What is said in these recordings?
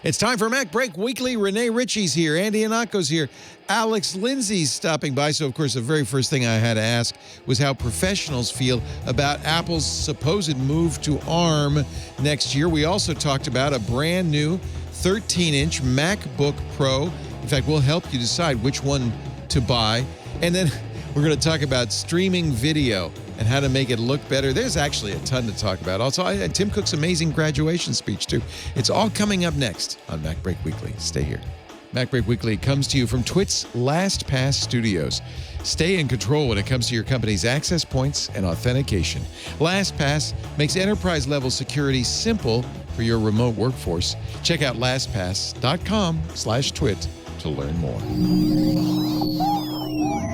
It's time for MacBreak Weekly. Renee Ritchie's here. Andy Anako's here. Alex Lindsay's stopping by. So, of course, the very first thing I had to ask was how professionals feel about Apple's supposed move to ARM next year. We also talked about a brand new 13-inch MacBook Pro. In fact, we'll help you decide which one to buy. And then we're going to talk about streaming video and how to make it look better. There's actually a ton to talk about. Also, Tim Cook's amazing graduation speech, too. It's all coming up next on MacBreak Weekly. Stay here. MacBreak Weekly comes to you from Twit's LastPass Studios. Stay in control when it comes to your company's access points and authentication. LastPass makes enterprise-level security simple for your remote workforce. Check out lastpass.com/twit to learn more.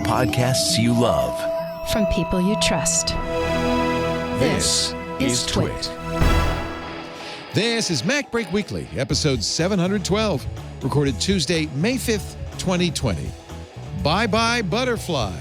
Podcasts you love. From people you trust. This is Twit. This is MacBreak Weekly, episode 712, recorded Tuesday, May 5th, 2020. Bye-bye, Butterfly.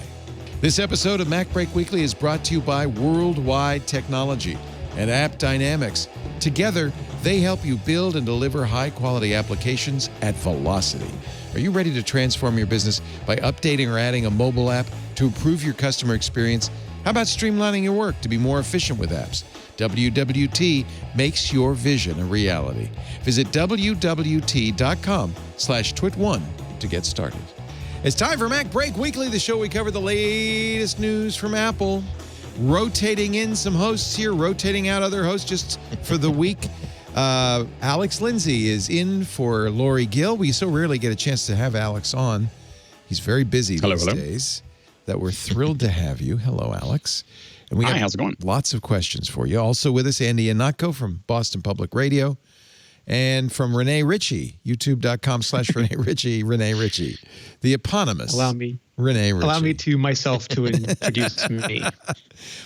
This episode of MacBreak Weekly is brought to you by Worldwide Technology and App Dynamics. Together, they help you build and deliver high-quality applications at velocity. Are you ready to transform your business by updating or adding a mobile app to improve your customer experience? How about streamlining your work to be more efficient with apps? WWT makes your vision a reality. Visit WWT.com/twit1 to get started. It's time for MacBreak Weekly, the show we cover the latest news from Apple. Rotating in some hosts here, rotating out other hosts just for the week. Alex Lindsay is in for Lori Gill. We so rarely get a chance to have Alex on. He's very busy these days. That we're thrilled to have you. Hello, Alex. And we Hi, have how's it going? Lots of questions for you. Also with us, Andy Anako from Boston Public Radio. And from Renee Ritchie, youtube.com/Renee Ritchie, Renee Ritchie, the eponymous Renee Ritchie. Allow me to myself to introduce me.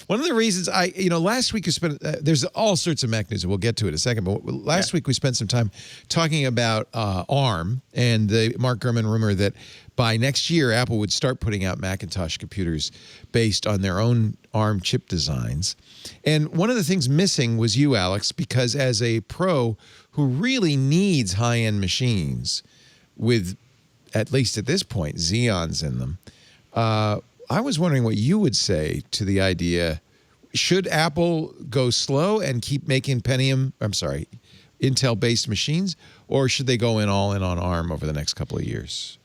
One of the reasons last week we spent, there's all sorts of Mac news, and we'll get to it in a second, but last week we spent some time talking about ARM and the Mark Gurman rumor that by next year, Apple would start putting out Macintosh computers based on their own ARM chip designs. And one of the things missing was you, Alex, because as a pro who really needs high-end machines with, at least at this point, Xeons in them, I was wondering what you would say to the idea, should Apple go slow and keep making Intel-based machines, or should they go all in on ARM over the next couple of years?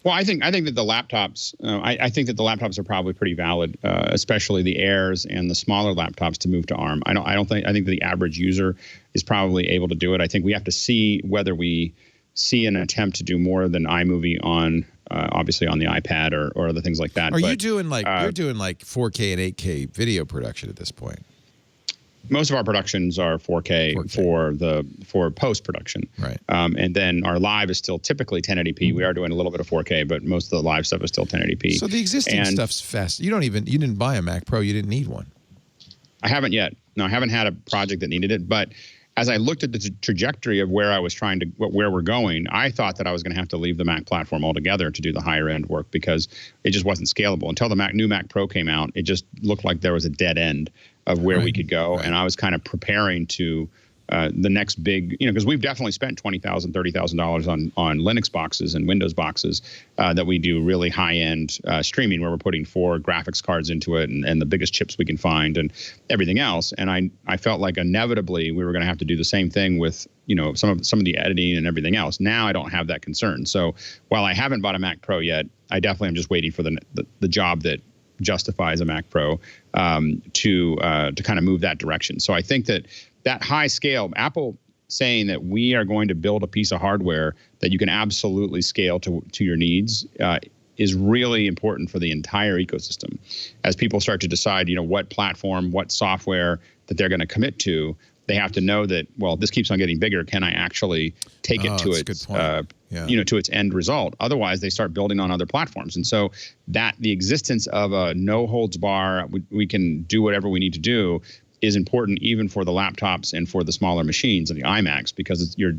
Well, I think that the laptops. I think that the laptops are probably pretty valid, especially the Airs and the smaller laptops to move to ARM. I think the average user is probably able to do it. I think we have to see whether we see an attempt to do more than iMovie on, obviously on the iPad or other things like that. You doing you're doing like 4K and 8K video production at this point? Most of our productions are 4K. for post-production. Right. And then our live is still typically 1080p. We are doing a little bit of 4K, but most of the live stuff is still 1080p. So the existing stuff's fast. You didn't buy a Mac Pro. You didn't need one. I haven't yet. No, I haven't had a project that needed it. But as I looked at the trajectory of where we're going, I thought that I was going to have to leave the Mac platform altogether to do the higher end work because it just wasn't scalable. Until the new Mac Pro came out, it just looked like there was a dead end of where we could go. Right. And I was kind of preparing to the next big, because we've definitely spent $20,000, $30,000 on Linux boxes and Windows boxes that we do really high-end streaming where we're putting 4 graphics cards into it and the biggest chips we can find and everything else. And I felt like inevitably we were going to have to do the same thing with some of the editing and everything else. Now I don't have that concern. So while I haven't bought a Mac Pro yet, I definitely am just waiting for the job that justifies a Mac Pro to kind of move that direction. So I think that high scale, Apple saying that we are going to build a piece of hardware that you can absolutely scale to your needs is really important for the entire ecosystem. As people start to decide, what platform, what software that they're going to commit to, they have to know that, well, this keeps on getting bigger. Can I actually take it to its, to its end result? Otherwise, they start building on other platforms. And so that the existence of a no holds bar, we can do whatever we need to do, is important even for the laptops and for the smaller machines and the iMacs, because you're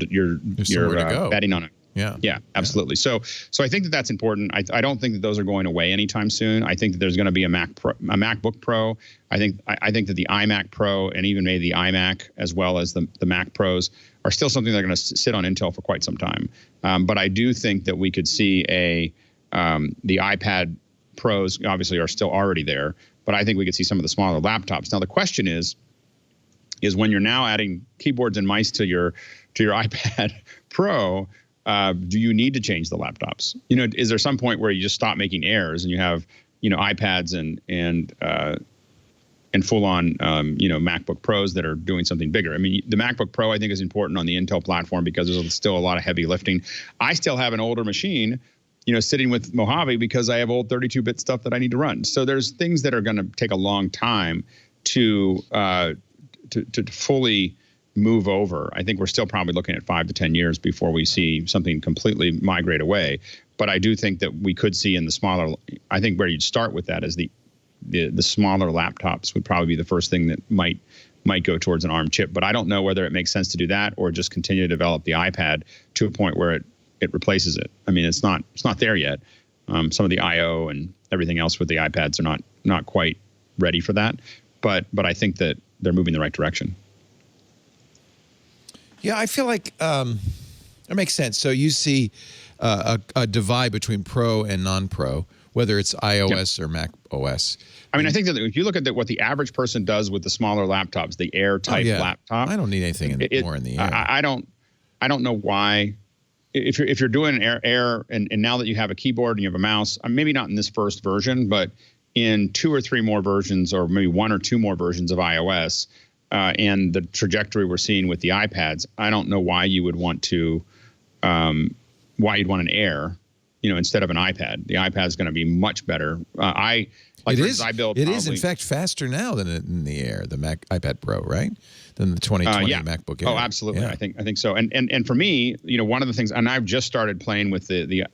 betting on Yeah, absolutely. So I think that that's important. I don't think that those are going away anytime soon. I think that there's going to be a MacBook Pro. I think that the iMac Pro and even maybe the iMac as well as the Mac Pros are still something that are going to sit on Intel for quite some time. But I do think that we could see the iPad Pros obviously are still already there, but I think we could see some of the smaller laptops. Now the question is when you're now adding keyboards and mice to your iPad Pro, do you need to change the laptops? Is there some point where you just stop making errors and you have iPads and full-on MacBook Pros that are doing something bigger? I mean, the MacBook Pro I think is important on the Intel platform because there's still a lot of heavy lifting. I still have an older machine, sitting with Mojave because I have old 32-bit stuff that I need to run. So there's things that are going to take a long time to fully move over. I think we're still probably looking at 5 to 10 years before we see something completely migrate away. But I do think that we could see in the smaller, I think where you'd start with that is the smaller laptops would probably be the first thing that might go towards an ARM chip. But I don't know whether it makes sense to do that or just continue to develop the iPad to a point where it replaces it. I mean, it's not there yet. Some of the I/O and everything else with the iPads are not quite ready for that. But I think that they're moving in the right direction. Yeah, I feel like it makes sense. So you see a divide between Pro and non-Pro, whether it's iOS or Mac OS. I mean, I think that if you look at what the average person does with the smaller laptops, the Air type laptop, I don't need anything more in the Air. I don't know why. If you're doing an Air and now that you have a keyboard and you have a mouse, maybe not in this first version, but in 2 or 3 more versions, or maybe 1 or 2 more versions of iOS. And the trajectory we're seeing with the iPads, I don't know why you would want to, why you'd want an Air, instead of an iPad. The iPad is going to be much better. It is in fact faster now than in the Air, the iPad Pro, right? Than the 2020 MacBook Air. Oh, absolutely. Yeah. I think so. And for me, one of the things, and I've just started playing with the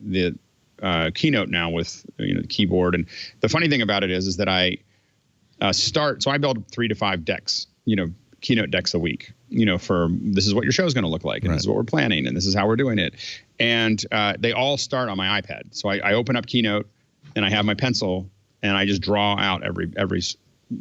Keynote now with the keyboard, and the funny thing about it is that I build 3 to 5 decks. Keynote decks a week, for this is what your show is going to look like, and this is what we're planning, and this is how we're doing it. And they all start on my iPad. So I open up Keynote, and I have my pencil, and I just draw out every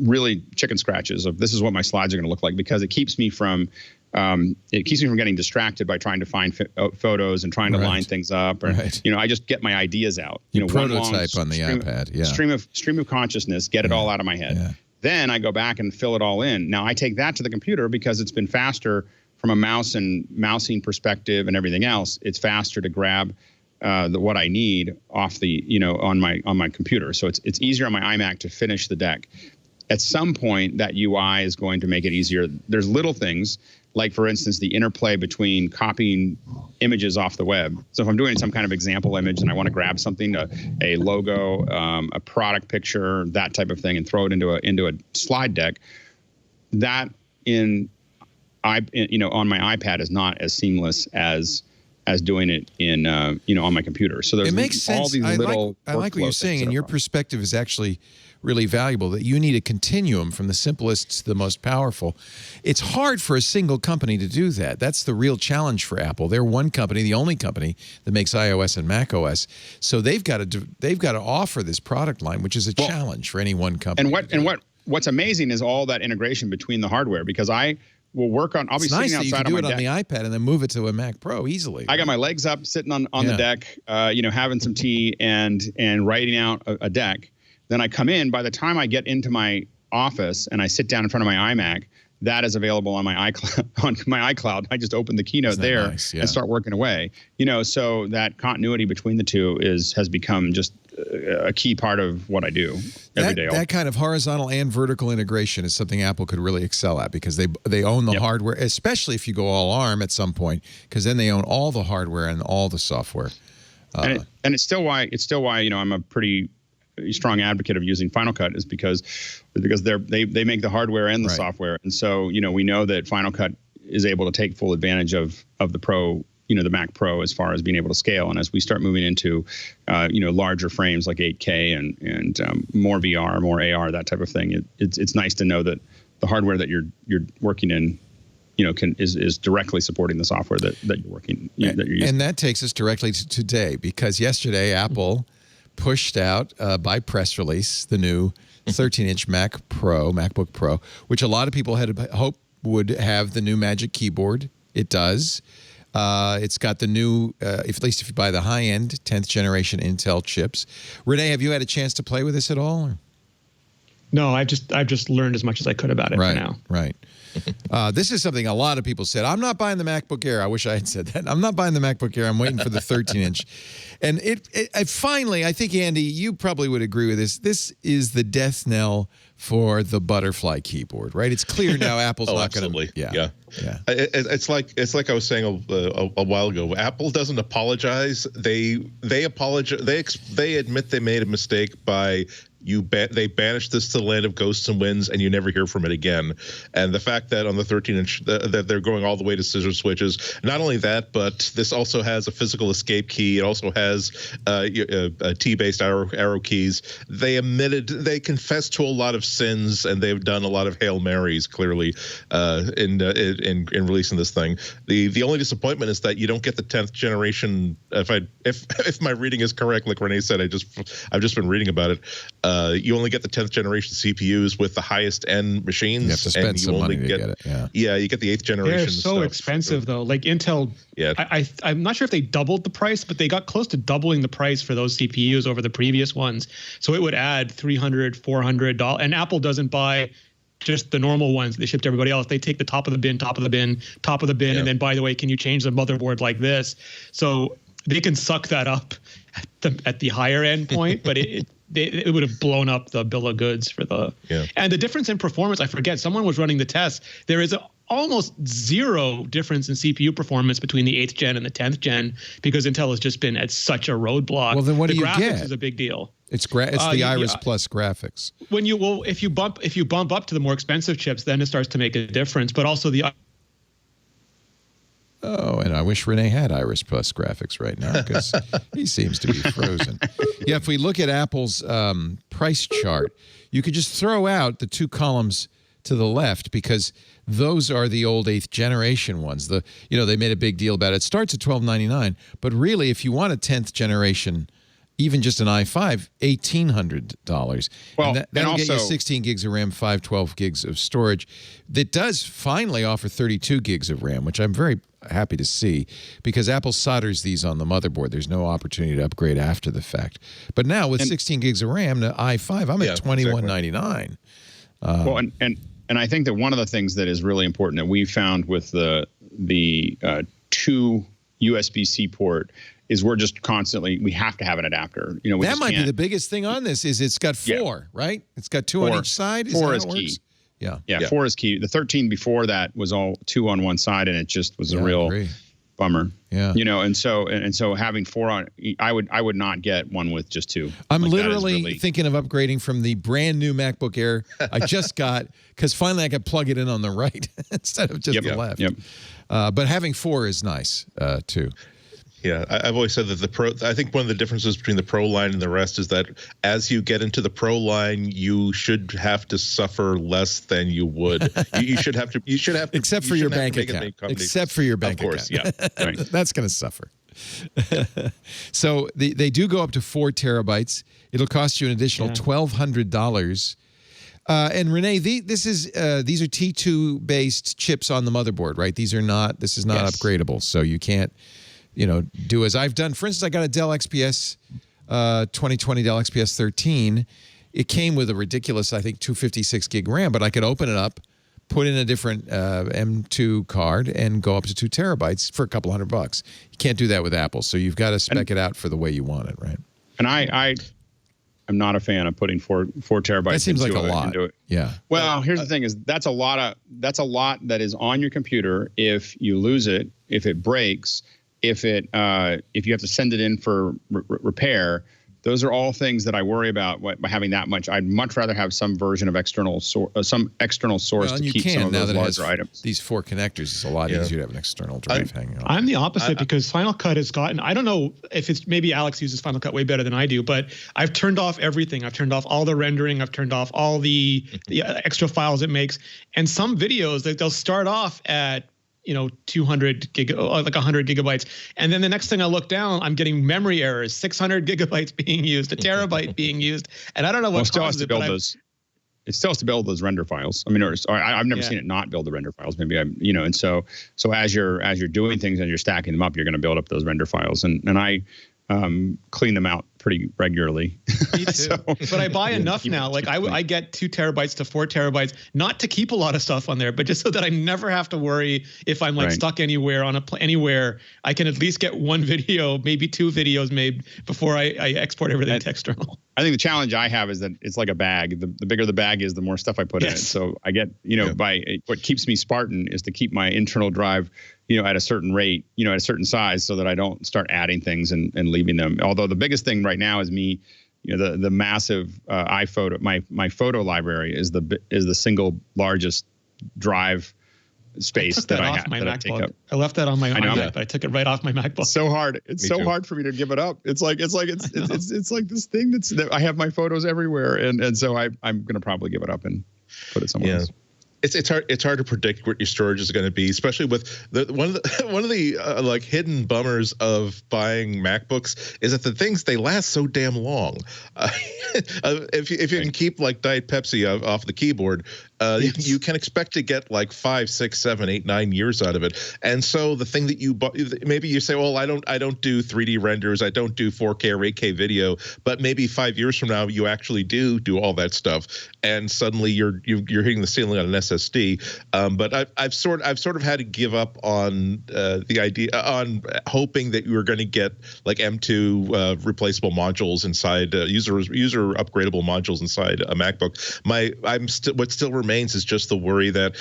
really chicken scratches of this is what my slides are going to look like, because it keeps me from getting distracted by trying to find photos and trying to line things up. Or, I just get my ideas out. Prototype on the iPad. Yeah. Stream of consciousness, get it all out of my head. Yeah. Then I go back and fill it all in. Now I take that to the computer because it's been faster from a mouse and mousing perspective and everything else. It's faster to grab what I need off the on my computer. So it's easier on my iMac to finish the deck. At some point, that UI is going to make it easier. There's little things like, for instance, the interplay between copying images off the web. So if I'm doing some kind of example image and I want to grab something, a logo, a product picture, that type of thing, and throw it into a slide deck, that on my iPad is not as seamless as doing it in on my computer. So it makes sense. All these I like what you're saying, and your perspective is actually really valuable, that you need a continuum from the simplest to the most powerful. It's hard for a single company to do that. That's the real challenge for Apple. They're one company, the only company that makes iOS and macOS. So they've got to offer this product line, which is a challenge for any one company. What's amazing is all that integration between the hardware, because I'll be sitting outside on my deck. It's nice that you can do it on the iPad and then move it to a Mac Pro easily. I got my legs up, sitting on the deck, having some tea and writing out a deck. Then I come in. By the time I get into my office and I sit down in front of my iMac, that is available on my iCloud. I just open the Keynote there and start working away. So that continuity between the two has become just a key part of what I do every day. That kind of horizontal and vertical integration is something Apple could really excel at, because they own the hardware, especially if you go all ARM at some point, because then they own all the hardware and all the software. And it's still why I'm a pretty strong advocate of using Final Cut, is because they make the hardware and the software, and so we know that Final Cut is able to take full advantage of the Pro, the Mac Pro, as far as being able to scale. And as we start moving into larger frames like 8K and more VR, more AR, that type of thing, it's nice to know that the hardware that you're working in is directly supporting the software that you're working that you're using. And that takes us directly to today, because yesterday Apple pushed out by press release the new 13-inch MacBook Pro, which a lot of people had hoped would have the new Magic Keyboard. It does. It's got the new, at least if you buy the high-end 10th generation Intel chips. Renee, have you had a chance to play with this at all? Or? No, I've just learned as much as I could about it for now. Right. This is something a lot of people said. I'm not buying the MacBook Air. I wish I had said that. I'm not buying the MacBook Air. I'm waiting for the 13-inch. And it finally, I think, Andy, you probably would agree with this. This is the death knell for the butterfly keyboard, right? It's clear now Apple's not going to. Yeah. It's like I was saying a while ago. Apple doesn't apologize. They apologize. They admit they made a mistake by they banished this to the land of ghosts and winds, and you never hear from it again. And the fact that on the 13-inch that they're going all the way to scissor switches. Not only that, but this also has a physical escape key. It also has T-based arrow keys. They confessed to a lot of sins, and they've done a lot of Hail Marys clearly in releasing this thing. The only disappointment is that you don't get the 10th generation. If my reading is correct, like Renee said, I've just been reading about it. You only get the 10th generation CPUs with the highest end machines. You have to spend some money to get it. Yeah, you get the 8th generation. They're so expensive though. Like Intel. Yeah, I'm not sure if they doubled the price, but they got close to doubling the price for those CPUs over the previous ones. So it would add $300, $400, and Apple doesn't buy just the normal ones they ship to everybody else. They take the top of the bin, yeah. And then, by the way, can you change the motherboard like this? So they can suck that up at the higher end point, but it would have blown up the bill of goods for the. Yeah. And the difference in performance, I forget. Someone was running the test. There is almost zero difference in CPU performance between the 8th gen and the 10th gen because Intel has just been at such a roadblock. Well, then what do you get? The graphics is a big deal. It's the Iris Plus graphics. If you bump up to the more expensive chips, then it starts to make a difference. But also the. Oh, and I wish Renee had Iris Plus graphics right now because he seems to be frozen. Yeah, if we look at Apple's price chart, you could just throw out the two columns to the left because those are the old 8th generation ones. They made a big deal about it. It starts at $1,299, but really, if you want a 10th generation, even just an i5, $1,800. Well, and that'll get you 16 gigs of RAM, 512 gigs of storage. That does finally offer 32 gigs of RAM, which I'm very happy to see because Apple solders these on the motherboard. There's no opportunity to upgrade after the fact. But now with 16 gigs of RAM, the i5, I'm at $2,199. Well, and I think that one of the things that is really important that we found with the 2 USB-C port is we're just constantly, we have to have an adapter. That might be the biggest thing on this is it's got 4, right? It's got 2 on each side. 4 is key. Yeah, 4 is key. The 13 before that was all 2 on one side, and it just was a real bummer. Yeah. And so having 4 on, I would not get one with just 2. I'm literally thinking of upgrading from the brand new MacBook Air I just got because finally I could plug it in on the right instead of just the left. Yep. But having 4 is nice too. Yeah, I've always said that the Pro. I think one of the differences between the Pro line and the rest is that as you get into the Pro line, you should have to suffer less than you would. You should have to. Except for your bank account. Except for your bank account. Of course, yeah. Right. That's going to suffer. So they do go up to 4 terabytes. It'll cost you an additional $1,200. And Renee, these are T2 based chips on the motherboard, right? This is not upgradable, so you can't. Do as I've done. For instance, I got a Dell XPS 2020 Dell XPS 13. It came with a ridiculous, I think, 256 gig RAM, but I could open it up, put in a different M2 card, and go up to 2 terabytes for a couple $100. You can't do that with Apple, so you've got to spec it out for the way you want it, right? And I'm not a fan of putting 4 terabytes. That seems like a lot. Yeah. Well, here's the thing: is that's a lot that is on your computer. If you lose it, if it breaks. If you have to send it in for repair, those are all things that I worry about by having that much. I'd much rather have some version of some external source to keep some of those larger items. These 4 connectors, it's a lot easier to have an external drive hanging on. I'm the opposite because Final Cut has gotten, I don't know if it's, maybe Alex uses Final Cut way better than I do, but I've turned off everything. I've turned off all the rendering. I've turned off all the extra files it makes. And some videos, they'll start off at 200 like 100 gigabytes. And then the next thing I look down, I'm getting memory errors, 600 gigabytes being used, a terabyte being used. And I don't know what causes it, but it still has to build those render files. I mean, I've never seen it not build the render files. Maybe and so as you're doing things and you're stacking them up, you're going to build up those render files. And I clean them out pretty regularly. Me too. But I buy enough now. Like I get 2 terabytes to 4 terabytes, not to keep a lot of stuff on there, but just so that I never have to worry if I'm like stuck anywhere anywhere. I can at least get 1 video, maybe 2 videos made before I export everything to external. I think the challenge I have is that it's like a bag. The bigger the bag is, the more stuff I put in it. So I get, by what keeps me Spartan is to keep my internal drive, at a certain rate, at a certain size, so that I don't start adding things and leaving them. Although the biggest thing right now is me, the massive iPhoto, my photo library is the single largest drive space that I have. I take up. I left that on my iPad, but I took it right off my MacBook. So hard. It's so hard for me to give it up. It's like it's like this thing that I have my photos everywhere, and so I'm going to probably give it up and put it somewhere else. It's hard to predict what your storage is going to be, especially with one of the like hidden bummers of buying MacBooks is that the things, they last so damn long. If you can keep like Diet Pepsi off the keyboard, you can expect to get like 5, 6, 7, 8, 9 years out of it. And so the thing that you bought, maybe you say, well, I don't do 3D renders, I don't do 4K or 8K video, but maybe 5 years from now you actually do all that stuff, and suddenly you're hitting the ceiling on an SSD. But I've sort of had to give up on the idea, on hoping that you were going to get like M2 replaceable modules inside user upgradable modules inside a MacBook. What still remains is just the worry that,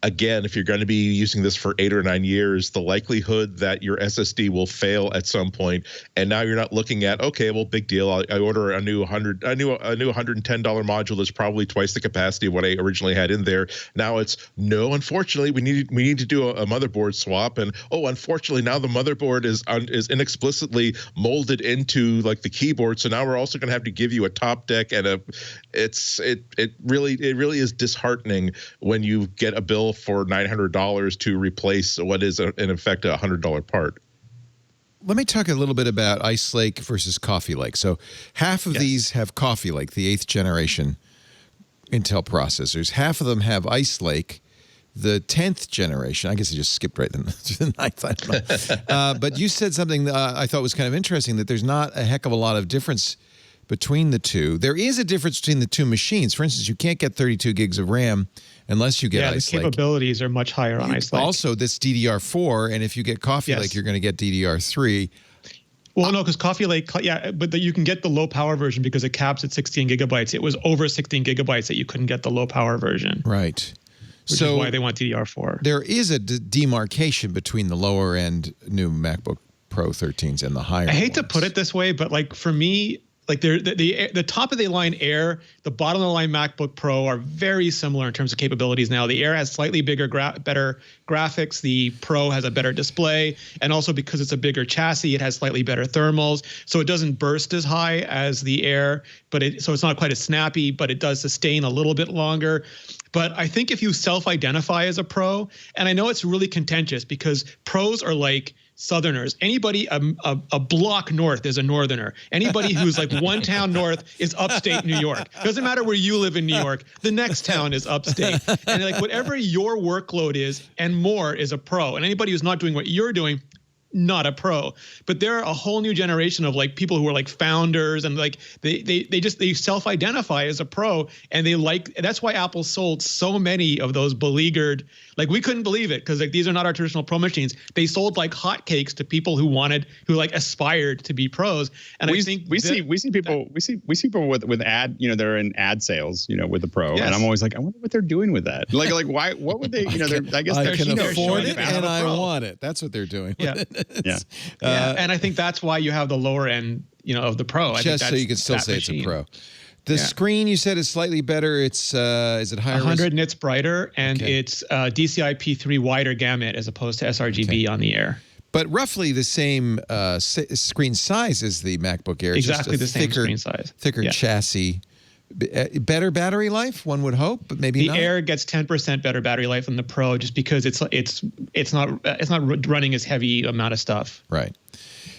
again, if you're going to be using this for 8 or 9 years, the likelihood that your SSD will fail at some point, and now you're not looking at, okay, well, big deal, I order a new $110 module that's probably twice the capacity of what I originally had in there. Now it's, no, unfortunately, we need to do a motherboard swap, and unfortunately, now the motherboard is inexplicitly molded into like the keyboard, so now we're also going to have to give you a top deck, and it really is disheartening when you get a bill for $900 to replace what is in effect a $100 part. Let me talk a little bit about Ice Lake versus Coffee Lake. So half of these have Coffee Lake, the 8th generation Intel processors. Half of them have Ice Lake, the 10th generation. I guess I just skipped right to the 9th. I don't know. But you said something that I thought was kind of interesting, that there's not a heck of a lot of difference between the two. There is a difference between the two machines. For instance, you can't get 32 gigs of RAM unless you get Ice Lake. The capabilities are much higher on Ice Lake. Also, this DDR4, and if you get Coffee Lake, you're going to get DDR3. Well, no, because Coffee Lake, but you can get the low power version because it caps at 16 gigabytes. It was over 16 gigabytes that you couldn't get the low power version. Right. Which is why they want DDR4. There is a demarcation between the lower end new MacBook Pro 13s and the higher I hate ones. to put it this way, but like for me, like the top of the line Air, the bottom of the line MacBook Pro are very similar in terms of capabilities now. The Air has slightly bigger, better graphics. The Pro has a better display, and also because it's a bigger chassis, it has slightly better thermals, so it doesn't burst as high as the Air, so it's not quite as snappy, but it does sustain a little bit longer. But I think if you self-identify as a pro, and I know it's really contentious because pros are like Southerners. Anybody a block north is a Northerner. Anybody who's like one town north is upstate New York. Doesn't matter where you live in New York. The next town is upstate. And like whatever your workload is and more is a pro. And anybody who's not doing what you're doing, not a pro. But there are a whole new generation of like people who are like founders, and like they self-identify as a pro, and that's why Apple sold so many of those beleaguered, like we couldn't believe it because like these are not our traditional pro machines. They sold like hotcakes to people who like aspired to be pros. And I think we see people with ad, they're in ad sales, with the Pro. Yes. And I'm always like, I wonder what they're doing with that. Like why, what would they, I guess I can afford it and I want it. That's what they're doing. Yeah. And I think that's why you have the lower end, of the Pro. I think Just so you can still say it's a Pro. The screen you said is slightly better. It's is it higher? 100 nits brighter, and it's DCI-P3 wider gamut as opposed to sRGB on the Air. But roughly the same screen size as the MacBook Air. Exactly the same screen size. Thicker chassis. Better battery life, one would hope, but maybe not. The Air gets 10% better battery life than the Pro, just because it's not running as heavy amount of stuff. Right.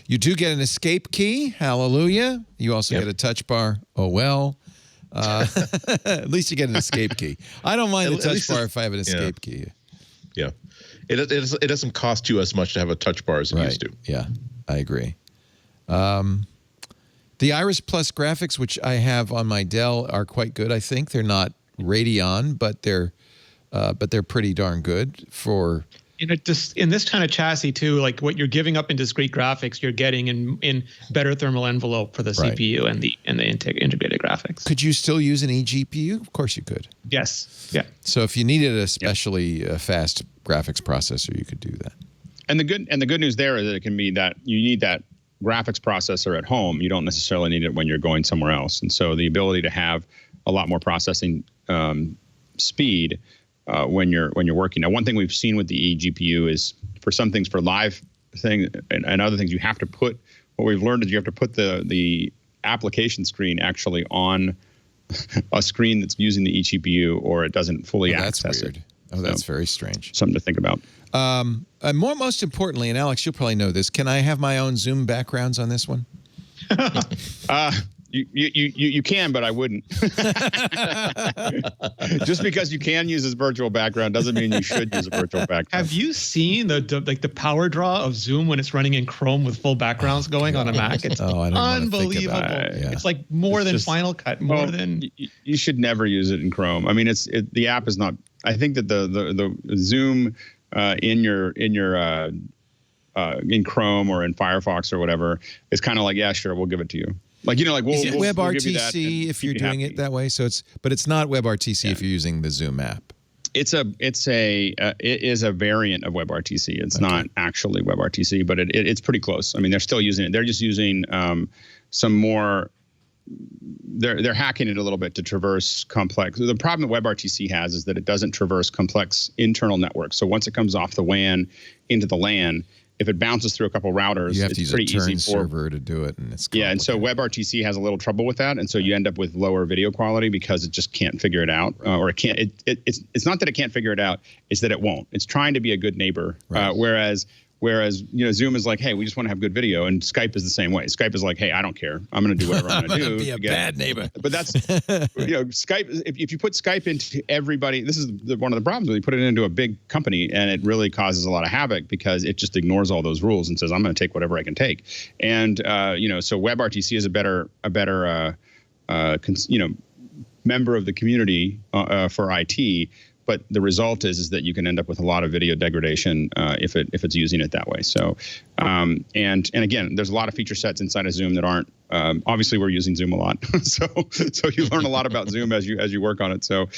You do get an escape key. Hallelujah. You also get a touch bar. Oh well. At least you get an escape key. I don't mind the touch bar if I have an escape key. Yeah. It doesn't cost you as much to have a touch bar as it used to. Yeah, I agree. The Iris Plus graphics, which I have on my Dell, are quite good. I think they're not Radeon, but they're pretty darn good for. Just in this kind of chassis too, like what you're giving up in discrete graphics, you're getting in better thermal envelope for the CPU and the integrated graphics. Could you still use an eGPU? Of course you could. Yes. Yeah. So if you needed a especially fast graphics processor, you could do that. And the good news there is that it can be that you need that graphics processor at home. You don't necessarily need it when you're going somewhere else. And so the ability to have a lot more processing speed when you're working. Now, one thing we've seen with the eGPU is for some things, for live things and other things, you have to put, what we've learned is you have to put the application screen actually on a screen that's using the eGPU, or it doesn't fully access it. Oh, that's very strange. Something to think about. And most importantly, and Alex, you'll probably know this, can I have my own Zoom backgrounds on this one? You can, but I wouldn't. Just because you can use this virtual background doesn't mean you should use a virtual background. Have you seen the power draw of Zoom when it's running in Chrome with full backgrounds going on a Mac? It's unbelievable. It's like more than Final Cut, more than. You should never use it in Chrome. I mean, the app is not. I think that the Zoom in Chrome or in Firefox or whatever is kind of like, yeah, sure, we'll give it to you. Like, like is it WebRTC if you're doing it that way? So but it's not WebRTC if you're using the Zoom app. It is a variant of WebRTC. It's not actually WebRTC, but it's pretty close. I mean, they're still using it. They're just using some more. They're hacking it a little bit to traverse complex. The problem that WebRTC has is that it doesn't traverse complex internal networks. So once it comes off the WAN into the LAN, if it bounces through a couple routers, you have to use a turn server to do it, and it's complicated. And so WebRTC has a little trouble with that, and so you end up with lower video quality because it just can't figure it out, or it can't. It's not that it can't figure it out; it's that it won't. It's trying to be a good neighbor, Whereas Zoom is like, hey, we just want to have good video, and Skype is the same way. Skype is like, hey, I don't care. I'm going to do whatever I'm going to do. Be a bad neighbor. But that's Skype. If you put Skype into everybody, this is one of the problems. You put it into a big company, and it really causes a lot of havoc because it just ignores all those rules and says, I'm going to take whatever I can take. And so WebRTC is a better member of the community for IT. But the result is that you can end up with a lot of video degradation if it's using it that way. So, and again, there's a lot of feature sets inside of Zoom that aren't. Obviously, we're using Zoom a lot, so you learn a lot about Zoom as you work on it. So,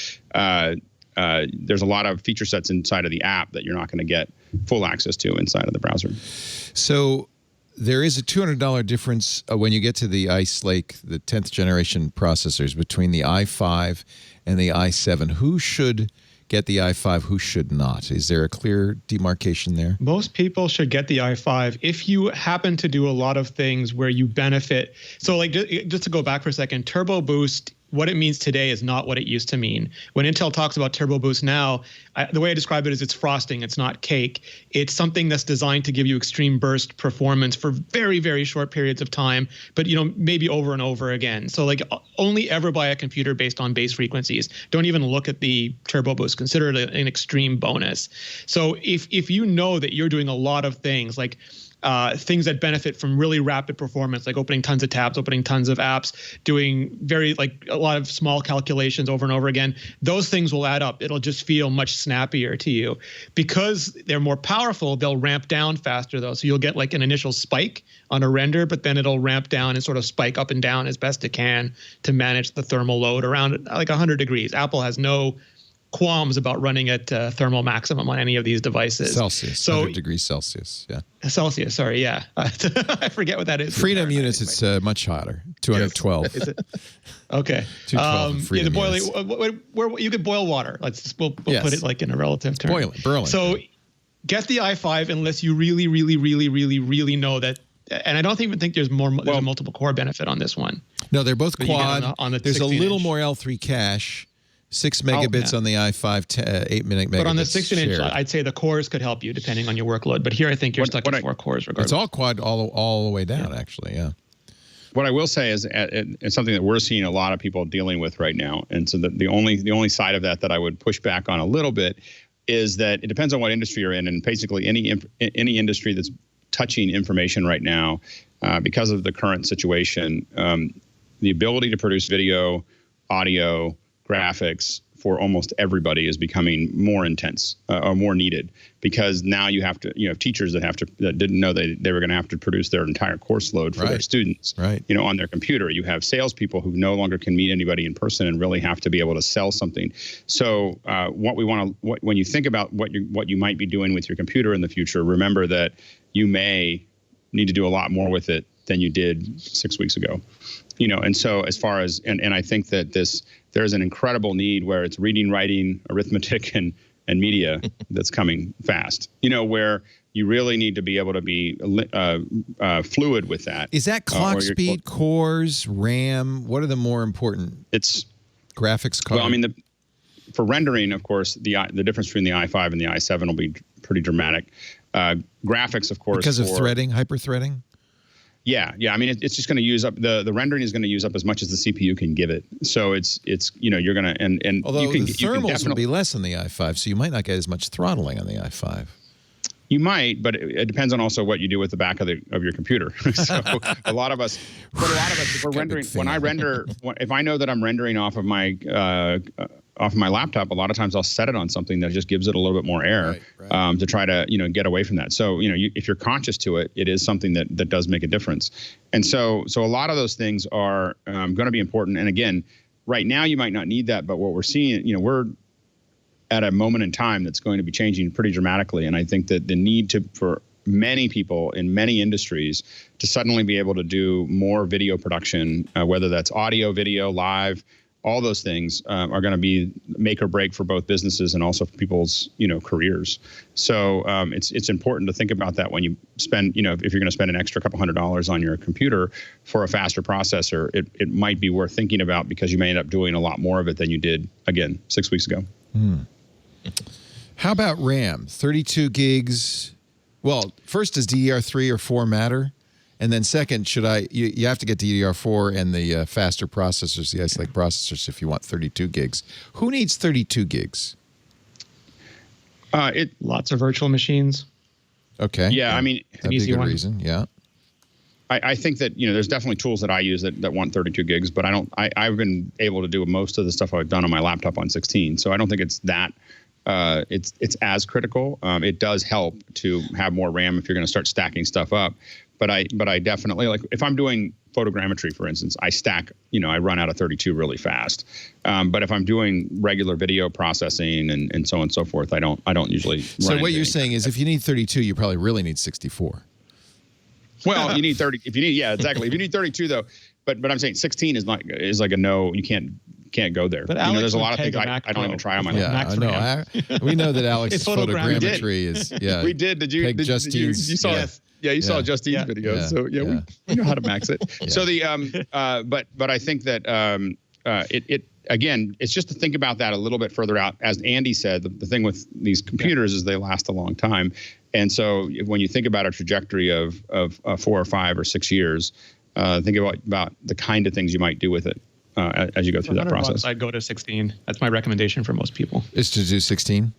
there's a lot of feature sets inside of the app that you're not going to get full access to inside of the browser. So, there is a $200 difference when you get to the Ice Lake, the 10th generation processors, between the i5 and the i7. Who should get the i5, who should not? Is there a clear demarcation there? Most people should get the i5 if you happen to do a lot of things where you benefit. So like just to go back for a second, Turbo Boost, what it means today is not what it used to mean. When Intel talks about Turbo Boost now, the way I describe it is it's frosting, it's not cake. It's something that's designed to give you extreme burst performance for very, very short periods of time, but maybe over and over again. So like only ever buy a computer based on base frequencies. Don't even look at the Turbo Boost. Consider it an extreme bonus. So if you know that you're doing a lot of things like things that benefit from really rapid performance, like opening tons of tabs, opening tons of apps, doing a lot of small calculations over and over again, those things will add up. It'll just feel much snappier to you. Because they're more powerful, they'll ramp down faster though. So you'll get like an initial spike on a render, but then it'll ramp down and sort of spike up and down as best it can to manage the thermal load around like 100 degrees. Apple has no qualms about running at thermal maximum on any of these devices. Celsius, so 100 degrees Celsius. Yeah. Celsius, sorry, yeah. I forget what that is. Freedom units, it's much hotter, 212. Is it? Okay. 212 freedom units. Where you could boil water. We'll put it like in a relative term. Boil it, burling. So get the i5 unless you really, really, really, really, really know that. And I don't even think there's a multiple core benefit on this one. No, they're both quad. On the there's a little 16-inch. more L3 cache, 6 megabits on the i5, 8 megabits. But on the 16-inch, I'd say the cores could help you depending on your workload. But here, I think you're stuck at 4 cores regardless. It's all quad all the way down, actually. Yeah. What I will say is it's something that we're seeing a lot of people dealing with right now, and so the only side of that I would push back on a little bit is that it depends on what industry you're in, and basically any industry that's touching information right now, because of the current situation, the ability to produce video, audio, graphics for almost everybody is becoming more intense or more needed, because now you have teachers that didn't know they were going to have to produce their entire course load for their students, on their computer. You have salespeople who no longer can meet anybody in person and really have to be able to sell something. So when you think about what you might be doing with your computer in the future, remember that you may need to do a lot more with it than you did 6 weeks ago. And so as far as, and I think that there's an incredible need where it's reading, writing, arithmetic, and media that's coming fast, where you really need to be able to be fluid with that. Is that clock speed, cores, RAM? What are the more important? It's graphics card. Well, I mean, for rendering, of course, the difference between the i5 and the i7 will be pretty dramatic. Graphics, of course, because of threading, hyper-threading. Yeah. I mean, it's just going to use up the rendering is going to use up as much as the CPU can give it. So it's you're going to and although the thermals will be less on the i5, so you might not get as much throttling on the i5. You might, but it depends on also what you do with the back of your computer. So a lot of us, if we're rendering, if I know that I'm rendering off of my laptop, a lot of times I'll set it on something that just gives it a little bit more air, to try to get away from that. So if you're conscious to it, it is something that does make a difference. And so a lot of those things are going to be important. And again, right now you might not need that, but what we're seeing, we're at a moment in time that's going to be changing pretty dramatically. And I think that the need for many people in many industries to suddenly be able to do more video production, whether that's audio, video, live, all those things are going to be make or break for both businesses and also for people's careers. So it's important to think about that when you spend if you're going to spend an extra couple $100 on your computer for a faster processor, it might be worth thinking about, because you may end up doing a lot more of it than you did 6 weeks ago. How about RAM? 32 gigs. Well, first, does DDR3 or 4 matter? And then second, you have to get DDR4 and the faster processors, the Ice Lake processors, if you want 32 gigs. Who needs 32 gigs? Lots of virtual machines. Okay. Yeah, I mean, that'd be a good reason. Yeah. I think that there's definitely tools that I use that want 32 gigs, but I've been able to do most of the stuff I've done on my laptop on 16, so I don't think it's that. It's as critical. It does help to have more RAM if you're going to start stacking stuff up. But I definitely, like, if I'm doing photogrammetry, for instance, I stack, I run out of 32 really fast. But if I'm doing regular video processing and so on and so forth, I don't usually run. So what you're saying is, if you need 32, you probably really need 64. Well, you need 30. Exactly. If you need 32 though, but I'm saying 16 is like a no. You can't go there. But Alex, there's a lot of things I don't even try on my laptop. Yeah, I know. We know that Alex's photogrammetry is. Yeah, we did. Did you? You saw? Yeah, you saw Justine's video. Yeah. So we know how to max it. Yeah. So but I think that it again, it's just to think about that a little bit further out. As Andy said, the thing with these computers is they last a long time. And so when you think about a trajectory of 4 or 5 or 6 years, think about the kind of things you might do with it as you go through that process. I'd go to 16. That's my recommendation for most people. Is to do 16?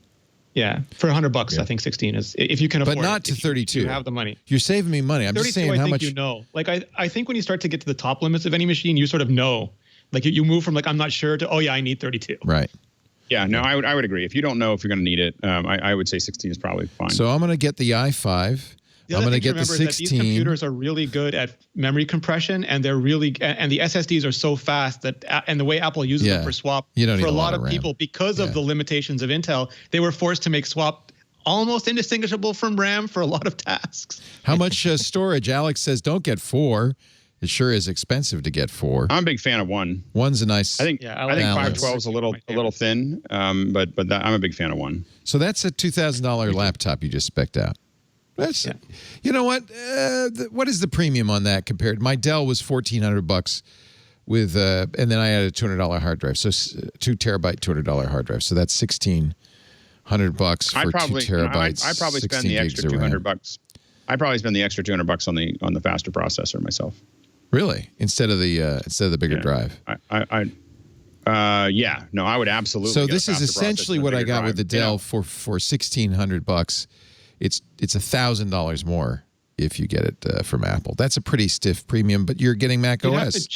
Yeah, for $100, I think 16 is, if you can afford it. But not to 32. You have the money. You're saving me money. I'm just saying how much. Like, I think when you start to get to the top limits of any machine, you sort of know. Like, you move from, like, I'm not sure to, I need 32. Right. Yeah, no, I would agree. If you don't know if you're going to need it, I would say 16 is probably fine. So I'm going to get the i5. The I'm other going to thing get the remember is that 16. these computers are really good at memory compression, and they're really and the SSDs are so fast that and the way Apple uses them for swap You don't need for a a lot lot of of RAM. people because of the limitations of Intel, they were forced to make swap almost indistinguishable from RAM for a lot of tasks. How much storage? Alex says don't get 4. It sure is expensive to get 4. I'm a big fan of 1. 1's a nice. I think 512 is a little thin, but I'm a big fan of 1. So that's a $2,000 laptop you just spec'd out. That's, you know what? What is the premium on that compared? My Dell was $1,400 with, and then I had a $200 hard drive. So 2 terabyte, $200 hard drive. So that's $1,600 for 2 terabytes. I probably spend the extra $200. I probably spend the extra $200 on the faster processor myself. Really? Instead of the bigger drive. I would absolutely. So this is essentially what I got with the Dell for $1,600. It's $1,000 more if you get it from Apple. That's a pretty stiff premium, but you're getting Mac OS.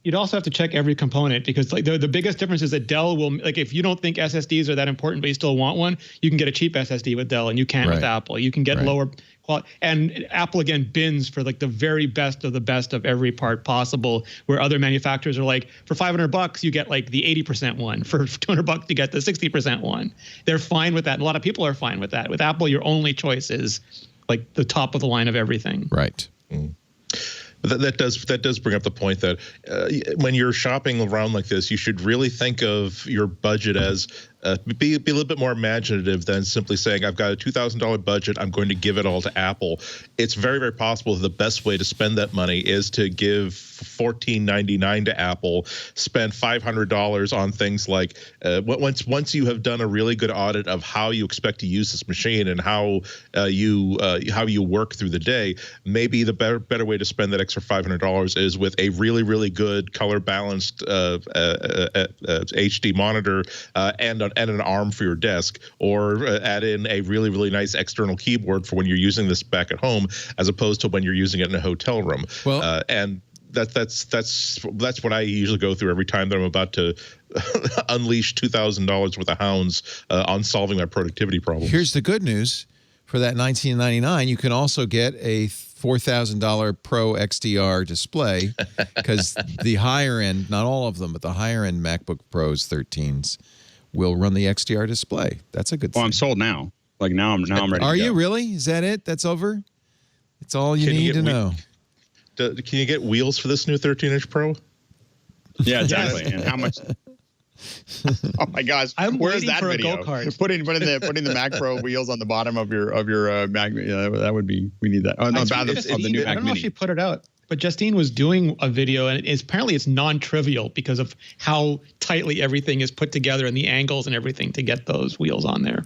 You'd also have to check every component because like the biggest difference is that Dell will, like, if you don't think SSDs are that important but you still want one, you can get a cheap SSD with Dell and you can't with Apple. You can get lower quality, and Apple again bins for like the very best of every part possible, where other manufacturers are like, for $500 you get like the 80% one, for $200 you get the 60% one. They're fine with that. And a lot of people are fine with that. With Apple, your only choice is like the top of the line of everything. Right. That does bring up the point that when you're shopping around like this, you should really think of your budget as be a little bit more imaginative than simply saying, I've got a $2,000 budget, I'm going to give it all to Apple. It's very, very possible that the best way to spend that money is to give $14.99 to Apple, spend $500 on things like once you have done a really good audit of how you expect to use this machine and how you work through the day, maybe the better way to spend that extra $500 is with a really, really good color balanced HD monitor and an ARM for your desk, or add in a really, really nice external keyboard for when you're using this back at home, as opposed to when you're using it in a hotel room. Well, and that's what I usually go through every time that I'm about to unleash $2,000 worth of hounds on solving my productivity problems. Here's the good news: for that $19.99, you can also get a $4,000 Pro XDR display, because the higher end, not all of them, but the higher end MacBook Pros 13s will run the XDR display. That's a good thing. Well, I'm sold now. Like now I'm ready. Are you really? Is that it? That's over? It's all you need to know. Can you get wheels for this new 13-inch Pro? Yeah, exactly. And how much? Oh my gosh! Where's that video? Putting the Mac Pro wheels on the bottom of your Mac. Yeah, that would be. We need that. Oh no, of the new Mac Mini. I don't know if she put it out, but Justine was doing a video, and apparently it's non-trivial because of how tightly everything is put together and the angles and everything to get those wheels on there.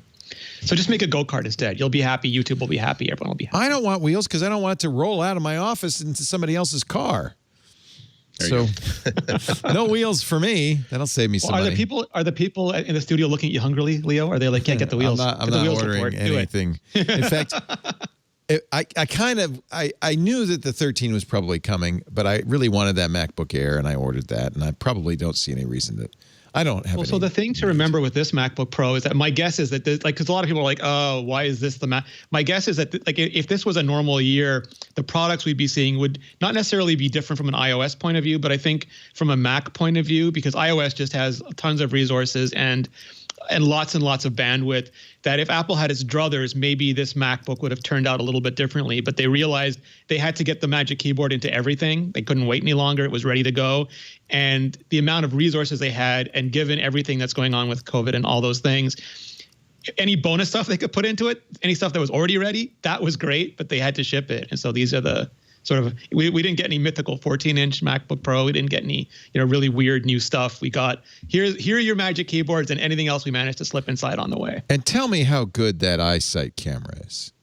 So just make a go-kart instead. You'll be happy. YouTube will be happy. Everyone will be happy. I don't want wheels because I don't want it to roll out of my office into somebody else's car. So no wheels for me. That'll save me some money. Are the people in the studio looking at you hungrily, Leo? Are they like, can't get the wheels? I'm not ordering anything. In fact, I knew that the 13 was probably coming, but I really wanted that MacBook Air, and I ordered that, and I probably don't see any reason to. I don't have. Well, so the thing to remember with this MacBook Pro is that my guess is that because a lot of people are like, oh, why is this the Mac? My guess is that like if this was a normal year, the products we'd be seeing would not necessarily be different from an iOS point of view, but I think from a Mac point of view, because iOS just has tons of resources and lots and lots of bandwidth, that if Apple had its druthers, maybe this MacBook would have turned out a little bit differently. But they realized they had to get the Magic Keyboard into everything. They couldn't wait any longer. It was ready to go. And the amount of resources they had, and given everything that's going on with COVID and all those things, any bonus stuff they could put into it, any stuff that was already ready, that was great, but they had to ship it. And so these are the sort of, we didn't get any mythical 14-inch MacBook Pro. We didn't get any, really weird new stuff. We got, here are your Magic Keyboards, and anything else we managed to slip inside on the way. And tell me how good that EyeSight camera is.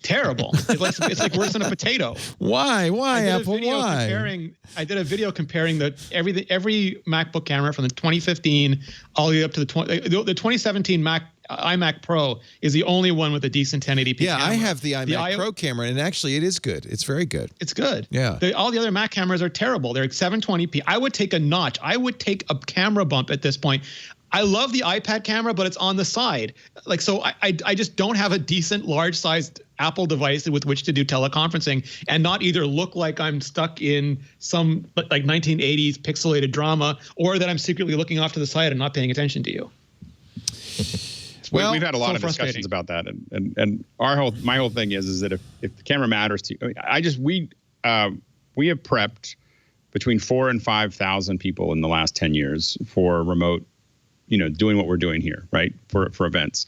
Terrible. It's like worse than a potato. Why, Apple? Why? I did a video comparing every MacBook camera from the 2015 all the way up to the 2017 iMac Pro is the only one with a decent 1080p camera. I have the iMac Pro camera, and actually it is good. It's very good. It's good. Yeah. All the other Mac cameras are terrible. They're 720p. I would take a notch. I would take a camera bump at this point. I love the iPad camera, but it's on the side. So I just don't have a decent large-sized Apple device with which to do teleconferencing and not either look like I'm stuck in some like 1980s pixelated drama, or that I'm secretly looking off to the side and not paying attention to you. Well, we've had a lot of discussions about that, and my whole thing is that if the camera matters to you, we have prepped between 4,000 and 5,000 people in the last 10 years for remote, doing what we're doing here, right? For events.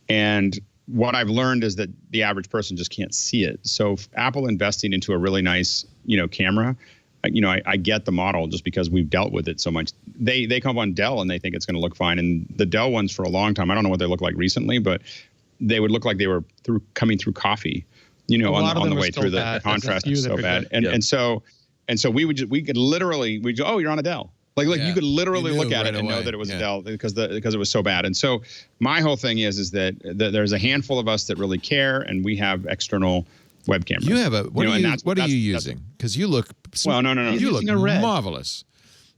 And what I've learned is that the average person just can't see it. So Apple investing into a really nice, camera, I get the model just because we've dealt with it so much. They come on Dell and they think it's going to look fine. And the Dell ones for a long time, I don't know what they look like recently, but they would look like they were coming through coffee, on the way through. The contrast is so bad. And so we could literally, oh, you're on a Dell. Like you could literally look at it and know that it was a Dell because it was so bad. And so my whole thing is that there's a handful of us that really care, and we have external web cameras. You have what are you using? Because you look no. You look marvelous.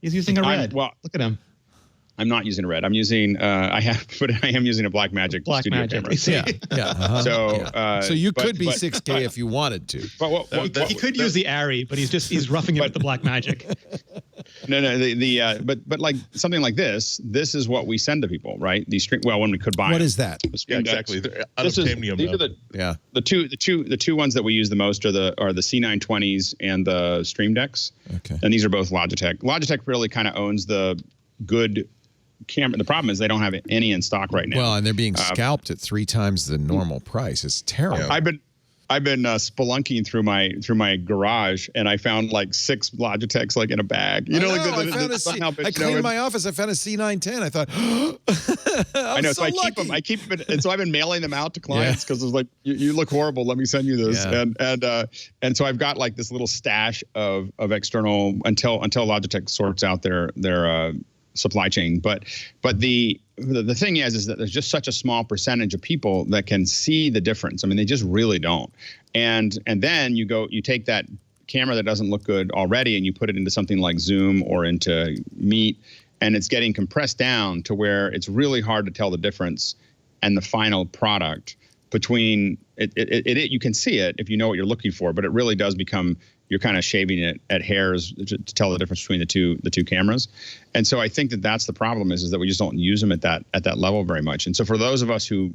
He's using a red. Look at him. I'm not using a red. I'm using I am using a Blackmagic studio camera. So you could be 6K if you wanted to. But he could use the Arri, but he's roughing it with the Blackmagic. No. But like something like this is what we send to people, right? These stream. Well, when we could buy. What is that? Exactly. These are the two ones that we use the most are the C920s and the Stream Decks. Okay. And these are both Logitech. Logitech really kind of owns the good camera. The problem is they don't have any in stock right now. Well, and they're being scalped at 3 times the normal price. It's terrible. Yeah. I've been spelunking through my garage, and I found like 6 Logitechs like in a bag. I cleaned my office. I found a C910. I thought, I know. So I keep them. And so I've been mailing them out to clients because it's like, you look horrible. Let me send you this. Yeah. And so I've got like this little stash of external until Logitech sorts out their supply chain. But the thing is that there's just such a small percentage of people that can see the difference. I mean, they just really don't. And then you take that camera that doesn't look good already and you put it into something like Zoom or into Meet, and it's getting compressed down to where it's really hard to tell the difference and the final product between it. You can see it if you know what you're looking for, but it really does become, you're kind of shaving it at hairs to tell the difference between the two cameras. And so I think that's the problem is that we just don't use them at that level very much. And so for those of us who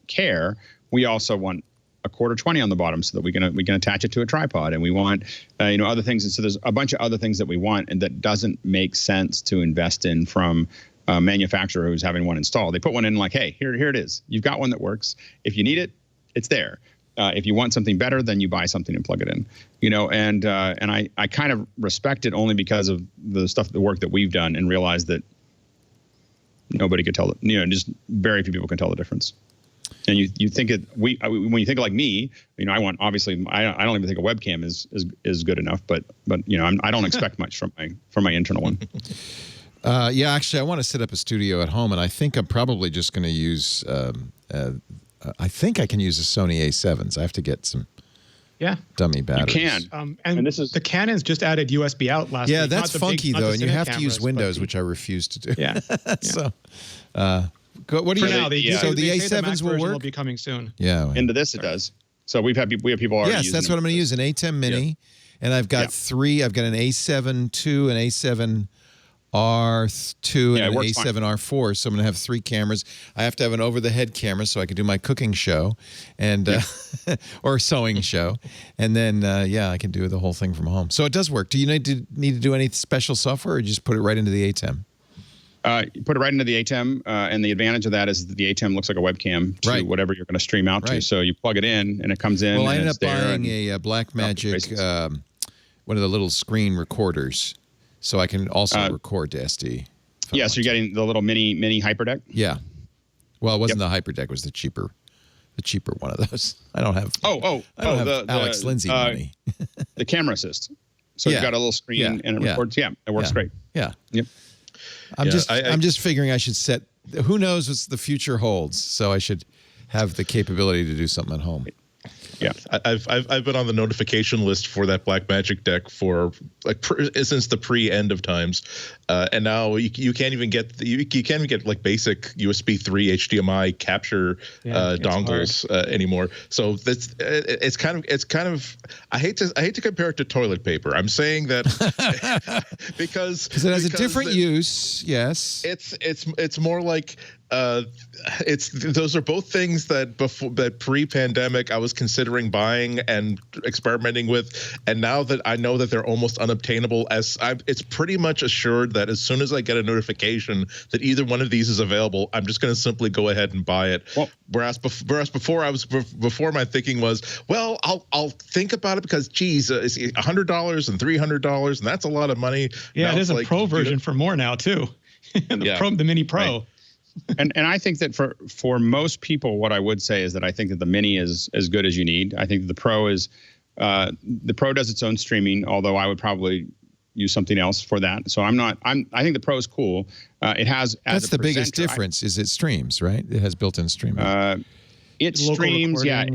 care, we also want a quarter 20 on the bottom so that we can attach it to a tripod, and we want other things. And so there's a bunch of other things that we want, and that doesn't make sense to invest in from a manufacturer who's having one installed. They put one in like, hey, here it is. You've got one that works. If you need it, it's there. If you want something better, then you buy something and plug it in, and I kind of respect it only because of the work that we've done, and realize that nobody could tell it, just very few people can tell the difference. And you think when you think like me, I want, obviously I don't even think a webcam is good enough, but I don't expect much from my internal one. Actually, I want to set up a studio at home, and I think I'm probably just going to use. I think I can use the Sony A7s. I have to get some dummy batteries. You can. And this is the Canon's just added USB out last week. Yeah, that's funky though, and you have to use Windows, which I refuse to do. Yeah. So, what do you now? So the A7s will work. Will be coming soon. Yeah. Into this it does. So we have people already. Yes, that's what I'm going to use, an A10 Mini, and I've got 3. I've got an A7 II, an A7 R2, and an A7 R4, so I'm going to have 3 cameras. I have to have an over-the-head camera so I can do my cooking show and or sewing show, and then I can do the whole thing from home. So it does work. Do you need to do any special software, or you just put it right into the ATEM? You put it right into the ATEM, and the advantage of that is that the ATEM looks like a webcam to whatever you're going to stream out to. So you plug it in, and it comes in. Well, I ended up buying a Blackmagic, one of the little screen recorders. So I can also record to SD. Yeah, so you're getting the little mini HyperDeck? Yeah. Well, it wasn't the HyperDeck, it was the cheaper one of those. I don't have the Alex Lindsay money. The camera assist. So you've got a little screen and it records. Yeah, it works great. Yeah. Yep. I'm just figuring I should set, who knows what the future holds, so I should have the capability to do something at home. Yeah, I've been on the notification list for that Blackmagic deck for since the pre-end of times, and now you can't even get you can't even get like basic USB 3 HDMI capture dongles anymore. So it's kind of I hate to compare it to toilet paper. I'm saying that because it has a different use. Yes, it's more like those are both things that pre-pandemic I was considering buying and experimenting with, and now that I know that they're almost unobtainable, it's pretty much assured that as soon as I get a notification that either one of these is available, I'm just going to simply go ahead and buy it. Well, whereas before my thinking was, well, I'll think about it because geez, it's $100 and $300 and that's a lot of money. Yeah, now there's a Pro version for more now too. The Mini Pro. Right. And I think that for most people, what I would say is that I think that the Mini is as good as you need. I think the Pro does its own streaming, although I would probably use something else for that. So I think the Pro is cool. It has that's the biggest difference is it streams, right? It has built-in streaming. It streams, yeah.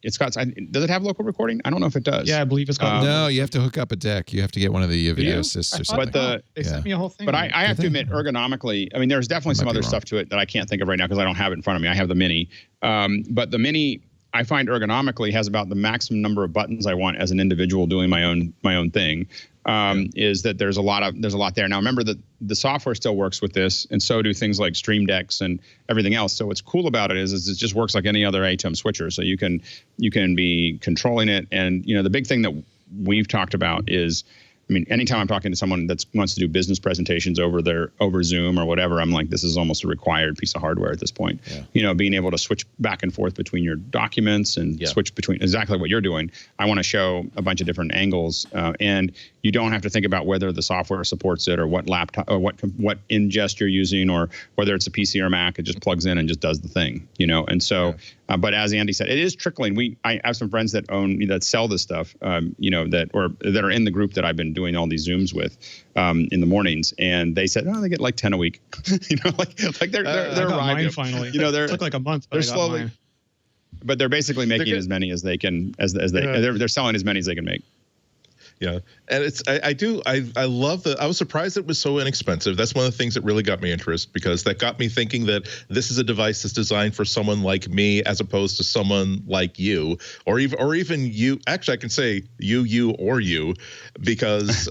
It's got. Does it have local recording? I don't know if it does. Yeah, I believe it's got. No, you have to hook up a deck. You have to get one of the video assists or something. But they sent me a whole thing. But I have to admit, ergonomically, I mean, there's definitely some other stuff to it that I can't think of right now because I don't have it in front of me. I have the Mini, but the Mini, I find ergonomically has about the maximum number of buttons I want as an individual doing my own thing. Is that there's a lot there. Now remember that the software still works with this, and so do things like Stream Decks and everything else. So what's cool about it is it just works like any other ATEM switcher. So you can be controlling it, and the big thing that we've talked about is, I mean, anytime I'm talking to someone that wants to do business presentations over Zoom or whatever, I'm like, this is almost a required piece of hardware at this point. Yeah. Being able to switch back and forth between your documents and switch between exactly what you're doing. I want to show a bunch of different angles, and you don't have to think about whether the software supports it or what laptop or what ingest you're using or whether it's a PC or Mac. It just plugs in and just does the thing, And so, but as Andy said, it is trickling. I have some friends that sell this stuff, that are in the group that I've been doing all these Zooms with in the mornings, and they said, they get like 10 a week. Like they're arriving finally. It took like a month. They're slowly, but they're basically making as many as they can they're selling as many as they can make. Yeah, and I love I was surprised it was so inexpensive. That's one of the things that really got me interested, because that got me thinking that this is a device that's designed for someone like me as opposed to someone like you, or even you. Actually, I can say you or you, because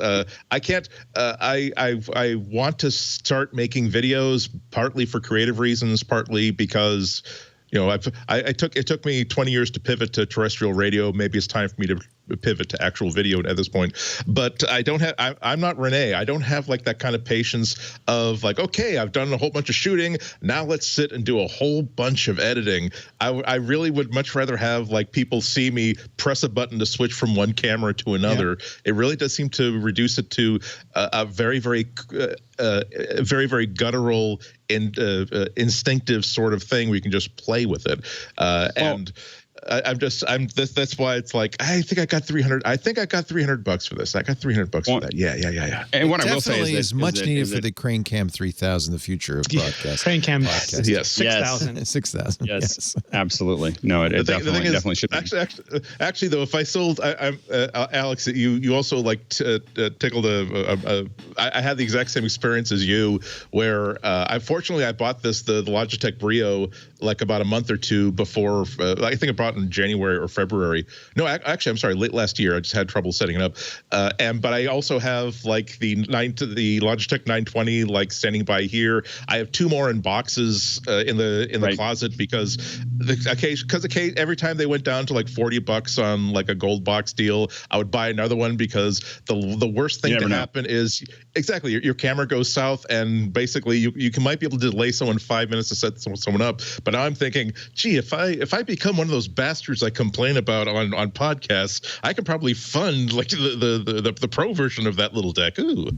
I can't. I want to start making videos partly for creative reasons, partly because it took me 20 years to pivot to terrestrial radio. Maybe it's time for me to pivot to actual video at this point. But I'm not Renee. I don't have like that kind of patience of like, okay, I've done a whole bunch of shooting. Now let's sit and do a whole bunch of editing. I really would much rather have like people see me press a button to switch from one camera to another. Yeah. It really does seem to reduce it to a very, very, very, very guttural and instinctive sort of thing where you can just play with it. That's why it's like, I think I got $300. I think I got $300 for this. I got $300 for that. Yeah. And what I will say is much needed for the Crane Cam 3000, the future of broadcast. Crane Cam, yes, 6,000. 6,000. Yes, absolutely. No, it definitely should be. Actually, though, if I sold, Alex, you also like tickled I had the exact same experience as you, where I bought the Logitech Brio like about a month or two before. I think I bought it in January or February. No, actually, I'm sorry, late last year. I just had trouble setting it up. But I also have like the Logitech 920 like standing by here. I have two more in boxes in the closet because every time they went down to like $40 on like a gold box deal, I would buy another one, because the worst thing to happen is exactly your camera goes south, and basically you might be able to delay someone 5 minutes to set someone up. But now I'm thinking, gee, if I become one of those bastards I complain about on podcasts, I can probably fund like the pro version of that little deck. Ooh.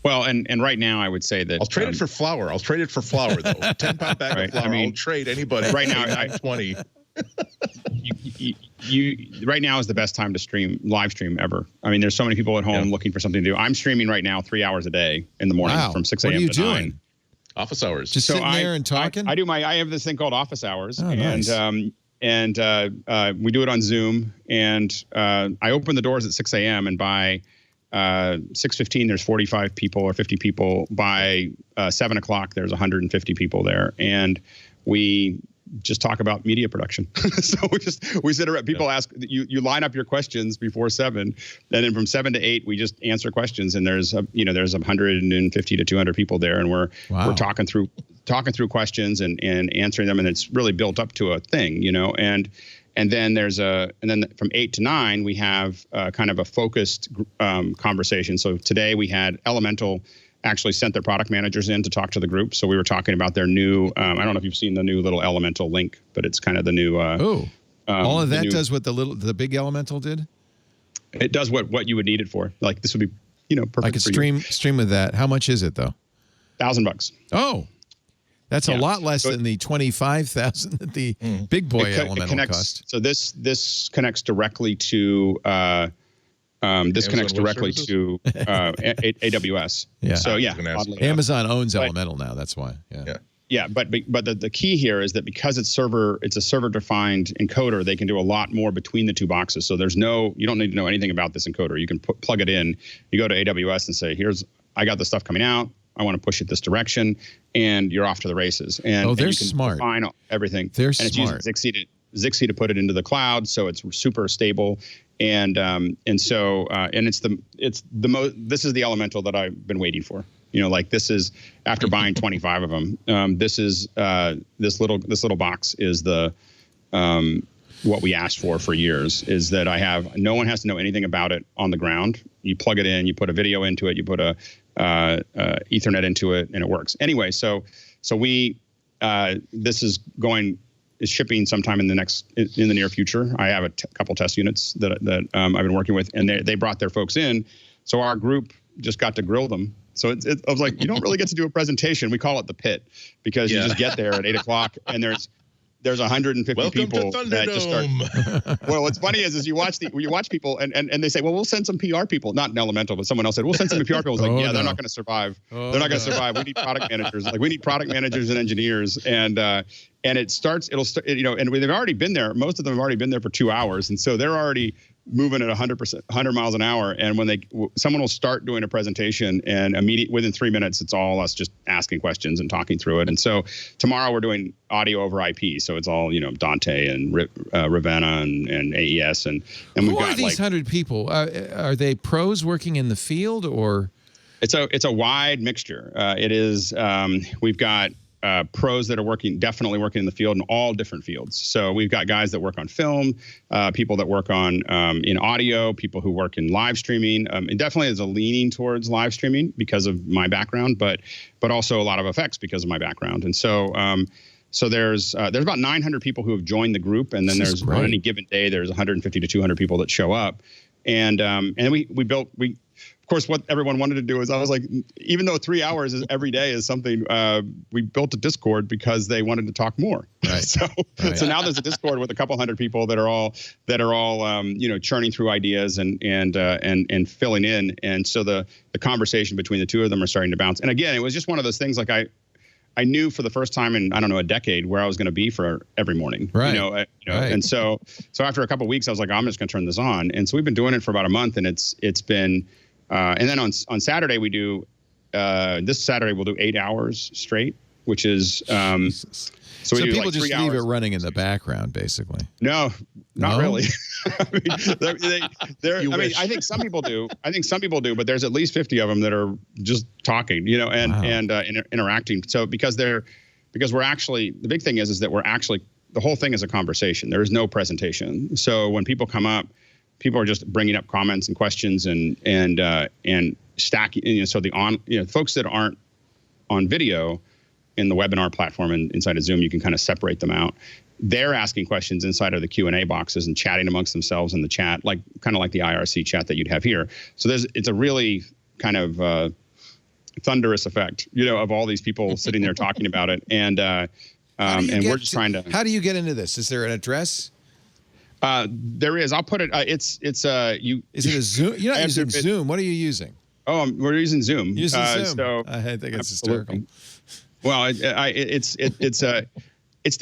Well, and right now I would say that I'll trade it for flour. I'll trade it for flour though. 10-pound bag of flour. I mean, I'll trade anybody. Right now, 20. Right now is the best time to live stream ever. I mean, there's so many people at home looking for something to do. I'm streaming right now 3 hours a day in the morning from 6 a.m. to 9. Office hours. Just sitting there and talking? I have this thing called office hours. Oh, nice. And we do it on Zoom. And I open the doors at 6 a.m. and by 6:15, there's 45 people or 50 people. By 7 o'clock, there's 150 people there, and we just talk about media production. So we sit around. People ask you line up your questions before 7, and then from 7 to 8, we just answer questions. And there's 150 to 200 people there, and we're talking through questions and answering them, and it's really built up to a thing, And then from 8 to 9, we have kind of a focused conversation. So today we had Elemental actually sent their product managers in to talk to the group. So we were talking about their new, I don't know if you've seen the new little Elemental link, but it's kind of the new. All of that does what the big Elemental did? It does what you would need it for. Like this would be, perfect. I could stream with that. How much is it though? $1,000. Oh, that's a lot less than the 25,000 that the big boy Elemental cost. So this connects directly to AWS. Yeah. So Amazon owns Elemental now. That's why. Yeah. But the key here is that because it's a server defined encoder, they can do a lot more between the two boxes. So you don't need to know anything about this encoder. You can plug it in. You go to AWS and say, I got the stuff coming out. I want to push it this direction, and you're off to the races. And they're you can smart. define everything. They're and it's smart. using Zixi to put it into the cloud, so it's super stable. And it's this is the Elemental that I've been waiting for. This is after buying 25 of them. This is this little box is the what we asked for years, is that no one has to know anything about it on the ground. You plug it in, you put a video into it, you put a Ethernet into it, and it works. Anyway, so we this is shipping sometime in the near future. I have a couple test units that I've been working with, and they brought their folks in. So our group just got to grill them. So I was like, you don't really get to do a presentation. We call it the pit, because you just get there at 8 o'clock, and there's 150 people that just start. Well, what's funny is you watch people and they say, well, we'll send some PR people, not an Elemental, but someone else said, we'll send some PR people. It's like, they're not going to survive. They're not going to survive. We need product managers. We need product managers and engineers. And it'll start, and they've already been there. Most of them have already been there for 2 hours. And so they're already moving at 100 miles an hour. And when someone will start doing a presentation, and within 3 minutes, it's all us just asking questions and talking through it. And so tomorrow we're doing audio over IP. So it's all, Dante and Ravenna and AES. And we've got these 100 people. Are they pros working in the field, or? It's a wide mixture. It is, we've got pros that are definitely working in the field in all different fields. So we've got guys that work on film, people that work on in audio, people who work in live streaming. It definitely is a leaning towards live streaming because of my background, but also a lot of effects because of my background. And so there's about 900 people who have joined the group, and then there's on any given day there's 150 to 200 people that show up, and we. Of course, what everyone wanted to do is, I was like, even though 3 hours every day is something, we built a Discord because they wanted to talk more. Right. So now there's a Discord with a couple hundred people that are all churning through ideas and filling in. And so the conversation between the two of them are starting to bounce. And again, it was just one of those things, like I knew for the first time in, I don't know, a decade where I was going to be for every morning. Right. Right. And so after a couple of weeks, I was like, I'm just going to turn this on. And so we've been doing it for about a month, and it's been. And then on Saturday we do this Saturday we'll do 8 hours straight, which is so people just leave it running in the background, basically. No, not really. I think some people do. But there's at least 50 of them that are just talking, and interacting. So because we're actually, the big thing is that we're actually, the whole thing is a conversation. There is no presentation. So when people come up, people are just bringing up comments and questions and stacking. So the folks that aren't on video in the webinar platform and inside of Zoom, you can kind of separate them out. They're asking questions inside of the Q&A boxes and chatting amongst themselves in the chat, kind of like the IRC chat that you'd have here. So it's a really kind of thunderous effect, of all these people sitting there talking about it, and we're just trying to. How do you get into this? Is there an address? There is. I'll put it. It's you. Is it a Zoom? You're not using Zoom. What are you using? Oh, we're using Zoom. Using Zoom. So I think it's hysterical. Well, it's the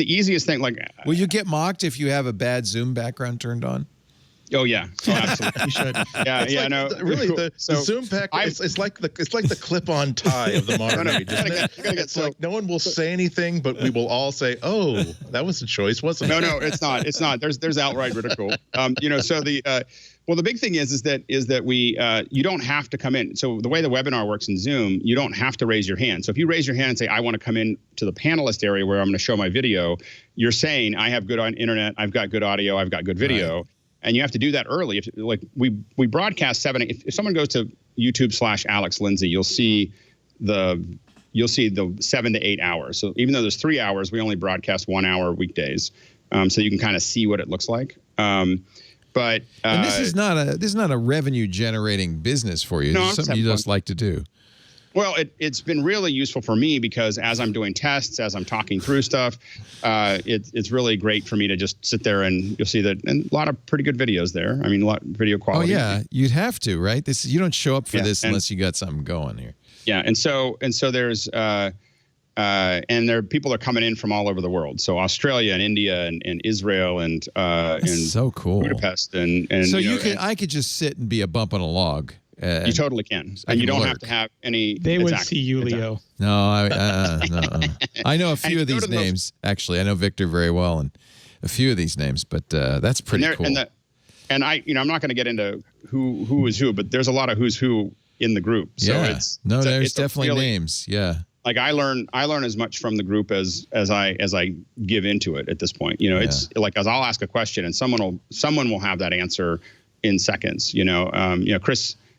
easiest thing. Like, will you get mocked if you have a bad Zoom background turned on? Oh yeah, oh, absolutely. You should. Yeah, It's yeah, like no. Really, the Zoom pack. It's like the clip-on tie of the modern age, isn't it? It's like no one will say anything, but we will all say, "Oh, that was a choice, wasn't it?" No, it's not. It's not. There's outright ridicule. So the big thing is that we you don't have to come in. So the way the webinar works in Zoom, you don't have to raise your hand. So if you raise your hand and say, "I want to come in to the panelist area where I'm going to show my video," you're saying, "I have good internet, I've got good audio, I've got good video." Right. And you have to do that early. We broadcast 7. If someone goes to YouTube/Alex Lindsay, you'll see the 7 to 8 hours. So even though there's 3 hours, we only broadcast 1 hour weekdays. So you can kind of see what it looks like. But this is not a revenue generating business for you. No, it's something you just like to do. Well, it's been really useful for me because as I'm doing tests, as I'm talking through stuff, it's really great for me to just sit there and you'll see that, and a lot of pretty good videos there. I mean, a lot of video quality. Oh yeah, you'd have to, right? You don't show up for this unless you got something going here. Yeah, and so there's people are coming in from all over the world. So Australia and India and Israel and so cool. Budapest and so I could just sit and be a bump on a log. You totally can, and you don't have to have any. They would see you, Leo. No, no. I know a few of these names. Actually, I know Victor very well, and a few of these names. But that's pretty cool. And I'm not going to get into who is who, but there's a lot of who's who in the group. So there's definitely names. Yeah. Like I learn as much from the group as I give into it at this point. It's like as I'll ask a question and someone will have that answer in seconds.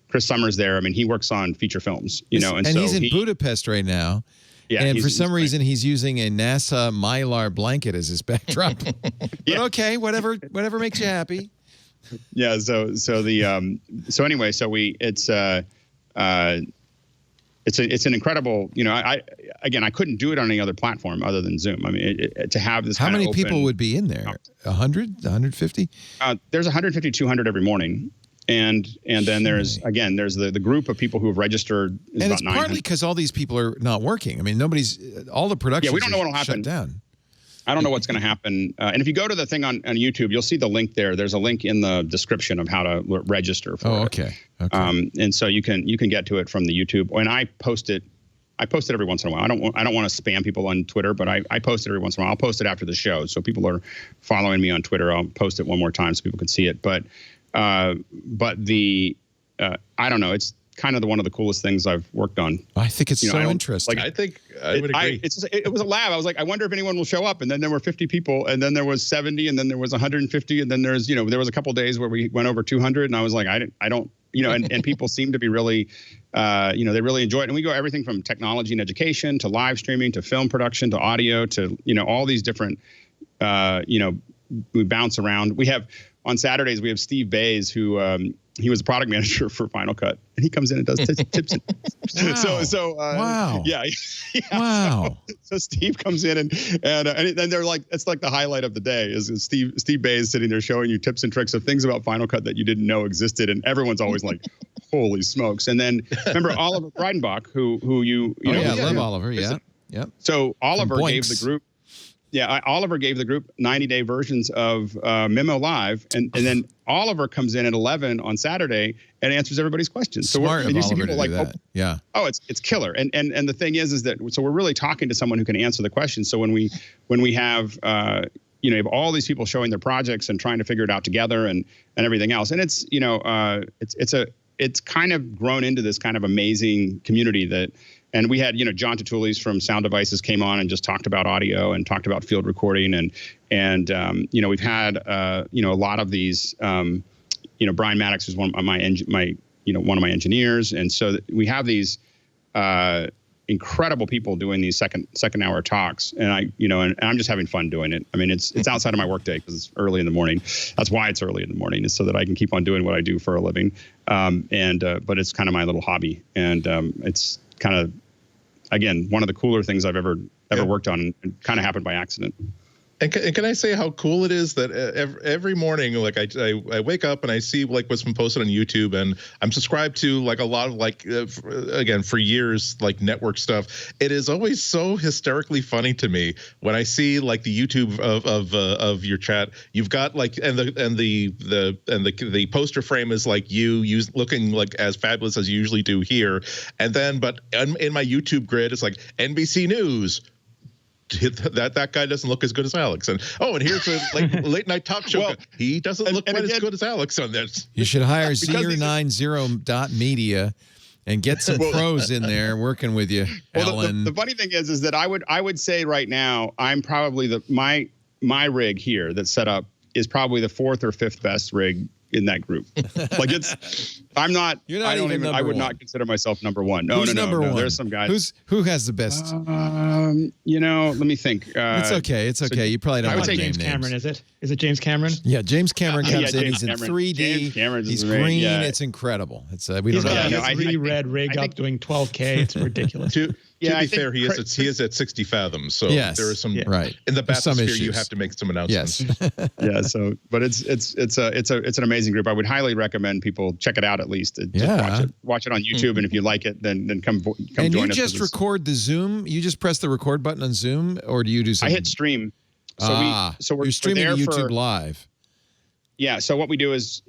Chris Summers there. I mean, he works on feature films, and so he's in Budapest right now. Yeah, and for some reason, he's using a NASA Mylar blanket as his backdrop. But okay, whatever makes you happy. Yeah. It's an incredible. I couldn't do it on any other platform other than Zoom. I mean, to have this. How many people would be in there? 100, 150? There's 150, 200 every morning. And then there's the group of people who have registered. And it's partly because all these people are not working. I mean, all the production. Yeah, we don't know what will happen. Shut down. I don't know what's going to happen. And if you go to the thing on YouTube, you'll see the link there. There's a link in the description of how to register for it. Oh, okay. And so you can get to it from the YouTube. And I post it every once in a while. I don't want to spam people on Twitter, but I post it every once in a while. I'll post it after the show. So people are following me on Twitter. I'll post it one more time so people can see it. But I don't know. It's kind of one of the coolest things I've worked on. I think it's so interesting. I think I would agree. It was a lab. I was like, I wonder if anyone will show up. And then there were 50 people, and then there was 70, and then there was 150, and then there was a couple of days where we went over 200, and I was like, I don't, and people seem to be really, they really enjoy it. And we go everything from technology and education to live streaming to film production to audio to all these different, we bounce around. We have. On Saturdays, we have Steve Bays, who he was the product manager for Final Cut, and he comes in and does tips. Wow. Yeah. Wow. So Steve comes in and they're like, it's like the highlight of the day is Steve Bays sitting there showing you tips and tricks of things about Final Cut that you didn't know existed, and everyone's always like, holy smokes. And then remember Oliver Breidenbach, who you know. I love Oliver. Yeah. Yep. So Oliver gave the group. Yeah, Oliver gave the group 90-day versions of Memo Live, and then Oliver comes in at 11 on Saturday and answers everybody's questions. Smart of Oliver to do that. Yeah. Oh, it's killer. And the thing is that so we're really talking to someone who can answer the questions. So when we have you have all these people showing their projects and trying to figure it out together and everything else, and it's kind of grown into this kind of amazing community that. And we had, John Tatulis from Sound Devices came on and just talked about audio and talked about field recording. And we've had, a lot of these, Brian Maddox is one of my engineers. And so we have these incredible people doing these second hour talks. And I'm just having fun doing it. I mean, it's outside of my workday because it's early in the morning. That's why it's early in the morning, is so that I can keep on doing what I do for a living. But it's kind of my little hobby. And it's kind of, again, one of the cooler things I've ever worked on, and kind of happened by accident. And can I say how cool it is that every morning, like I wake up and I see like what's been posted on YouTube, and I'm subscribed to like a lot of like again for years like network stuff. It is always so hysterically funny to me when I see like the YouTube of your chat. You've got like and the poster frame is like you looking like as fabulous as you usually do here, and then but in my YouTube grid it's like NBC News. That guy doesn't look as good as Alex, and here's a like late night talk show. Well, he doesn't look quite as good as Alex on this. You should hire Zero90.media and get some pros in there working with you, Alan. The funny thing is that I would say right now I'm probably my rig here that's set up is probably the 4th or 5th best rig in that group. Like I'm not. You're not I would not consider myself number one. No, Who's number one? There's some guys. Who has the best? Let me think. It's okay. It's okay. You probably don't. I would say James Cameron. Is it? Is it James Cameron? Yeah, James Cameron comes in. He's in Cameron. 3D. He's green. Yeah. It's incredible. It's we don't know. He's got a red rig up doing 12K. It's ridiculous. To be fair, he is at 60 fathoms. So there is some right in the bathysphere. You have to make some announcements. Yes. Yeah. So, but it's an amazing group. I would highly recommend people check it out at least. Just watch it on YouTube, and if you like it, then come join us. And you just record the Zoom. You just press the record button on Zoom, or do you do something? I hit stream. So you're streaming to YouTube Live. Yeah. So what we do is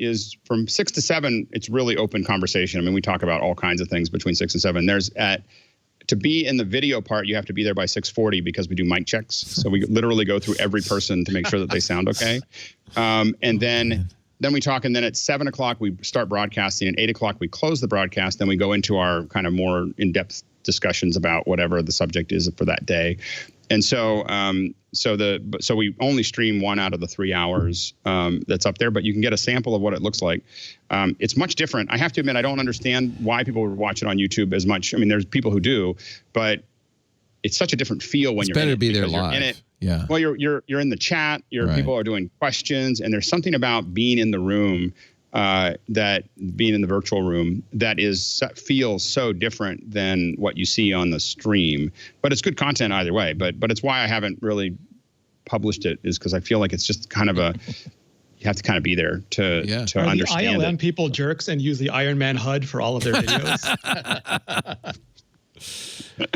from 6 to 7. It's really open conversation. I mean, we talk about all kinds of things between 6 and 7. To be in the video part, you have to be there by 6:40 because we do mic checks. So we literally go through every person to make sure that they sound okay. And then we talk, and then at 7 o'clock we start broadcasting. At 8 o'clock we close the broadcast. Then we go into our kind of more in-depth discussions about whatever the subject is for that day. And so we only stream 1 out of the 3 hours that's up there, but you can get a sample of what it looks like. It's much different. I have to admit, I don't understand why people would watch it on YouTube as much. I mean, there's people who do, but it's such a different feel when you're in it. It's better to be there live. You're in it. Yeah. Well, you're in the chat. People are doing questions, and there's something about being in the room. That being in the virtual room feels so different than what you see on the stream, but it's good content either way. But it's why I haven't really published it, is because I feel like it's just kind of you have to kind of be there to understand. The ILM people jerks and use the Iron Man HUD for all of their videos.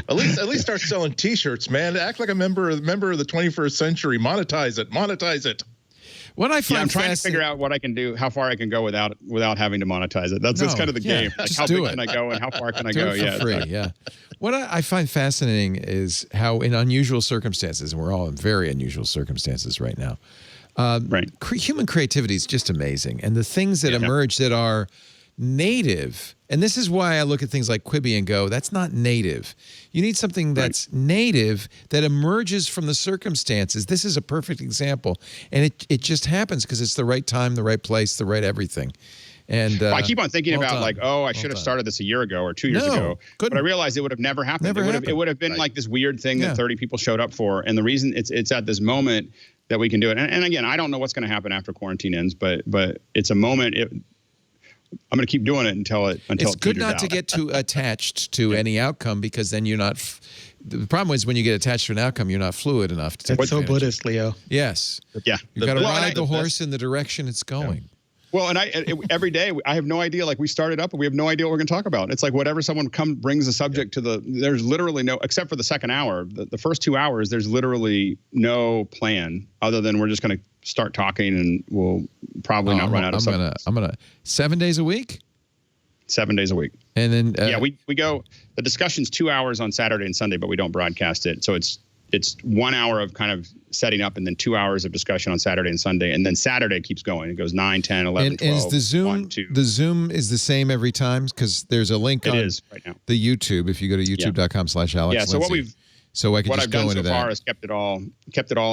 At least start selling T-shirts, man. Act like a member of the 21st century. Monetize it. What I find I'm trying to figure out what I can do, how far I can go without having to monetize it. That's kind of the game. Like how big can I go and how far can I go? Do it for free. Yeah. What I find fascinating is how in unusual circumstances, and we're all in very unusual circumstances right now, human creativity is just amazing. And the things that emerge that are native, and this is why I look at things like Quibi and go, that's not native. You need something that's native that emerges from the circumstances. This is a perfect example. And it just happens because it's the right time, the right place, the right everything. And I keep on thinking about I should have started this a year ago or 2 years ago. But I realized it would have never happened. It would have been like this weird thing that 30 people showed up for. And the reason it's at this moment that we can do it. And again, I don't know what's going to happen after quarantine ends, but it's a moment. I'm going to keep doing it until it It's good not to get too attached to any outcome, because then you're not. The problem is when you get attached to an outcome, you're not fluid enough to take That's so Buddhist, Leo. Yes. Yeah. You've got to ride the horse in the direction it's going. Yeah. Well, and every day I have no idea. Like we started up, and we have no idea what we're going to talk about. It's like whatever someone brings a subject to there's literally no, except for the second hour, the first 2 hours, there's literally no plan other than we're just going to start talking, and we'll probably not run out of subjects. I'm gonna 7 days a week. 7 days a week. And then we go. The discussion's 2 hours on Saturday and Sunday, but we don't broadcast it. So it's 1 hour of kind of setting up, and then 2 hours of discussion on Saturday and Sunday, and then Saturday keeps going. It goes 9, 10, 11, 12. And is the Zoom 1, 2. The Zoom is the same every time, because there's a link on right now. The YouTube. If you go to youtube.com/Alex. Yeah. So Lindsay. What I've done so far is kept it all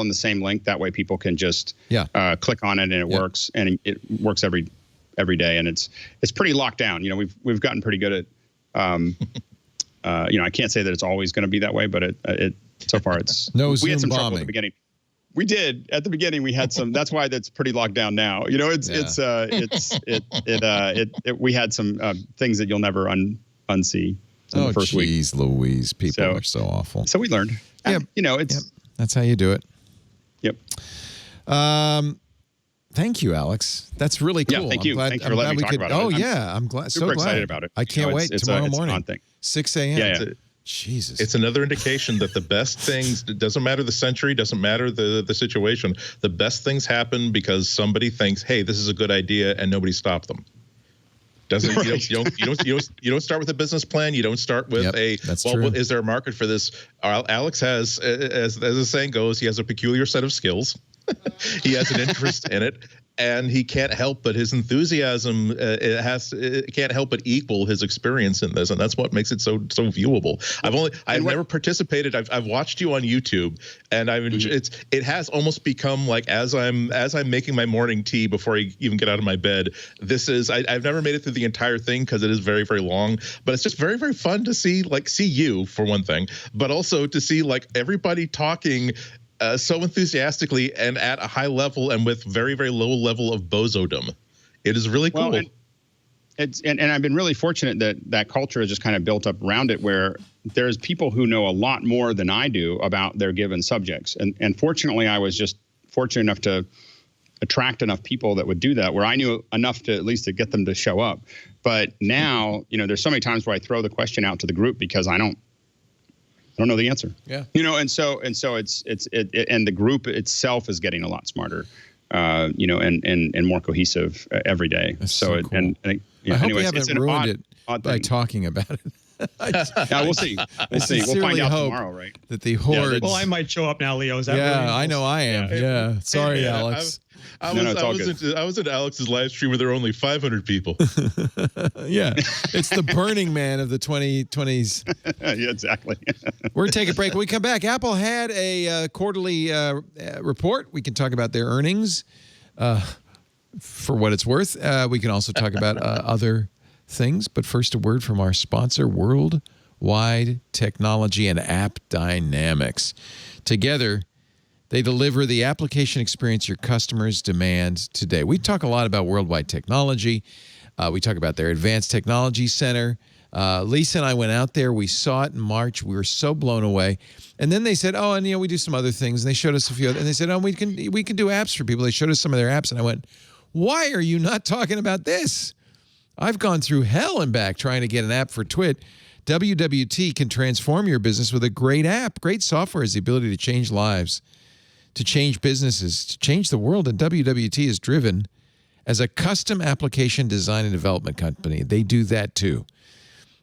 in the same link. That way people can just click on it and it works, and it works every day, and it's pretty locked down. You know, we've gotten pretty good at. I can't say that it's always going to be that way, but it so far it's no we Zoom had some bombing. trouble at the beginning. We did at the beginning. We had some. That's why that's pretty locked down now. You know, we had some things that you'll never unsee. The first week. Louise, people are so awful. So we learned. Yeah, it's that's how you do it. Yep. Thank you, Alex. That's really cool. Yeah, thank you. Thanks for letting me talk about it. Oh, yeah. I'm glad. Super so glad. excited about it. I can't wait. Tomorrow morning. It's a fun thing. 6 a.m. Yeah. Jesus. It's another indication that the best things, it doesn't matter the century, doesn't matter the situation, the best things happen because somebody thinks, hey, this is a good idea, and nobody stopped them. Doesn't right. you don't start with a business plan. You don't start with well, is there a market for this? Alex has, as the saying goes, he has a peculiar set of skills. He has an interest in it, and he can't help but his enthusiasm. It can't help but equal his experience in this, and that's what makes it so viewable. I've never participated. I've watched you on YouTube, and it has almost become like as I'm making my morning tea before I even get out of my bed. I've never made it through the entire thing because it is very, very long, but it's just very, very fun to see you for one thing, but also to see like everybody talking so enthusiastically and at a high level and with very, very low level of bozodom. It is really cool. Well, and I've been really fortunate that culture has just kind of built up around it where there's people who know a lot more than I do about their given subjects. And fortunately, I was just fortunate enough to attract enough people that would do that, where I knew enough to at least to get them to show up. But now, there's so many times where I throw the question out to the group because I don't know the answer. Yeah. And so it's and the group itself is getting a lot smarter, and more cohesive every day. That's so cool. I hope we haven't ruined it by talking about it. Yeah, we'll see. We'll find out tomorrow, right? That the hordes. Well, I might show up now, Leo. Is that really I know I am. Yeah. Sorry, Alex. I was at Alex's live stream where there were only 500 people. Yeah, it's the Burning Man of the 2020s. Yeah, exactly. We're going to take a break. When we come back, Apple had a quarterly report. We can talk about their earnings for what it's worth. We can also talk about other things. But first, a word from our sponsor, Worldwide Technology and App Dynamics. Together, they deliver the application experience your customers demand today. We talk a lot about Worldwide Technology. We talk about their Advanced Technology Center. Lisa and I went out there. We saw it in March. We were so blown away. And then they said, oh, and we do some other things. And they showed us a few other, and they said, oh, we can do apps for people. They showed us some of their apps. And I went, why are you not talking about this? I've gone through hell and back trying to get an app for Twit. WWT can transform your business with a great app. Great software has the ability to change lives, to change businesses, to change the world. And WWT is driven as a custom application design and development company. They do that too.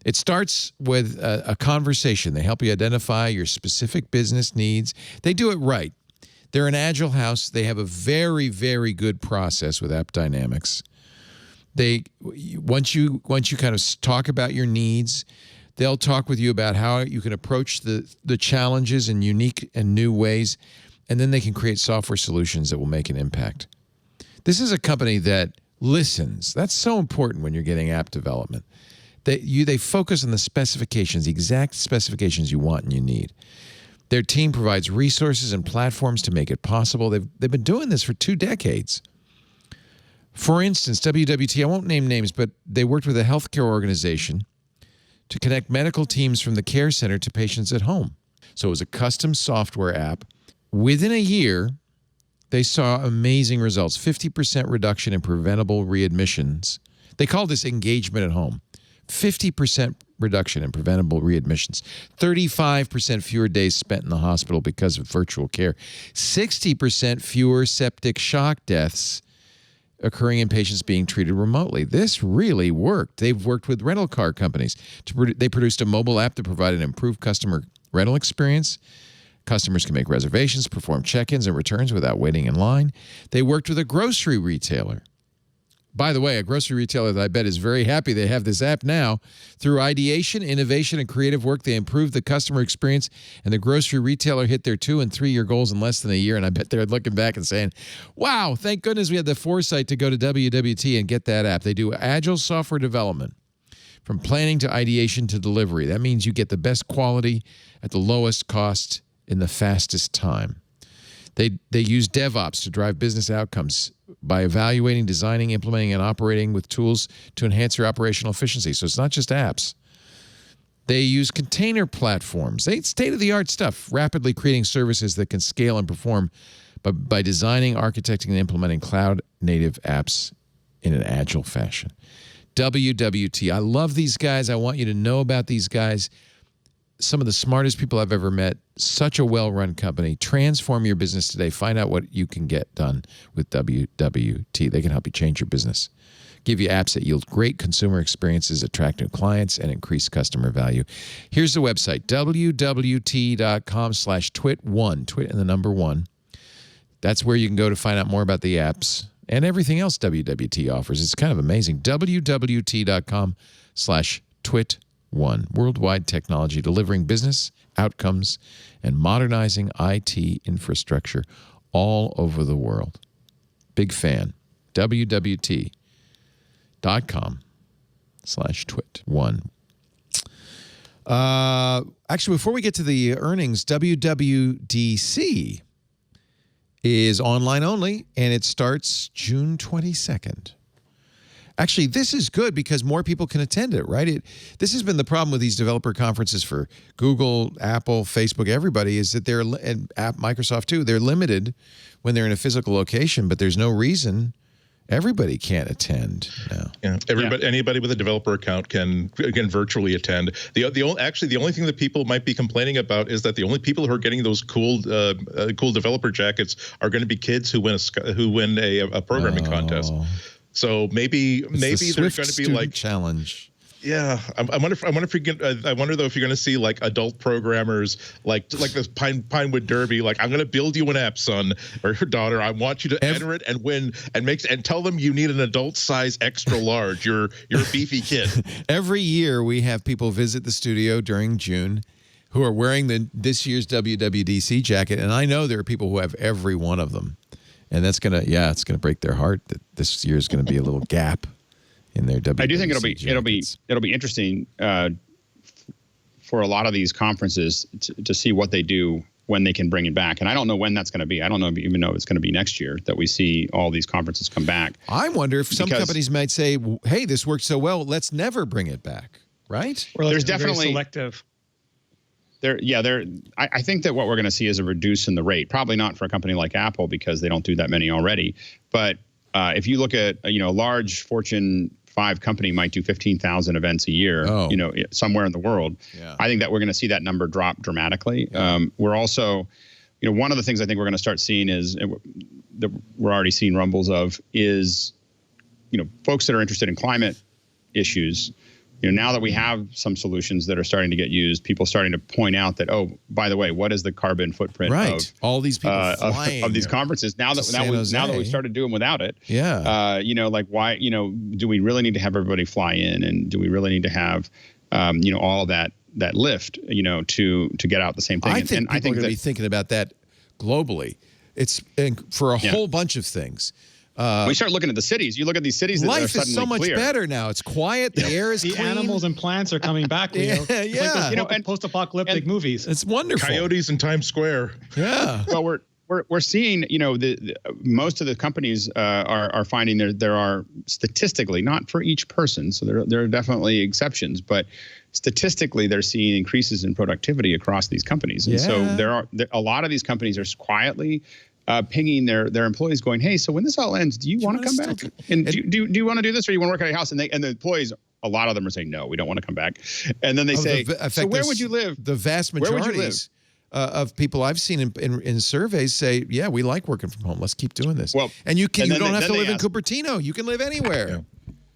It starts with a conversation. They help you identify your specific business needs. They do it right. They're an agile house. They have a very, very good process with App Dynamics. Once you kind of talk about your needs, they'll talk with you about how you can approach the challenges in unique and new ways, and then they can create software solutions that will make an impact. This is a company that listens. That's so important when you're getting app development. They focus on the specifications, the exact specifications you want and you need. Their team provides resources and platforms to make it possible. They've been doing this for 2 decades. For instance, WWT, I won't name names, but they worked with a healthcare organization to connect medical teams from the care center to patients at home. So it was a custom software app. Within a year, they saw amazing results, 50% reduction in preventable readmissions. They call this engagement at home. 50% reduction in preventable readmissions, 35% fewer days spent in the hospital because of virtual care, 60% fewer septic shock deaths occurring in patients being treated remotely. This really worked. They've worked with rental car companies. They produced a mobile app that provided an improved customer rental experience. Customers can make reservations, perform check-ins and returns without waiting in line. They worked with a grocery retailer. By the way, a grocery retailer that I bet is very happy they have this app now. Through ideation, innovation, and creative work, they improved the customer experience, and the grocery retailer hit their 2- and 3-year goals in less than a year. And I bet they're looking back and saying, wow, thank goodness we had the foresight to go to WWT and get that app. They do agile software development from planning to ideation to delivery. That means you get the best quality at the lowest cost in the fastest time. They use DevOps to drive business outcomes by evaluating, designing, implementing, and operating with tools to enhance your operational efficiency. So it's not just apps. They use container platforms. State-of-the-art stuff, rapidly creating services that can scale and perform but by designing, architecting, and implementing cloud-native apps in an agile fashion. WWT. I love these guys. I want you to know about these guys. Some of the smartest people I've ever met. Such a well-run company. Transform your business today. Find out what you can get done with WWT. They can help you change your business. Give you apps that yield great consumer experiences, attract new clients, and increase customer value. Here's the website, www.com/twit1, twit and the number 1. That's where you can go to find out more about the apps and everything else WWT offers. It's kind of amazing. www.com/twit1. Worldwide technology delivering business outcomes and modernizing IT infrastructure all over the world. Big fan. www.com/twit1. Actually, before we get to the earnings, WWDC is online only, and it starts June 22nd. Actually, this is good because more people can attend it, right? This has been the problem with these developer conferences for Google, Apple, Facebook, everybody, is that they're, and Microsoft too, they're limited when they're in a physical location, but there's no reason everybody can't attend now. Yeah, anybody with a developer account can virtually attend. The only thing that people might be complaining about is that the only people who are getting those cool developer jackets are going to be kids who win a programming contest. So maybe they're going to be like challenge. Yeah, I wonder though if you're going to see like adult programmers like this Pinewood Derby. Like, I'm going to build you an app, son or daughter. I want you to enter it and win and tell them you need an adult size extra large. You're a beefy kid. Every year we have people visit the studio during June who are wearing this year's WWDC jacket, and I know there are people who have every one of them, and it's gonna break their heart that this year is going to be a little gap in their WWDC I do think jackets. it'll be interesting for a lot of these conferences to see what they do when they can bring it back. And I don't know when that's going to be. I don't even know if it's going to be next year that we see all these conferences come back. I wonder if some companies might say, "Hey, this worked so well, let's never bring it back." Right? Or there's definitely selective. I think that what we're going to see is a reduce in the rate. Probably not for a company like Apple because they don't do that many already. But if you look at a large Fortune 5 company might do 15,000 events a year, somewhere in the world. Yeah. I think that we're going to see that number drop dramatically. Yeah. We're also, one of the things I think we're going to start seeing is that we're already seeing rumbles of is, folks that are interested in climate issues. Now that we have some solutions that are starting to get used, people starting to point out that, oh, by the way, what is the carbon footprint of all these people flying of these conferences? Now that we've started doing without it, like why, do we really need to have everybody fly in, and do we really need to have, all that lift, to get out the same thing? I think people are going to be thinking about that globally. It's for a whole bunch of things. We start looking at the cities. You look at these cities that are suddenly life is so much clear. better now. It's quiet. The air is clean. The animals and plants are coming back. It's like post-apocalyptic movies. It's wonderful. Coyotes in Times Square. Yeah. Well, we're seeing, the most of the companies are finding there are statistically, not for each person, so there are definitely exceptions, but statistically they're seeing increases in productivity across these companies, and so a lot of these companies are quietly pinging their employees, going, "Hey, so when this all ends, do you want to come back? And do you want to do this, or you want to work at your house?" And the employees, a lot of them are saying, "No, we don't want to come back." And then they say, "So where would you live?" The vast majorities of people I've seen in surveys say, "Yeah, we like working from home. Let's keep doing this." Well, and you don't have to live in Cupertino. You can live anywhere.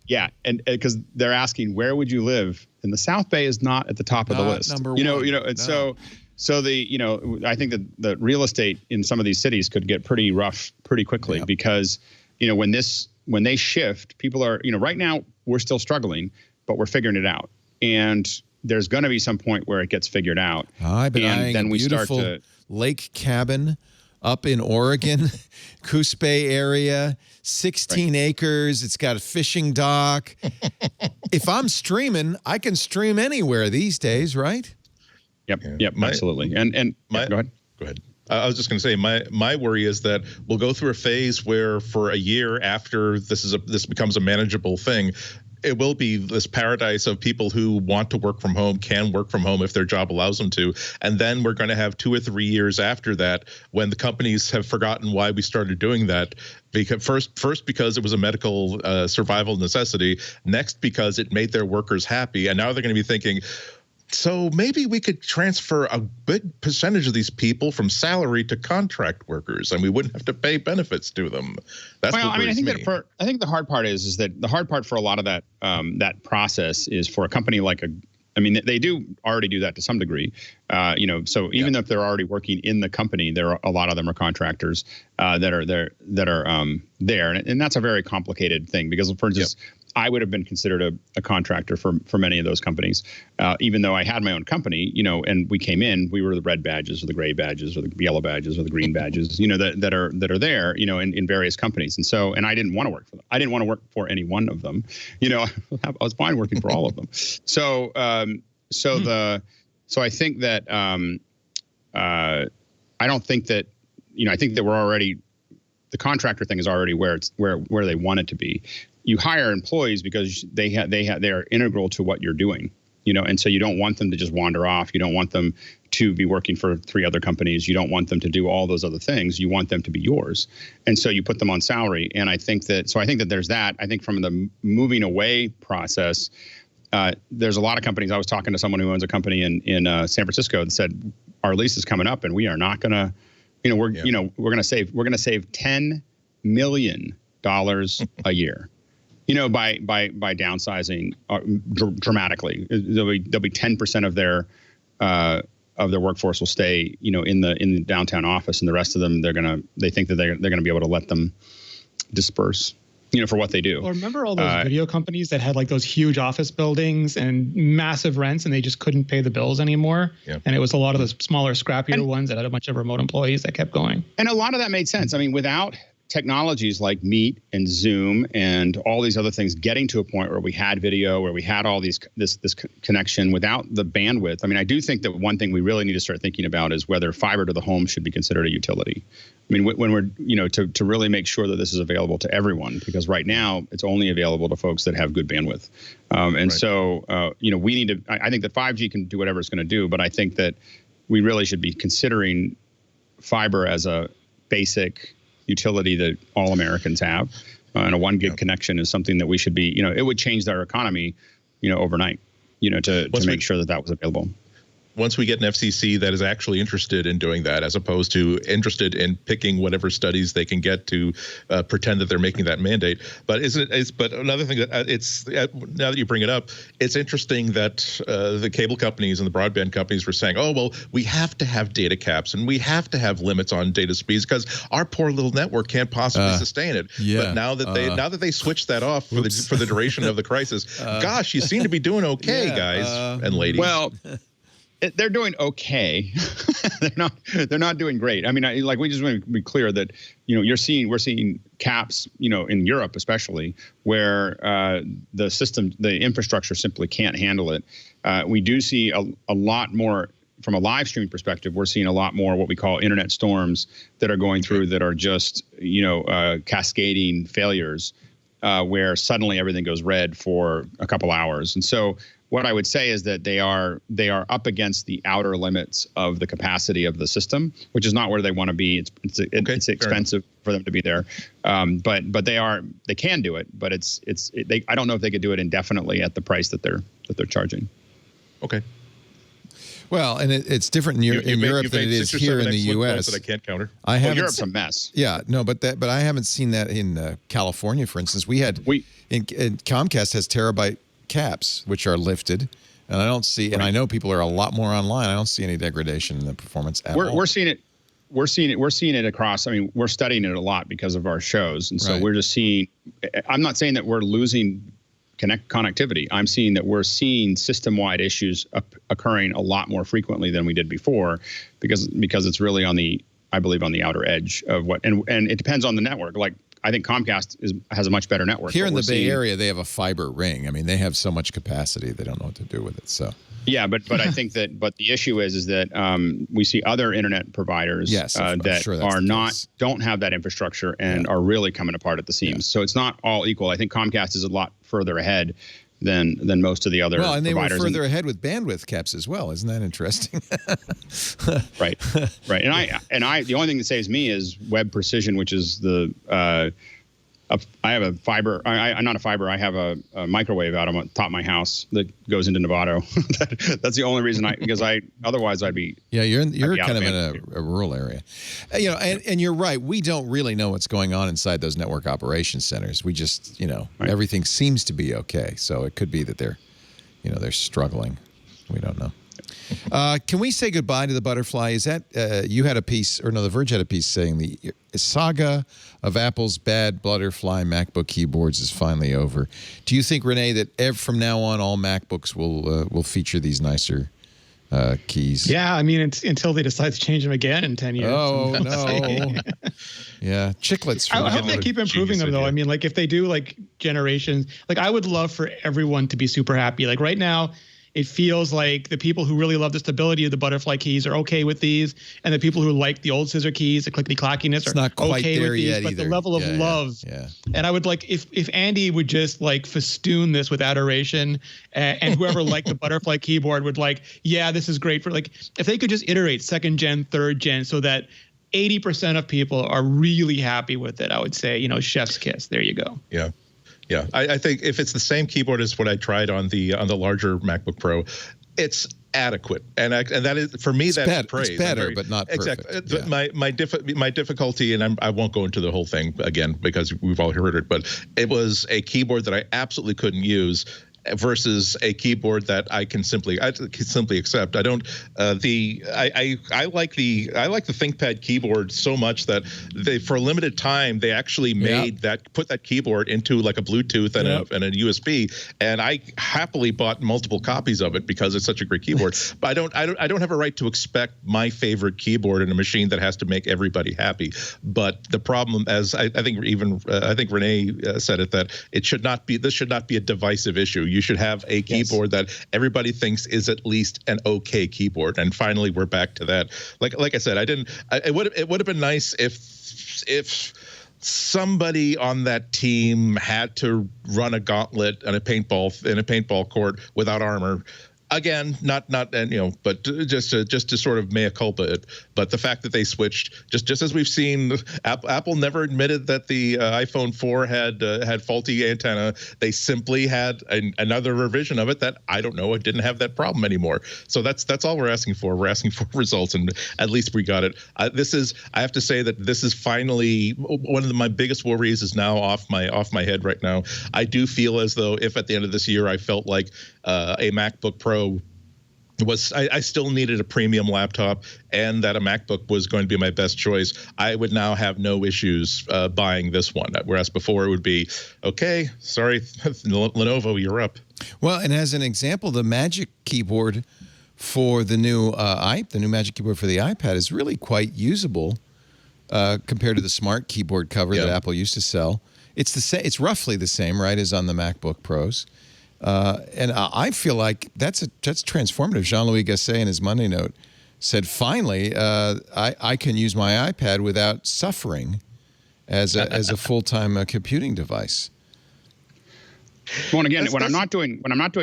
Yeah, and because they're asking, where would you live? And the South Bay is not at the top of the list. Number one. So I think that the real estate in some of these cities could get pretty rough pretty quickly because, when they shift, people are, right now we're still struggling, but we're figuring it out. And there's going to be some point where it gets figured out. I've been eyeing a beautiful lake cabin up in Oregon, Coos Bay area, 16 acres. It's got a fishing dock. If I'm streaming, I can stream anywhere these days, right? Yep, absolutely. And go ahead. Go ahead. I was just going to say my worry is that we'll go through a phase where for a year after this becomes a manageable thing, it will be this paradise of people who want to work from home, can work from home if their job allows them to. And then we're going to have 2 or 3 years after that when the companies have forgotten why we started doing that. Because first because it was a medical survival necessity. Next, because it made their workers happy. And now they're going to be thinking, so maybe we could transfer a big percentage of these people from salary to contract workers, and we wouldn't have to pay benefits to them. That's well, what I mean, I think me. I think the hard part is that the hard part for a lot of that that process is for a company like I mean, they do already do that to some degree, So even if they're already working in the company, a lot of them are contractors that are there, and that's a very complicated thing because, for instance, I would have been considered a contractor for many of those companies, even though I had my own company, and we came in, we were the red badges or the gray badges or the yellow badges or the green badges, that are there, in various companies. And so, and I didn't want to work for them. I didn't want to work for any one of them. I was fine working for all of them. So, so I think that, I don't think that, I think that we're already, the contractor thing is already where they want it to be. You hire employees because they are integral to what you're doing, and so you don't want them to just wander off. You don't want them to be working for 3 other companies. You don't want them to do all those other things. You want them to be yours. And so you put them on salary. And I think that there's that. I think from the moving away process, there's a lot of companies. I was talking to someone who owns a company in San Francisco that said, our lease is coming up and we are not going to, we're going to save $10 million a year. By downsizing dramatically, there'll be 10% of their workforce will stay, in the downtown office, and the rest of them they think that they're gonna be able to let them disperse, for what they do. Well, remember all those video companies that had like those huge office buildings and massive rents, and they just couldn't pay the bills anymore. Yeah. And it was a lot of the smaller, scrappier ones that had a bunch of remote employees that kept going. And a lot of that made sense. I mean, without technologies like Meet and Zoom and all these other things getting to a point where we had video, where we had all this connection without the bandwidth. I mean, I do think that one thing we really need to start thinking about is whether fiber to the home should be considered a utility. I mean, when we're, to really make sure that this is available to everyone, because right now it's only available to folks that have good bandwidth. So, we need to, I think that 5G can do whatever it's going to do, but I think that we really should be considering fiber as a basic utility that all Americans have, and a 1 gig connection is something that we should be, it would change our economy, overnight, to make sure that was available. Once we get an FCC that is actually interested in doing that, as opposed to interested in picking whatever studies they can get to pretend that they're making that mandate. But but another thing that now that you bring it up, it's interesting that the cable companies and the broadband companies were saying, oh, well, we have to have data caps and we have to have limits on data speeds because our poor little network can't possibly sustain it. Yeah. But now that they switched that off for the duration of the crisis, gosh, you seem to be doing okay, guys and ladies. Well. They're doing okay. They're not doing great. I mean, we just want to be clear that we're seeing caps, in Europe especially, where the infrastructure simply can't handle it. We do see a lot more from a live stream perspective. We're seeing a lot more what we call internet storms that are going through that are just cascading failures, where suddenly everything goes red for a couple hours, and so. What I would say is that they are up against the outer limits of the capacity of the system, which is not where they want to be. It's expensive for them to be there, but they can do it. But I don't know if they could do it indefinitely at the price that they're charging. Okay. Well, and it's different in Europe than it is here in the U.S. That I can't counter. Europe's a mess. Yeah, no, but I haven't seen that in California, for instance. In Comcast has terabyte caps, which are lifted, and I don't see, and I know people are a lot more online. I don't see any degradation in the performance at all. We're seeing it across. I mean, we're studying it a lot because of our shows, and so we're just seeing. I'm not saying that we're losing connectivity. I'm seeing that we're seeing system-wide issues occurring a lot more frequently than we did before, because it's really I believe on the outer edge of what, and it depends on the network. Like Comcast has a much better network. Here in the Bay Area, they have a fiber ring. I mean, they have so much capacity, they don't know what to do with it. So. Yeah, but I think but the issue is that we see other internet providers that don't have that infrastructure and are really coming apart at the seams. Yeah. So it's not all equal. I think Comcast is a lot further ahead than most of the other providers. Well, and they were further ahead with bandwidth caps as well. Isn't that interesting? Right. And I the only thing that saves me is Web Precision, which is the I have a fiber. I'm not a fiber. I have a microwave out on the top of my house that goes into Novato. That's the only reason because otherwise I'd be. Yeah, you're kind of in a rural area, and you're right. We don't really know what's going on inside those network operations centers. We just everything seems to be okay. So it could be that they're struggling. We don't know. Can we say goodbye to the butterfly? Is that you had a piece, or no, The Verge had a piece saying the saga of Apple's bad butterfly MacBook keyboards is finally over. Do you think, Renee, that from now on all MacBooks will feature these nicer keys? Yeah, I mean, until they decide to change them again in 10 years. Oh no! Yeah, chiclets. I hope they keep improving them though. I mean, like if they do like generations, like I would love for everyone to be super happy. Like right now, it feels like the people who really love the stability of the butterfly keys are okay with these, and the people who like the old scissor keys, the clickety-clackiness, are not quite okay there with these. yet but either. the level of love, and I would like if Andy would just like festoon this with adoration, and whoever liked the butterfly keyboard would like, yeah, this is great for like if they could just iterate 2nd gen, 3rd gen, so that 80% of people are really happy with it. I would say, chef's kiss. There you go. Yeah. Yeah, I think if it's the same keyboard as what I tried on the larger MacBook Pro, it's adequate, and that is for me that's praise. It's better, but not perfect. Exactly. Yeah. My difficulty, and I won't go into the whole thing again because we've all heard it, but it was a keyboard that I absolutely couldn't use versus a keyboard that I can simply accept. I don't I like the ThinkPad keyboard so much that for a limited time they actually put that keyboard into like a Bluetooth and a USB, and I happily bought multiple copies of it because it's such a great keyboard. But I don't have a right to expect my favorite keyboard in a machine that has to make everybody happy. But the problem, as I think Renee said it, that this should not be a divisive issue. You should have a keyboard that everybody thinks is at least an okay keyboard. And finally, we're back to that. Like I said, it would have been nice if somebody on that team had to run a gauntlet in a paintball court without armor. Again, but just to sort of mea culpa it. But the fact that they switched, just as we've seen, Apple never admitted that the iPhone 4 had faulty antenna. They simply had another revision of it that I don't know, it didn't have that problem anymore. So that's all we're asking for. We're asking for results, and at least we got it. I have to say that this is finally one of my biggest worries is now off my head right now. I do feel as though if at the end of this year I felt like a MacBook Pro I still needed a premium laptop and that a MacBook was going to be my best choice, I would now have no issues buying this one. Whereas before it would be, okay, sorry, Lenovo, you're up. Well, and as an example, the Magic Keyboard for the new Magic Keyboard for the iPad is really quite usable compared to the Smart Keyboard cover that Apple used to sell. It's roughly the same, right, as on the MacBook Pros. And I feel like that's transformative. Jean-Louis Gasset in his Monday note said, finally, I can use my iPad without suffering as a full-time computing device. Well, and again, when I'm not doing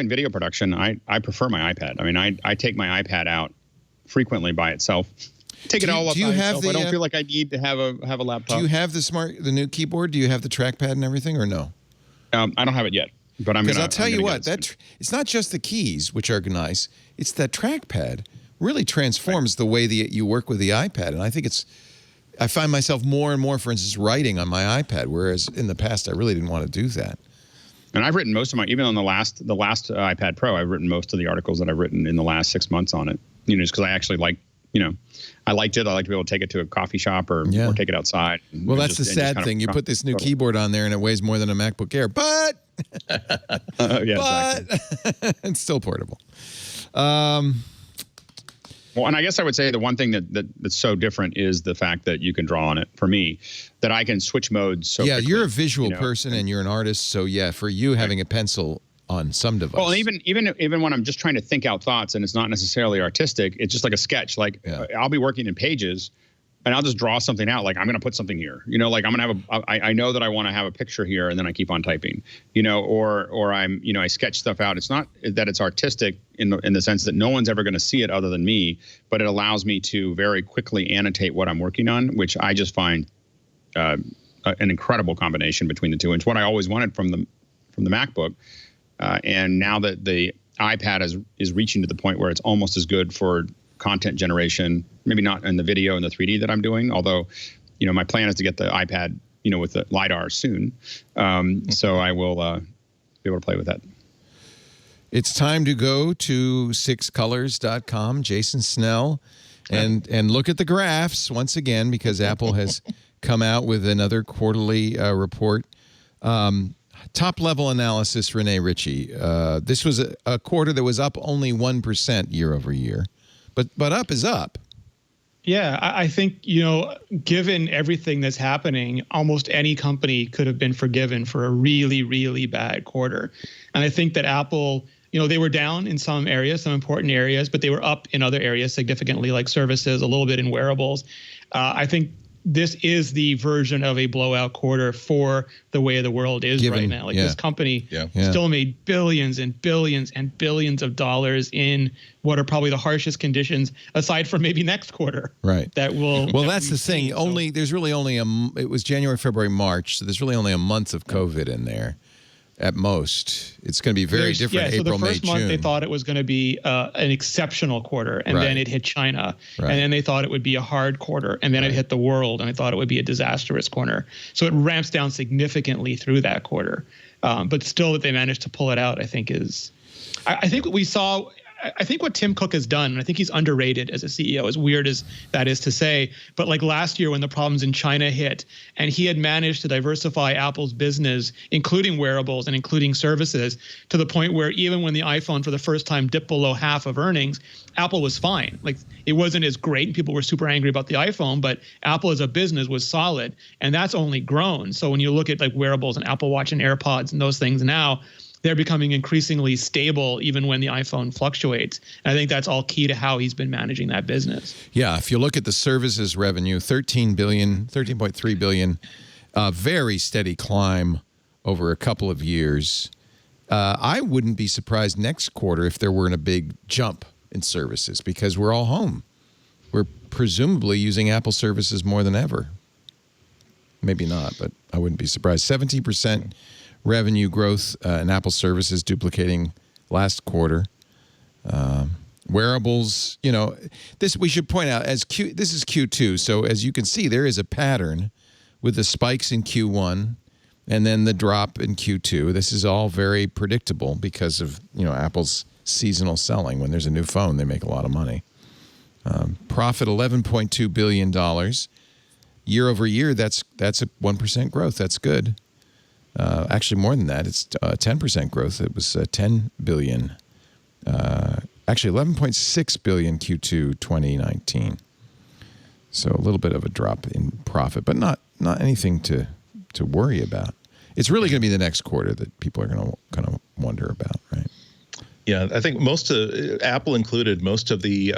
video production, I prefer my iPad. I mean, I take my iPad out frequently by itself. Take it all up by itself. I don't feel like I need to have a laptop. Do you have the new keyboard? Do you have the trackpad and everything, or no? I don't have it yet. But because I'll tell you what, it's not just the keys, which are nice. It's that trackpad really transforms the way that you work with the iPad. And I think I find myself more and more, for instance, writing on my iPad, whereas in the past I really didn't want to do that. And I've written most of even on the last iPad Pro, I've written most of the articles that I've written in the last 6 months on it. Just because I actually I liked it. I like to be able to take it to a coffee shop or take it outside. Well, that's the sad thing. You put this new keyboard on there and it weighs more than a MacBook Air, but exactly. It's still portable. Well, and I guess I would say the one thing that's so different is the fact that you can draw on it. For me, that I can switch modes so quickly, you're a visual person and you're an artist, so yeah, for you having a pencil on some device. Well, and even when I'm just trying to think out thoughts and it's not necessarily artistic, it's just like a sketch. Like I'll be working in Pages and I'll just draw something out. Like I'm going to put something here, like I'm going to have I know that I want to have a picture here, and then I keep on typing, or I'm, I sketch stuff out. It's not that it's artistic in the sense that no one's ever going to see it other than me, but it allows me to very quickly annotate what I'm working on, which I just find an incredible combination between the two. And it's what I always wanted from the MacBook. And now that the iPad is reaching to the point where it's almost as good for content generation, maybe not in the video and the 3D that I'm doing, although, my plan is to get the iPad, with the LiDAR soon. So I will be able to play with that. It's time to go to 6colors.com, Jason Snell, and look at the graphs once again, because Apple has come out with another quarterly report. Top-level analysis, Rene Ritchie. This was a quarter that was up only 1% year over year, but up is up. Yeah, I think, given everything that's happening, almost any company could have been forgiven for a really, really bad quarter. And I think that Apple, they were down in some areas, some important areas, but they were up in other areas significantly, like services, a little bit in wearables. I think this is the version of a blowout quarter for the way the world is right now. Like this company still made billions and billions and billions of dollars in what are probably the harshest conditions, aside from maybe next quarter. Right. That's the thing. There's really only it was January, February, March. So there's really only a month of COVID in there. At most, it's going to be very different. So April, the first May, month June. they thought it was going to be an exceptional quarter, and then it hit China, and then they thought it would be a hard quarter, and then it hit the world, and they thought it would be a disastrous quarter. So it ramps down significantly through that quarter, but still that they managed to pull it out, I think is. I think what we saw. I think what Tim Cook has done, and I think he's underrated as a CEO, as weird as that is to say, but like last year when the problems in China hit, and he had managed to diversify Apple's business, including wearables and including services, to the point where even when the iPhone for the first time dipped below half of earnings, Apple was fine. Like it wasn't as great, and people were super angry about the iPhone, but Apple as a business was solid, and that's only grown. So when you look at like wearables and Apple Watch and AirPods and those things now, they're becoming increasingly stable even when the iPhone fluctuates. And I think that's all key to how he's been managing that business. Yeah, if you look at the services revenue, $13.3 billion, very steady climb over a couple of years. I wouldn't be surprised next quarter if there weren't a big jump in services because we're all home. We're presumably using Apple services more than ever. Maybe not, but I wouldn't be surprised. 17% revenue growth in Apple services, duplicating last quarter. Wearables, this we should point out this is Q2. So as you can see, there is a pattern with the spikes in Q1 and then the drop in Q2. This is all very predictable because of Apple's seasonal selling. When there's a new phone, they make a lot of money. Profit $11.2 billion. Year over year, that's a 1% growth. That's good. Actually, more than that. It's 10% growth. It was $10 billion. Actually, $11.6 billion Q2 2019. So a little bit of a drop in profit, but not anything to worry about. It's really going to be the next quarter that people are going to wonder about, right? Yeah, I think Apple included most of the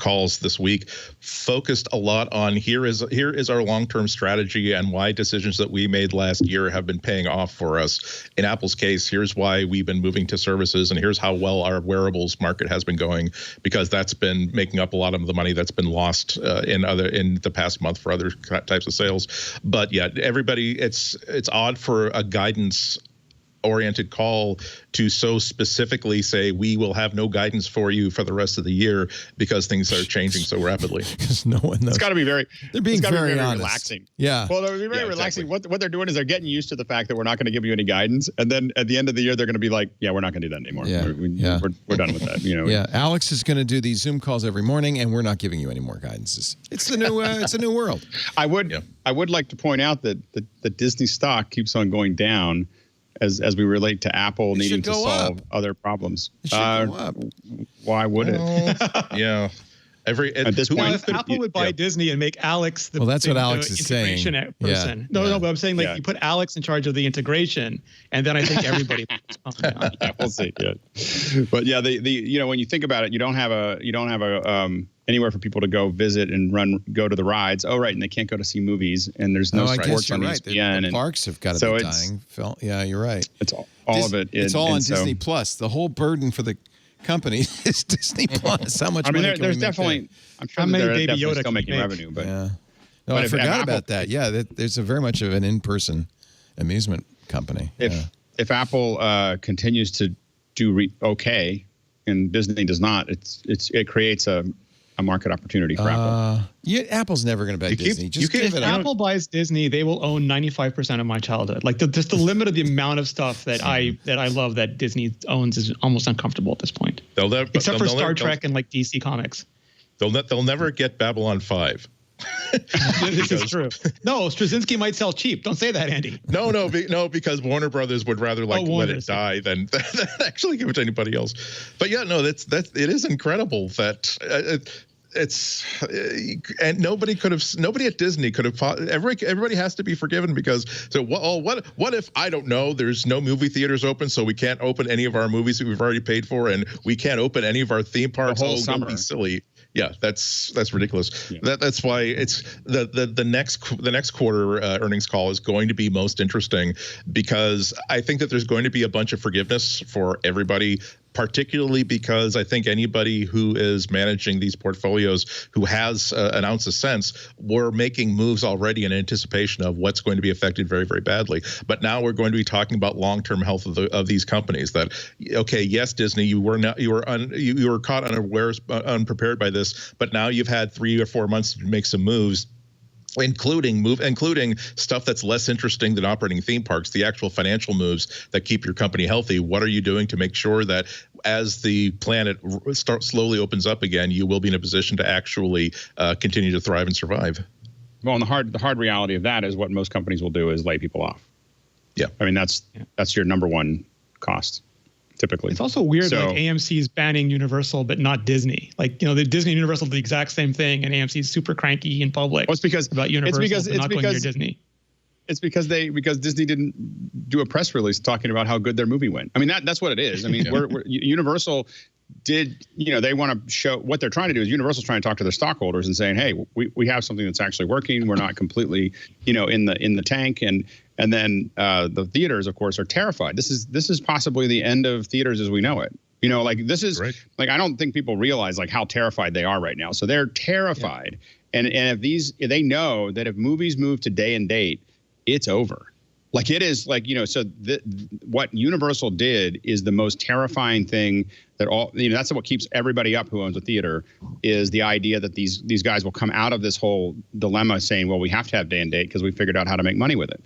calls this week focused a lot on here is our long-term strategy and why decisions that we made last year have been paying off for us. In Apple's case, here's why we've been moving to services, and here's how well our wearables market has been going, because that's been making up a lot of the money that's been lost in the past month for other types of sales. But yeah, everybody, it's odd for a guidance oriented call to so specifically say we will have no guidance for you for the rest of the year because things are changing so rapidly. Because no one knows. It's got to be they're being very honest. Relaxing. Yeah. Well, they're very relaxing. Exactly. What they're doing is they're getting used to the fact that we're not going to give you any guidance, and then at the end of the year they're going to be like, yeah, we're not going to do that anymore. Yeah. We're done with that. Yeah. Alex is going to do these Zoom calls every morning, and we're not giving you any more guidances. It's the new it's a new world. I would like to point out that the Disney stock keeps on going down. as we relate to Apple needing to solve other problems. It should go up. Why would it? Yeah. At this point, if Apple would buy Disney and make Alex the that's what Alex is saying. Person. No, but I'm saying you put Alex in charge of the integration, and then I think everybody. We'll see. Yeah. But yeah, the when you think about it, you don't have a anywhere for people to go visit and go to the rides. Oh, right, and they can't go to see movies, and there's no sports on ESPN. The parks have got to be dying. Yeah, you're right. It's all of it. It's all on Disney Plus. The whole burden for the company is Disney Plus. How much money can there's we make definitely. I'm sure they're definitely still making revenue, but yeah. No, I forgot about that. Yeah, there's a very much of an in-person amusement company. If Apple continues to do okay and Disney does not, it creates a market opportunity for Apple. Yeah, Apple's never going to buy Disney. Just give it up. Apple buys Disney, they will own 95% of my childhood. Like just the limit of the amount of stuff that I love that Disney owns is almost uncomfortable at this point. Except for Star Trek and like DC Comics. They'll never get Babylon 5. This is true. No, Straczynski might sell cheap. Don't say that, Andy. No, because Warner Brothers would rather let it die than actually give it to anybody else. But yeah, no, it is incredible that and nobody at Disney could have. Everybody has to be forgiven because what if, I don't know, there's no movie theaters open, so we can't open any of our movies that we've already paid for, and we can't open any of our theme parks. The whole summer. Don't be silly. Yeah, that's ridiculous. Yeah. That's why it's the next quarter earnings call is going to be most interesting, because I think that there's going to be a bunch of forgiveness for everybody, particularly because I think anybody who is managing these portfolios who has an ounce of sense, we're making moves already in anticipation of what's going to be affected very, very badly. But now we're going to be talking about long-term health of these companies. That, okay, yes, Disney, you were caught unawares, unprepared by this, but now you've had 3 or 4 months to make some moves, including stuff that's less interesting than operating theme parks, the actual financial moves that keep your company healthy. What are you doing to make sure that as the planet slowly opens up again, you will be in a position to actually continue to thrive and survive? Well, and the hard reality of that is what most companies will do is lay people off. Yeah. I mean, that's your number one cost. Typically. It's also weird like AMC is banning Universal but not Disney. Like, the Disney and Universal do the exact same thing, and AMC is super cranky in public. Well, it's because about Universal not going near Disney. It's because Disney didn't do a press release talking about how good their movie went. I mean, that's what it is. I mean, Universal did, they want to show what they're trying to do is Universal's trying to talk to their stockholders and saying, hey, we have something that's actually working. We're not completely, in the tank. And then the theaters, of course, are terrified. This is possibly the end of theaters as we know it. This is right. I don't think people realize how terrified they are right now. So they're terrified. Yeah. And if they know that if movies move to day and date, it's over. It is so what Universal did is the most terrifying thing that that's what keeps everybody up who owns a theater, is the idea that these guys will come out of this whole dilemma saying, well, we have to have day and date because we figured out how to make money with it.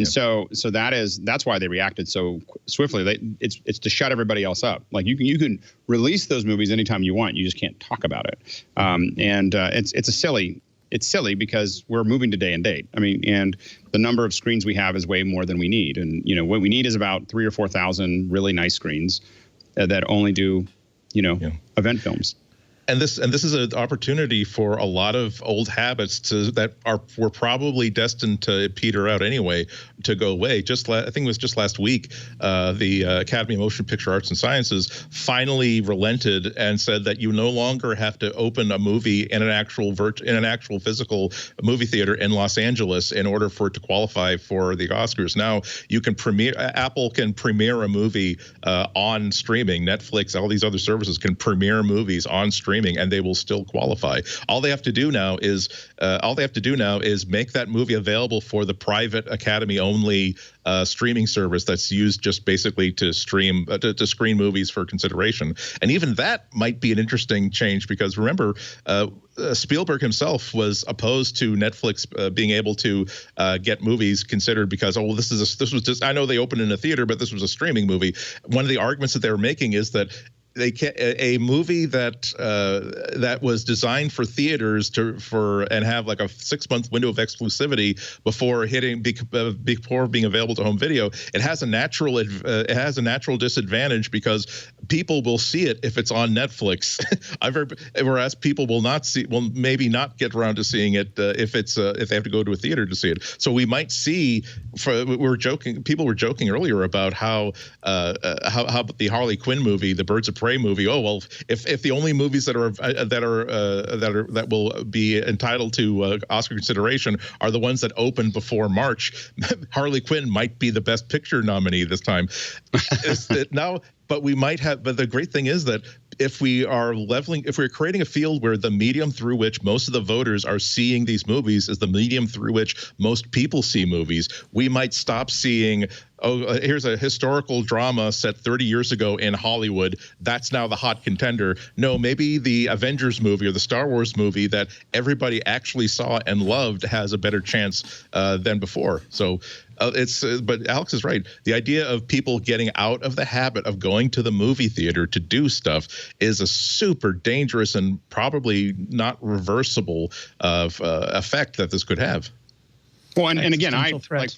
So that's why they reacted so swiftly. It's to shut everybody else up. You can release those movies anytime you want. You just can't talk about it. It's silly because we're moving to day and date. I mean, and the number of screens we have is way more than we need. And what we need is about 3,000 or 4,000 really nice screens that only do event films. And this is an opportunity for a lot of old habits that were probably destined to peter out anyway, to go away. I think it was just last week, the Academy of Motion Picture Arts and Sciences finally relented and said that you no longer have to open a movie in an actual physical movie theater in Los Angeles in order for it to qualify for the Oscars. Now Apple can premiere a movie on streaming. Netflix, all these other services can premiere movies on streaming, and they will still qualify. All they have to do now is make that movie available for the private Academy-only streaming service that's used just basically to screen movies for consideration. And even that might be an interesting change, because remember, Spielberg himself was opposed to Netflix being able to get movies considered because, this was just, I know they opened in a theater, but this was a streaming movie. One of the arguments that they were making is that they can't, a movie that that was designed for theaters and have like a 6-month window of exclusivity before being available to home video. It has a natural disadvantage because people will see it if it's on Netflix. Whereas people will maybe not get around to seeing it if they have to go to a theater to see it. So we might see. People were joking earlier about how the Harley Quinn movie, the Birds of Prey movie. Oh well, if the only movies that will be entitled to Oscar consideration are the ones that open before March, Harley Quinn might be the Best Picture nominee this time. But we might have. But the great thing is that if we're creating a field where the medium through which most of the voters are seeing these movies is the medium through which most people see movies, we might stop seeing, here's a historical drama set 30 years ago in Hollywood. That's now the hot contender. No, maybe the Avengers movie or the Star Wars movie that everybody actually saw and loved has a better chance than before. So but Alex is right. The idea of people getting out of the habit of going to the movie theater to do stuff is a super dangerous and probably not reversible effect that this could have. Well, and again, I've said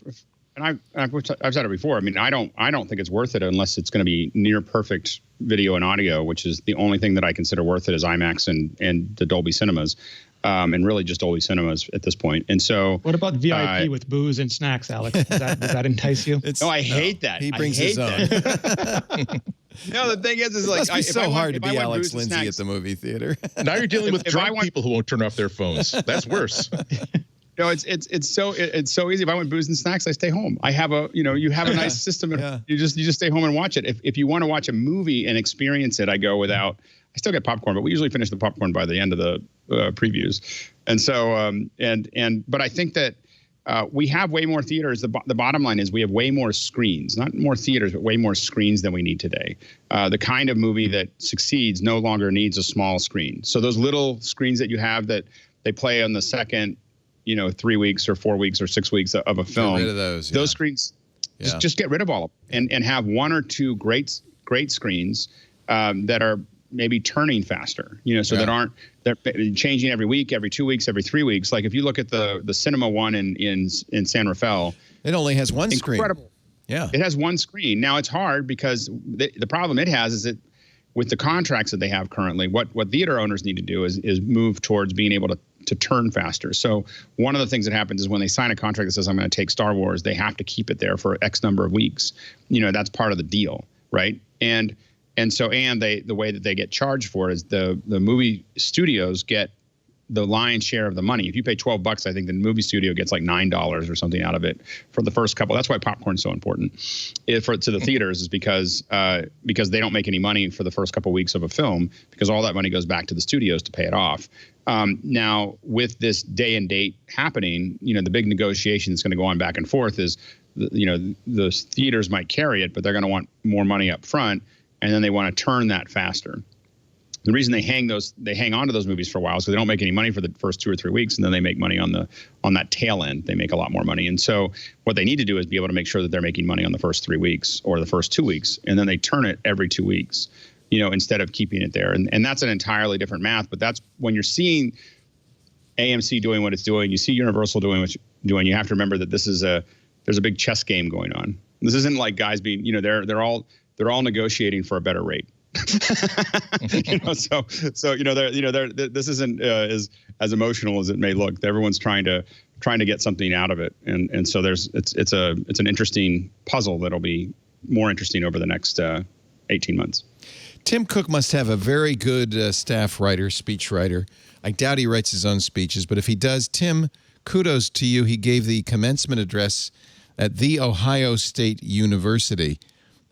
it before. I mean, I don't think it's worth it unless it's going to be near perfect video and audio, which is the only thing that I consider worth it is IMAX and the Dolby Cinemas. And really just Dolby Cinemas at this point. And so, what about VIP with booze and snacks, Alex? Does that entice you? I hate that. He brings his own. No, the thing is like, it must be so hard to be Alex Lindsay at the movie theater. Now you're dealing with drunk people who won't turn off their phones. That's worse. No, it's so easy. If I want booze and snacks, I stay home. I have you have a nice system. And you just stay home and watch it. If you want to watch a movie and experience it, I go without. I still get popcorn, but we usually finish the popcorn by the end of the previews. And so, but I think that we have way more theaters. The bottom line is we have way more screens, not more theaters, but way more screens than we need today. The kind of movie that succeeds no longer needs a small screen. So those little screens that you have that they play on the second, 3 weeks or 4 weeks or 6 weeks of a film, get rid of those. Those screens, just get rid of all of them and have one or two great screens that are maybe turning faster, that they're changing every week, every 2 weeks, every 3 weeks. Like if you look at the cinema one in San Rafael, it only has one screen. Incredible. Yeah. It has one screen. Now it's hard because the problem it has is that with the contracts that they have currently, what theater owners need to do is move towards being able to turn faster. So one of the things that happens is when they sign a contract that says I'm going to take Star Wars, they have to keep it there for X number of weeks. That's part of the deal, right? And the way that they get charged for it is the movie studios get the lion's share of the money. If you pay $12, I think the movie studio gets like $9 or something out of it for the first couple. That's why popcorn's so important to the theaters is because they don't make any money for the first couple weeks of a film because all that money goes back to the studios to pay it off. Now with this day and date happening, the big negotiation that's going to go on back and forth is, the theaters might carry it, but they're going to want more money up front. And then they want to turn that faster. The reason they hang on to those movies for a while is because they don't make any money for the first 2 or 3 weeks, and then they make money on that tail end. They make a lot more money, and so what they need to do is be able to make sure that they're making money on the first 3 weeks or the first 2 weeks, and then they turn it every 2 weeks, instead of keeping it there. And that's an entirely different math. But that's when you're seeing AMC doing what it's doing, you see Universal doing what it's doing. You have to remember that there's a big chess game going on. This isn't like guys being they're all negotiating for a better rate. So this isn't as emotional as it may look. Everyone's trying to get something out of it, and so it's an interesting puzzle that'll be more interesting over the next 18 months. Tim Cook must have a very good staff writer, speech writer. I doubt he writes his own speeches, but if he does, Tim, kudos to you. He gave the commencement address at The Ohio State University.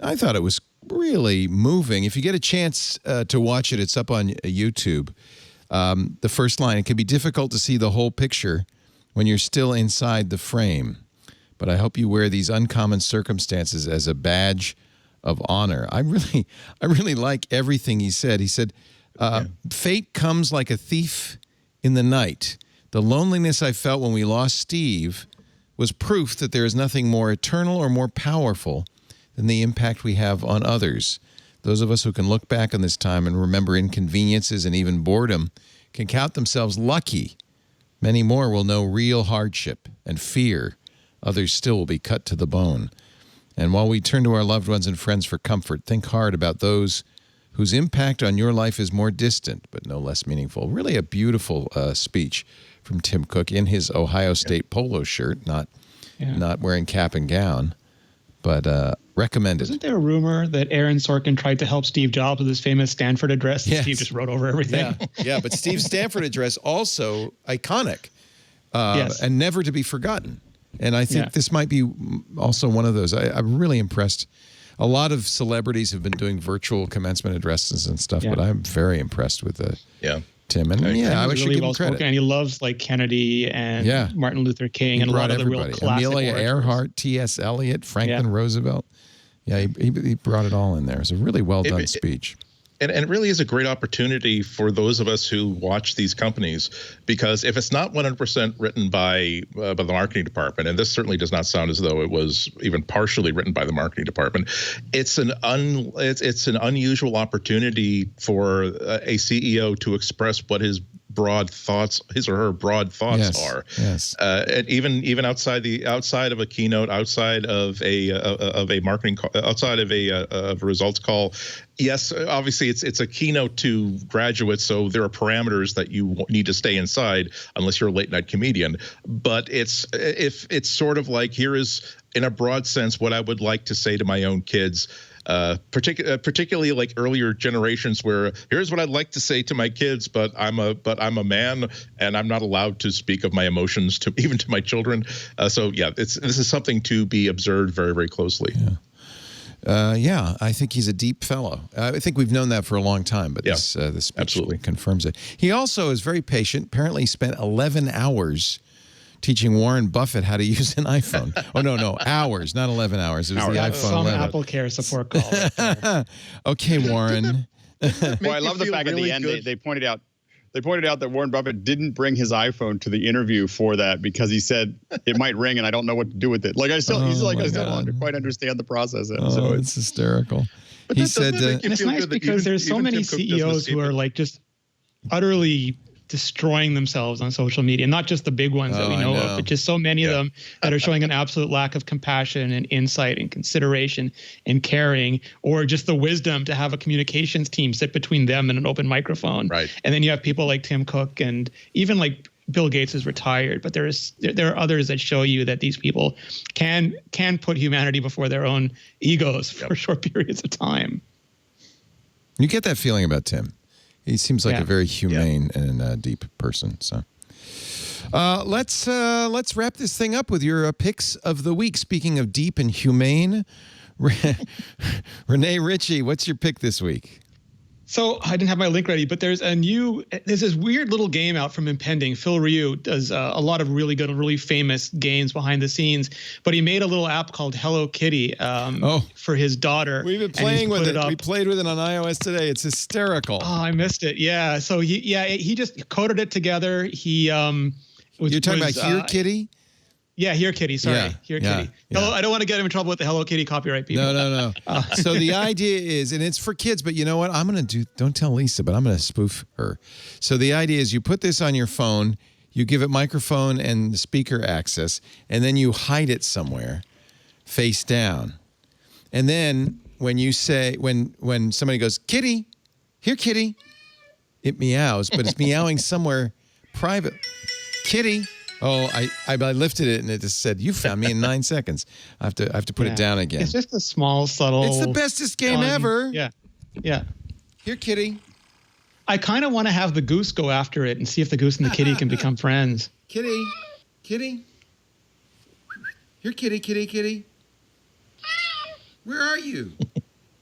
I thought it was really moving. If you get a chance to watch it, it's up on YouTube. The first line, it can be difficult to see the whole picture when you're still inside the frame. But I hope you wear these uncommon circumstances as a badge of honor. I really like everything he said. He said, fate comes like a thief in the night. The loneliness I felt when we lost Steve was proof that there is nothing more eternal or more powerful than the impact we have on others. Those of us who can look back on this time and remember inconveniences and even boredom can count themselves lucky. Many more will know real hardship and fear. Others still will be cut to the bone. And while we turn to our loved ones and friends for comfort, think hard about those whose impact on your life is more distant, but no less meaningful. Really a beautiful speech from Tim Cook in his Ohio State polo shirt, not wearing cap and gown, but recommended. Wasn't there a rumor that Aaron Sorkin tried to help Steve Jobs with his famous Stanford address? And Steve just wrote over everything. Yeah, but Steve's Stanford address also iconic and never to be forgotten. And I think this might be also one of those. I'm really impressed. A lot of celebrities have been doing virtual commencement addresses and stuff, but I'm very impressed with Tim. And I wish you give him credit. And he loves like Kennedy and Martin Luther King and a lot of the real classic Amelia Earhart, T.S. Eliot, Franklin Roosevelt. Yeah, he brought it all in there. It's a really well done speech. And it really is a great opportunity for those of us who watch these companies, because if it's not 100% written by the marketing department, and this certainly does not sound as though it was even partially written by the marketing department, it's an unusual opportunity for a CEO to express what his or her broad thoughts are. Yes. And even outside of a keynote, outside of a marketing call, outside of a results call. Yes, obviously it's a keynote to graduates, so there are parameters that you need to stay inside unless you're a late night comedian. But it's sort of like, here is, in a broad sense, what I would like to say to my own kids. Particularly like earlier generations, where here's what I'd like to say to my kids, but I'm a man and I'm not allowed to speak of my emotions even to my children. So this is something to be observed very, very closely. I think he's a deep fellow. I think we've known that for a long time, but this speech absolutely confirms it. He also is very patient. Apparently, he spent 11 hours teaching Warren Buffett how to use an iPhone. Oh, no, hours, not 11 hours. It was the iPhone some 11. Apple Care support call. Right Okay, Warren. Well, I love the fact really at the end they pointed out that Warren Buffett didn't bring his iPhone to the interview for that because he said it might ring and I don't know what to do with it. Like I still don't quite understand the process. So it's hysterical. He said, and it's nice because there's so many CEOs who are like just utterly destroying themselves on social media, not just the big ones that we know of, but just so many of them that are showing an absolute lack of compassion and insight and consideration and caring, or just the wisdom to have a communications team sit between them and an open microphone. Right. And then you have people like Tim Cook, and even like Bill Gates is retired, but there are others that show you that these people can put humanity before their own egos for short periods of time. You get that feeling about Tim. He seems like a very humane and deep person. So let's wrap this thing up with your picks of the week. Speaking of deep and humane, Renee Ritchie, what's your pick this week? So I didn't have my link ready, but there's this weird little game out from Impending. Phil Ryu does a lot of really good, really famous games behind the scenes, but he made a little app called Hello Kitty for his daughter. We've been playing with it. We played with it on iOS today. It's hysterical. Oh, I missed it. Yeah. So he just coded it together. You're talking about Here Kitty? Yeah, Here Kitty. Sorry, Here Kitty. No, I don't want to get him in trouble with the Hello Kitty copyright people. No. So the idea is, and it's for kids, but you know what? Don't tell Lisa, but I'm going to spoof her. So the idea is you put this on your phone, you give it microphone and speaker access, and then you hide it somewhere face down. And then when you say, when somebody goes, Kitty, Here Kitty, it meows, but it's meowing somewhere private. Kitty. Oh, I lifted it and it just said, "You found me in 9 seconds." I have to put it down again. It's just a small, subtle. It's the bestest game ever. Yeah. Here, Kitty. I kind of want to have the goose go after it and see if the goose and the kitty can become friends. Kitty. Here, Kitty. Where are you?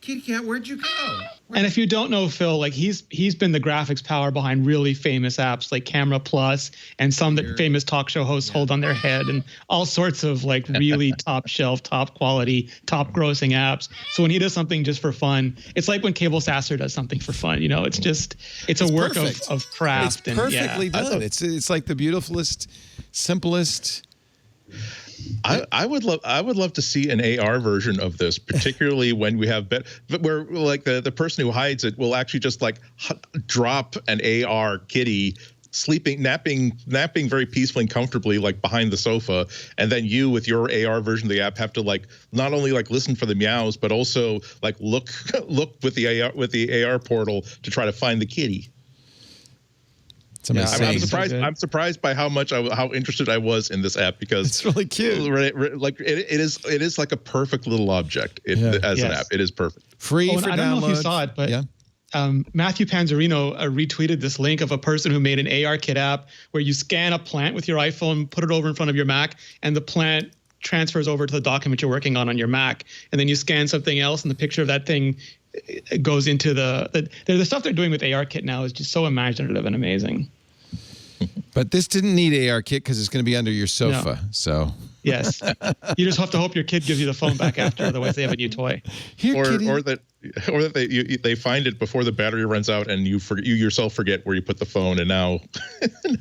Kitty cat, where'd you go? And if you don't know Phil, like he's been the graphics power behind really famous apps like Camera Plus and some that famous talk show hosts hold on their head and all sorts of like really top shelf, top quality, top grossing apps. So when he does something just for fun, it's like when Cable Sasser does something for fun. You know, it's a work of craft. It's perfectly done. It's like the beautifulest, simplest. I would love to see an AR version of this, particularly when we have where like the person who hides it will actually just like drop an AR kitty napping very peacefully and comfortably like behind the sofa, and then you with your AR version of the app have to like not only like listen for the meows but also like look with the AR portal to try to find the kitty. I'm surprised by how interested I was in this app, because it's really cute. Like it is like a perfect little object an app. It is perfect. Free for download. I don't know if you saw it, but Matthew Panzarino retweeted this link of a person who made an ARKit app where you scan a plant with your iPhone, put it over in front of your Mac, and the plant transfers over to the document you're working on your Mac. And then you scan something else, and the picture of that thing goes into the stuff they're doing with ARKit now is just so imaginative and amazing. But this didn't need ARKit because it's going to be under your sofa. No. So yes, you just have to hope your kid gives you the phone back after, otherwise they have a new toy. Or that they find it before the battery runs out, and you yourself forget where you put the phone, and now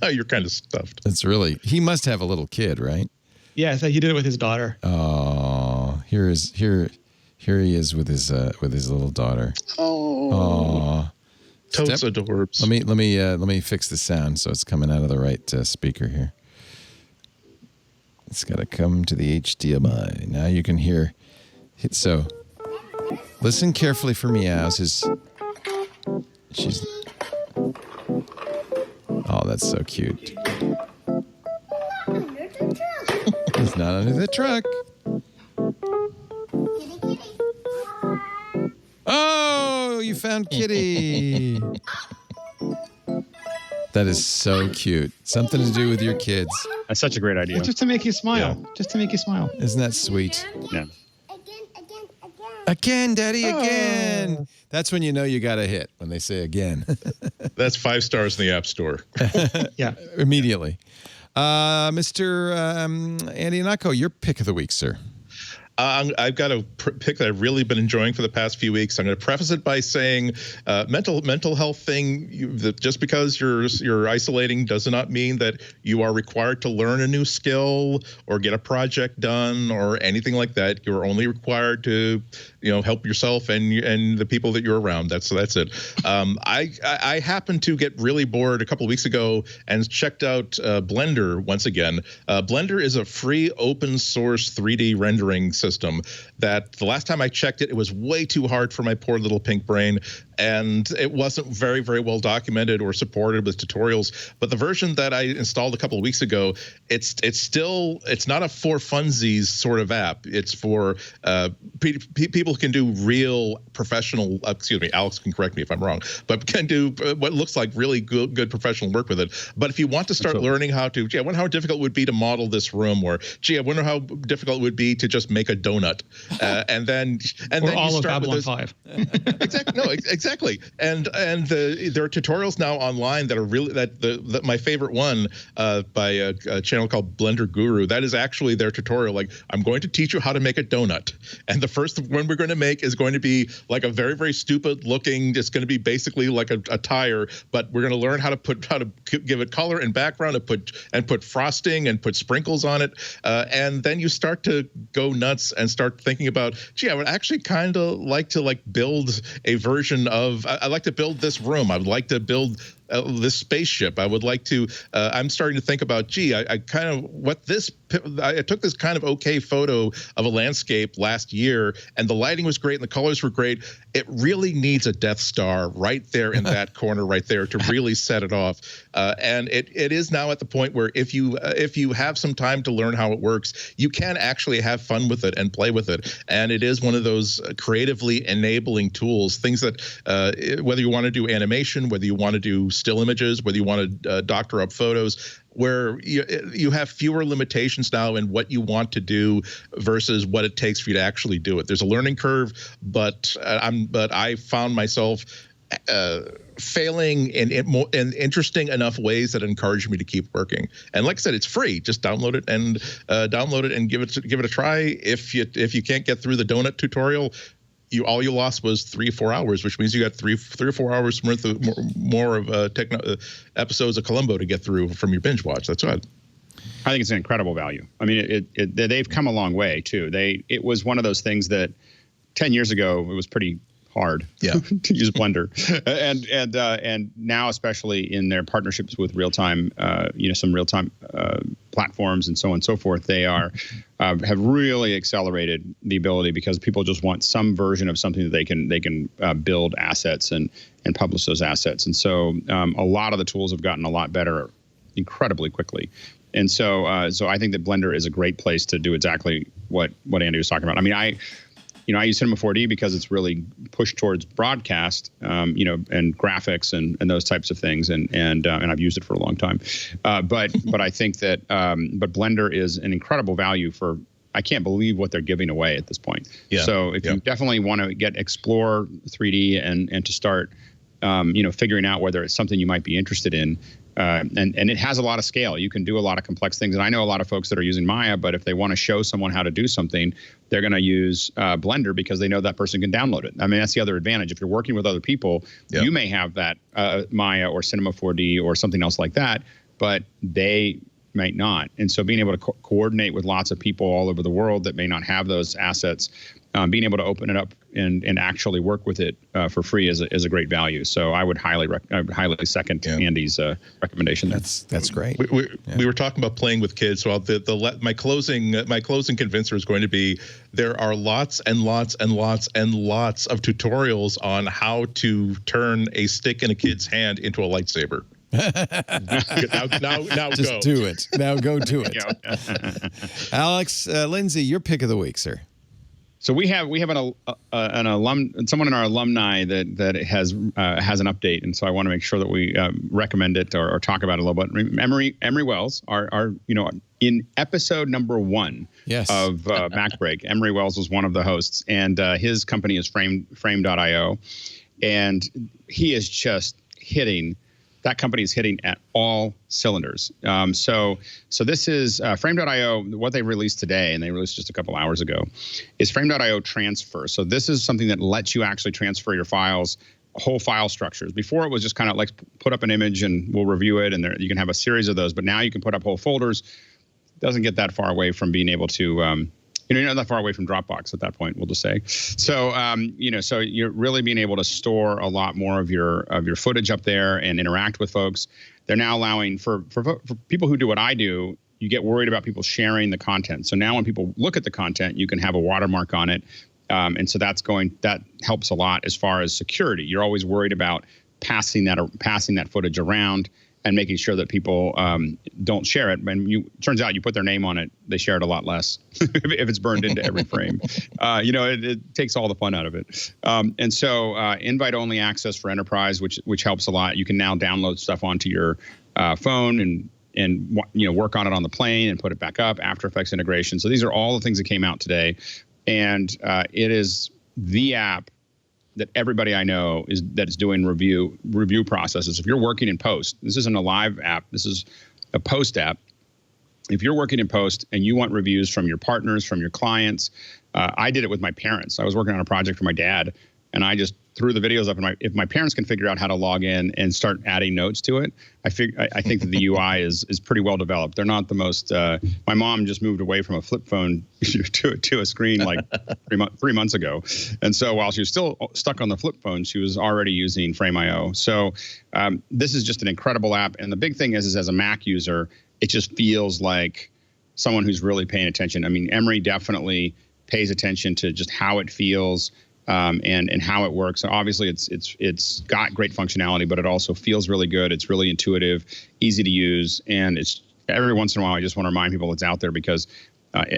you're kind of stuffed. He must have a little kid, right? Yes, he did it with his daughter. Oh, here he is with his little daughter. Oh. Totes adorbs. Let me fix the sound so it's coming out of the right speaker here. It's got to come to the HDMI. Now you can hear. So, listen carefully for meows. She's. Oh, that's so cute. He's not under the truck. Oh, you found Kitty. That is so cute. Something to do with your kids. That's such a great idea. Just to make you smile. Yeah. Just to make you smile. Isn't that sweet? Yeah. Again, Daddy, again. That's when you know you got a hit, when they say again. That's 5 stars in the App Store. Yeah. Immediately. Mr. Andy Anako, your pick of the week, sir. I've got a pick that I've really been enjoying for the past few weeks. I'm going to preface it by saying mental health thing, just because you're isolating does not mean that you are required to learn a new skill or get a project done or anything like that. You're only required to help yourself and the people that you're around. That's it. I happened to get really bored a couple of weeks ago and checked out Blender once again. Blender is a free open source 3D rendering system that the last time I checked it was way too hard for my poor little pink brain, and it wasn't very, very well documented or supported with tutorials. But the version that I installed a couple of weeks ago, it's not a for funsies sort of app. It's for people who can do real professional. Excuse me, Alex can correct me if I'm wrong, but can do what looks like really good professional work with it. But if you want to start learning how to, I wonder how difficult it would be to model this room, or I wonder how difficult it would be to just make a donut, and then all you of start Babylon with 5. Exactly. And there are tutorials now online that are really my favorite one by a channel called Blender Guru. That is actually their tutorial. Like, I'm going to teach you how to make a donut, and the first one we're going to make is going to be like a very, very stupid looking. It's going to be basically like a tire, but we're going to learn how to give it color and background and put frosting and put sprinkles on it, and then you start to go nuts and start thinking about, I would actually kind of like to build a version of. I'd like to build this room. I would like to build this spaceship. I would like to. I'm starting to think about. I took this kind of okay photo of a landscape last year, and the lighting was great and the colors were great. It really needs a Death Star right there in that corner right there to really set it off. And it is now at the point where if you have some time to learn how it works, you can actually have fun with it and play with it. And it is one of those creatively enabling tools. Things that whether you want to do animation, whether you want to do still images, whether you want to doctor up photos, where you have fewer limitations now in what you want to do versus what it takes for you to actually do it. There's a learning curve, but I found myself failing in interesting enough ways that encouraged me to keep working. And like I said, it's free. Just download it and give it a try. If you can't get through the donut tutorial, all you lost was 3 or 4 hours, which means you got 3 or 4 hours worth of more of episodes of Columbo to get through from your binge watch. That's right. I think it's an incredible value. I mean, they've come a long way too. It was one of those things that 10 years ago it was pretty hard to use Blender, and now, especially in their partnerships with real-time, some real-time platforms and so on and so forth, they have really accelerated the ability, because people just want some version of something that they can build assets and publish those assets. And so a lot of the tools have gotten a lot better incredibly quickly. And so I think that Blender is a great place to do exactly what Andy was talking about. I mean, I use Cinema 4D because it's really pushed towards broadcast, and graphics and those types of things, and I've used it for a long time. But I think that but Blender is an incredible value for. I can't believe what they're giving away at this point. Yeah. So if you definitely want to explore 3D and to start, figuring out whether it's something you might be interested in. And it has a lot of scale. You can do a lot of complex things. And I know a lot of folks that are using Maya, but if they want to show someone how to do something, they're going to use Blender because they know that person can download it. I mean, that's the other advantage. If you're working with other people, you may have that Maya or Cinema 4D or something else like that, but they might not. And so being able to coordinate with lots of people all over the world that may not have those assets, being able to open it up and actually work with it for free is a great value. So I would highly second Andy's recommendation. That's great. We were talking about playing with kids. So my closing convincer is going to be, there are lots and lots and lots and lots of tutorials on how to turn a stick in a kid's hand into a lightsaber. now just go. do it. Now go do it. Alex Lindsay, your pick of the week, sir. So we have someone in our alumni that has an update, and so I want to make sure that we recommend it or talk about it a little bit. Emery Wells, our in episode number 1 of MacBreak, Emery Wells was one of the hosts, and his company is Frame.io, and he is just hitting. That company is hitting at all cylinders. So this is Frame.io. What they released today, and they released just a couple hours ago, is Frame.io transfer. So this is something that lets you actually transfer your files, whole file structures. Before it was just kind of like put up an image and we'll review it, and you can have a series of those. But now you can put up whole folders. Doesn't get that far away from being able to. You're not that far away from Dropbox at that point, we'll just say. So, so you're really being able to store a lot more of your footage up there and interact with folks. They're now allowing for people who do what I do, you get worried about people sharing the content. So now when people look at the content, you can have a watermark on it. And so that helps a lot as far as security. You're always worried about passing that footage around and making sure that people don't share it. And turns out you put their name on it, they share it a lot less if it's burned into every frame. It takes all the fun out of it. And so invite-only access for enterprise, which helps a lot. You can now download stuff onto your phone and work on it on the plane and put it back up. After Effects integration. So these are all the things that came out today, and it is the app that everybody I know is doing review processes. If you're working in post, this isn't a live app, this is a post app. If you're working in post and you want reviews from your partners, from your clients, I did it with my parents. I was working on a project for my dad, and I just threw the videos up. And if my parents can figure out how to log in and start adding notes to it, I think that the UI is pretty well developed. They're not the most. My mom just moved away from a flip phone to a screen like 3 months ago, and so while she was still stuck on the flip phone, she was already using Frame.io. So this is just an incredible app. And the big thing is as a Mac user, it just feels like someone who's really paying attention. I mean, Emery definitely pays attention to just how it feels. And how it works. So obviously, it's got great functionality, but it also feels really good. It's really intuitive, easy to use, and it's every once in a while I just want to remind people it's out there because,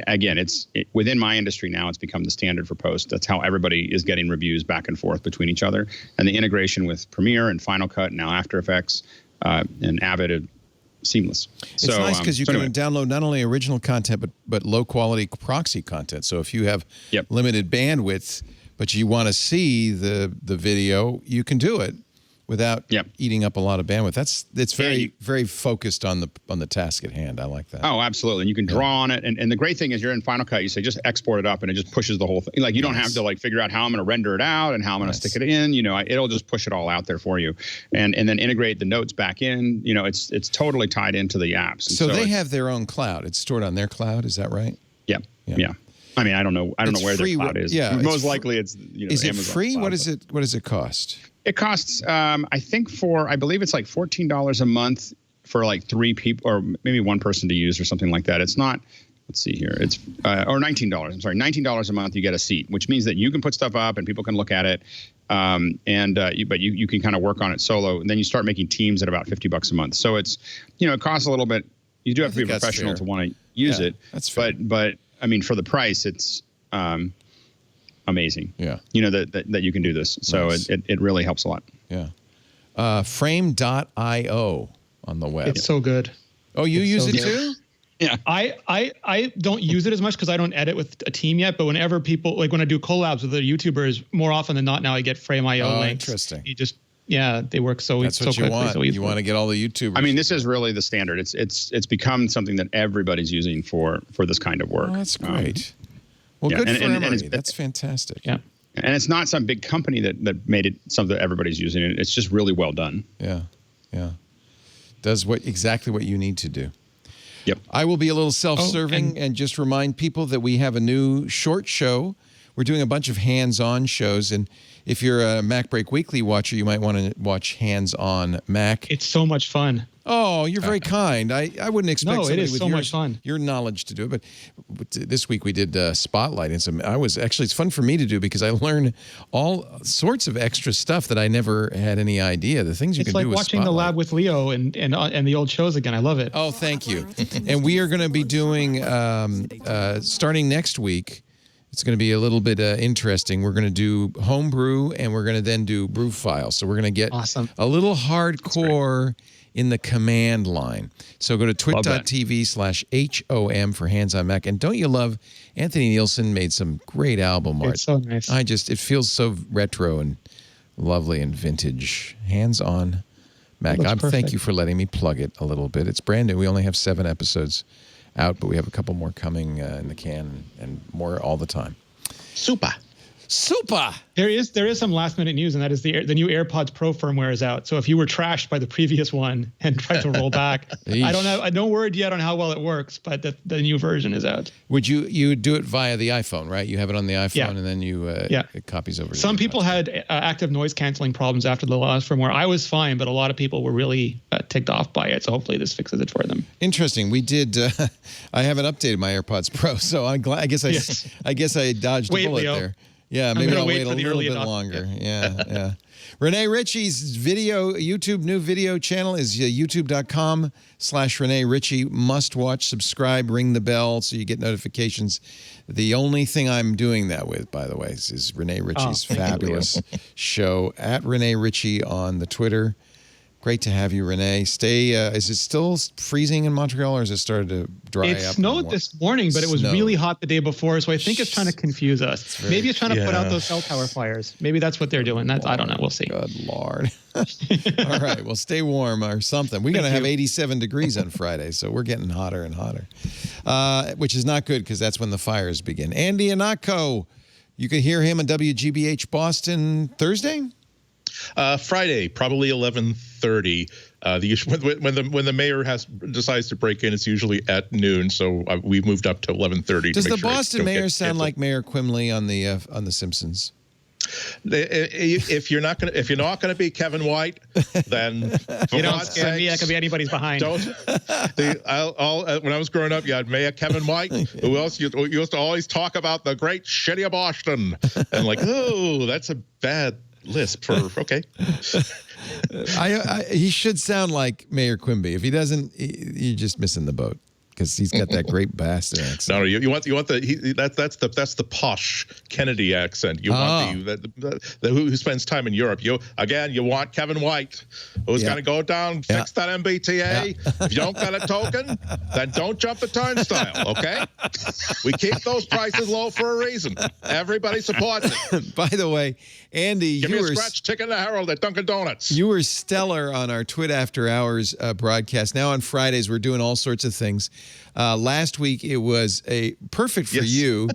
again, within my industry now. It's become the standard for post. That's how everybody is getting reviews back and forth between each other, and the integration with Premiere and Final Cut, and now After Effects and Avid. Seamless. It's nice because you can download not only original content but low quality proxy content. So if you have limited bandwidth, but you want to see the video, you can do it. without eating up a lot of bandwidth. It's very focused on the task at hand. I like that. Oh, absolutely. And you can draw on it. And the great thing is you're in Final Cut. You say just export it up, and it just pushes the whole thing. Like you don't have to like figure out how I'm going to render it out and how I'm going to stick it in. You know, it'll just push it all out there for you, and then integrate the notes back in. You know, it's totally tied into the apps. So they have their own cloud. It's stored on their cloud. Is that right? Yeah. I mean, I don't know where the cloud is. Yeah, most likely it's Is it Amazon free? Cloud, What does it cost? It costs I think I believe it's like $14 a month for like 3 people or maybe one person to use or something like that. It's not. Let's see here. It's or $19. I'm sorry, $19 a month. You get a seat, which means that you can put stuff up and people can look at it. But you can kind of work on it solo, and then you start making teams at about $50 a month. So it's it costs a little bit. You do have to be a professional to want to use it. That's fair. But I mean, for the price, it's amazing. Yeah. That you can do this. So nice. it really helps a lot. Yeah. Frame.io on the web. It's so good. Oh, you use it too? Yeah. I don't use it as much because I don't edit with a team yet. But whenever people when I do collabs with the YouTubers, more often than not now I get Frame.io links. Interesting. You just they work so That's what so you quickly. want. So easily. You want to get all the YouTubers. I mean, this is really the standard. It's become something that everybody's using for this kind of work. Oh, that's great. Well, good for Emory. That's fantastic. Yeah. And it's not some big company that made it something that everybody's using. It's just really well done. Yeah. Yeah. Does exactly what you need to do. Yep. I will be a little self-serving and just remind people that we have a new short show. We're doing a bunch of hands-on shows, and if you're a MacBreak Weekly watcher, you might want to watch Hands-on Mac. It's so much fun. Oh, you're very kind. I wouldn't expect somebody it is with so much fun. Your knowledge to do it. But this week we did Spotlight, and it's fun for me to do because I learn all sorts of extra stuff that I never had any idea. The things you can do with Spotlight. It's like watching The Lab with Leo and the old shows again. I love it. Oh, thank you. And we are going to be doing starting next week. It's going to be a little bit interesting. We're going to do homebrew, and we're going to then do brew file. So we're going to get a little hardcore in the command line. So go to twit.tv/HOM for Hands on Mac. And don't you love Anthony Nielsen made some great album art. It's so nice. It feels so retro and lovely and vintage. Hands on Mac. Thank you for letting me plug it a little bit. It's brand new. We only have 7 episodes out, but we have a couple more coming in the can and more all the time. Super. There is some last minute news, and that is the new AirPods Pro firmware is out. So if you were trashed by the previous one and tried to roll back, I don't have no word yet on how well it works, but the new version is out. Would you do it via the iPhone, right? You have it on the iPhone, and then it copies over. Some people had active noise canceling problems after the last firmware. I was fine, but a lot of people were really ticked off by it. So hopefully this fixes it for them. Interesting. We did. I haven't updated my AirPods Pro, so I'm glad. I guess I dodged a bullet there. Yeah, maybe I'll wait a little bit longer. Yeah. Renee Ritchie's YouTube new video channel is youtube.com/Renee Ritchie. Must watch, subscribe, ring the bell so you get notifications. The only thing I'm doing that with, by the way, is Renee Ritchie's fabulous show at Renee Ritchie on the Twitter. Great to have you, Renee. Is it still freezing in Montreal, or has it started to dry up? It snowed this morning, but it was really hot the day before, so I think it's trying to confuse us. Maybe it's trying to put out those cell tower fires. Maybe that's what they're doing. I don't know. We'll see. Good Lord. All right. Well, stay warm or something. We're going to have 87 degrees on Friday, so we're getting hotter and hotter, which is not good because that's when the fires begin. Andy Anako, you can hear him on WGBH Boston Thursday? Friday, probably 11:30. When the mayor decides to break in, it's usually at noon. So we moved up to 11:30. Does the Boston mayor sound like Mayor Quimley on the Simpsons? If you're not gonna be Kevin White, then you don't scare me. I could be anybody's behind. When I was growing up, you had Mayor Kevin White, who else you used to always talk about the great city of Boston, and like, oh, that's a bad lisp for okay. He should sound like Mayor Quimby. If he doesn't, you're just missing the boat. because he's got that great Boston accent. No, you want that's the posh Kennedy accent. You want the who spends time in Europe. You want Kevin White, who's going to go down, fix that MBTA. If you don't got a token, then don't jump the turnstile. Okay, we keep those prices low for a reason. Everybody supports it. By the way, Andy, give me a scratch ticket to Harold at Dunkin' Donuts. You were stellar on our Twit After Hours broadcast. Now on Fridays, we're doing all sorts of things. Last week, it was perfect for you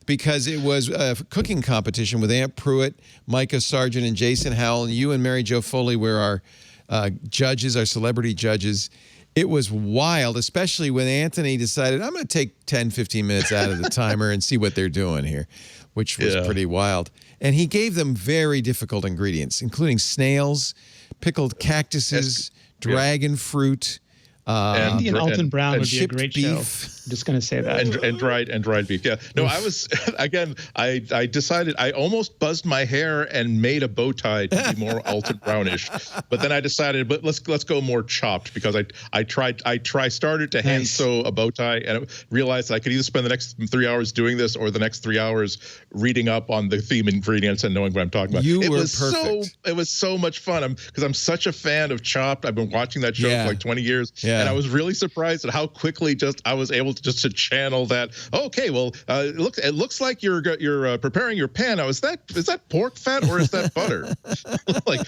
because it was a cooking competition with Aunt Pruitt, Micah Sargent, and Jason Howell. And you and Mary Jo Foley were our judges, our celebrity judges. It was wild, especially when Anthony decided, I'm going to take 10, 15 minutes out of the timer and see what they're doing here, which was pretty wild. And he gave them very difficult ingredients, including snails, pickled cactuses, dragon fruit, Andy and Alton Brown would be a great beef. show. I'm just going to say that. And dried beef. Yeah. No, I was again. I decided I almost buzzed my hair and made a bow tie to be more Alton Brownish, but then I decided, but let's go more chopped because I started to hand sew a bow tie and realized I could either spend the next 3 hours doing this or the next 3 hours reading up on the theme ingredients and knowing what I'm talking about. You were perfect. It was so much fun. Because I'm such a fan of Chopped. I've been watching that show for like 20 years. Yeah. And I was really surprised at how quickly I was able to channel that. Okay, well, it looks like you're preparing your pan. Now, is that pork fat or is that butter? Like,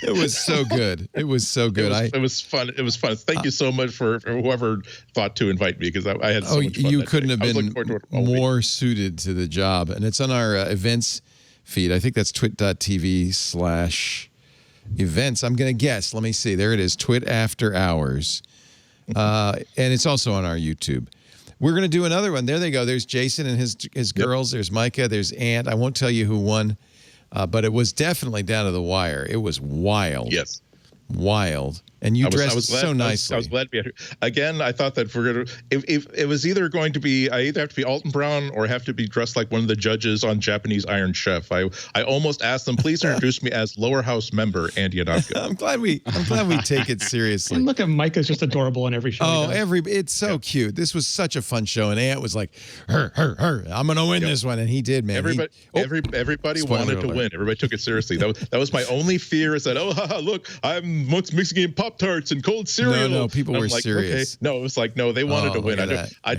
it was so good. It was so good. It was fun. It was fun. Thank you so much for whoever thought to invite me because I had so much fun. You couldn't have been more suited to the job, and it's on our events feed. I think that's twit.tv/events. I'm going to guess. Let me see. There it is. Twit After Hours. And it's also on our YouTube. We're going to do another one. There they go. There's Jason and his girls. There's Micah. There's Ant. I won't tell you who won, but it was definitely down to the wire. It was wild. Yes. Wild. And you dressed so nicely. I was glad to be here. Again, I thought that if it was either going to be, I either have to be Alton Brown or have to be dressed like one of the judges on Japanese Iron Chef. I almost asked them, please introduce me as Lower House member Andy Anaka. I'm glad we take it seriously. And look at Micah's just adorable in every show. Oh, it's so cute. This was such a fun show, and Ant was like, her. I'm gonna win this one, and he did, man. Everybody wanted to win. Everybody took it seriously. That was my only fear is that look, I'm mixing in Pop-Tarts and cold cereal. No, people were like, serious. Okay. No, it was like, no, they wanted to win. I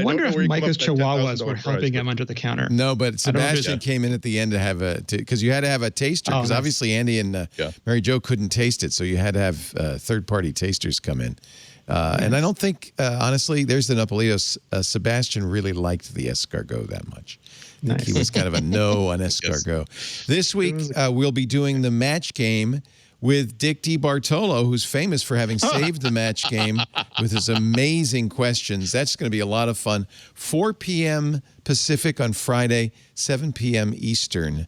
wonder if Micah's chihuahuas were helping him under the counter. No, but Sebastian came in at the end to have because you had to have a taster because obviously Andy and Mary Jo couldn't taste it, so you had to have third-party tasters come in. And I don't think, honestly, there's the Napolitos. Sebastian really liked the escargot that much. I think he was kind of a no on escargot. This week, we'll be doing the match game with Dick DiBartolo, who's famous for having saved the match game with his amazing questions. That's going to be a lot of fun. 4 p.m. Pacific on Friday, 7 p.m. Eastern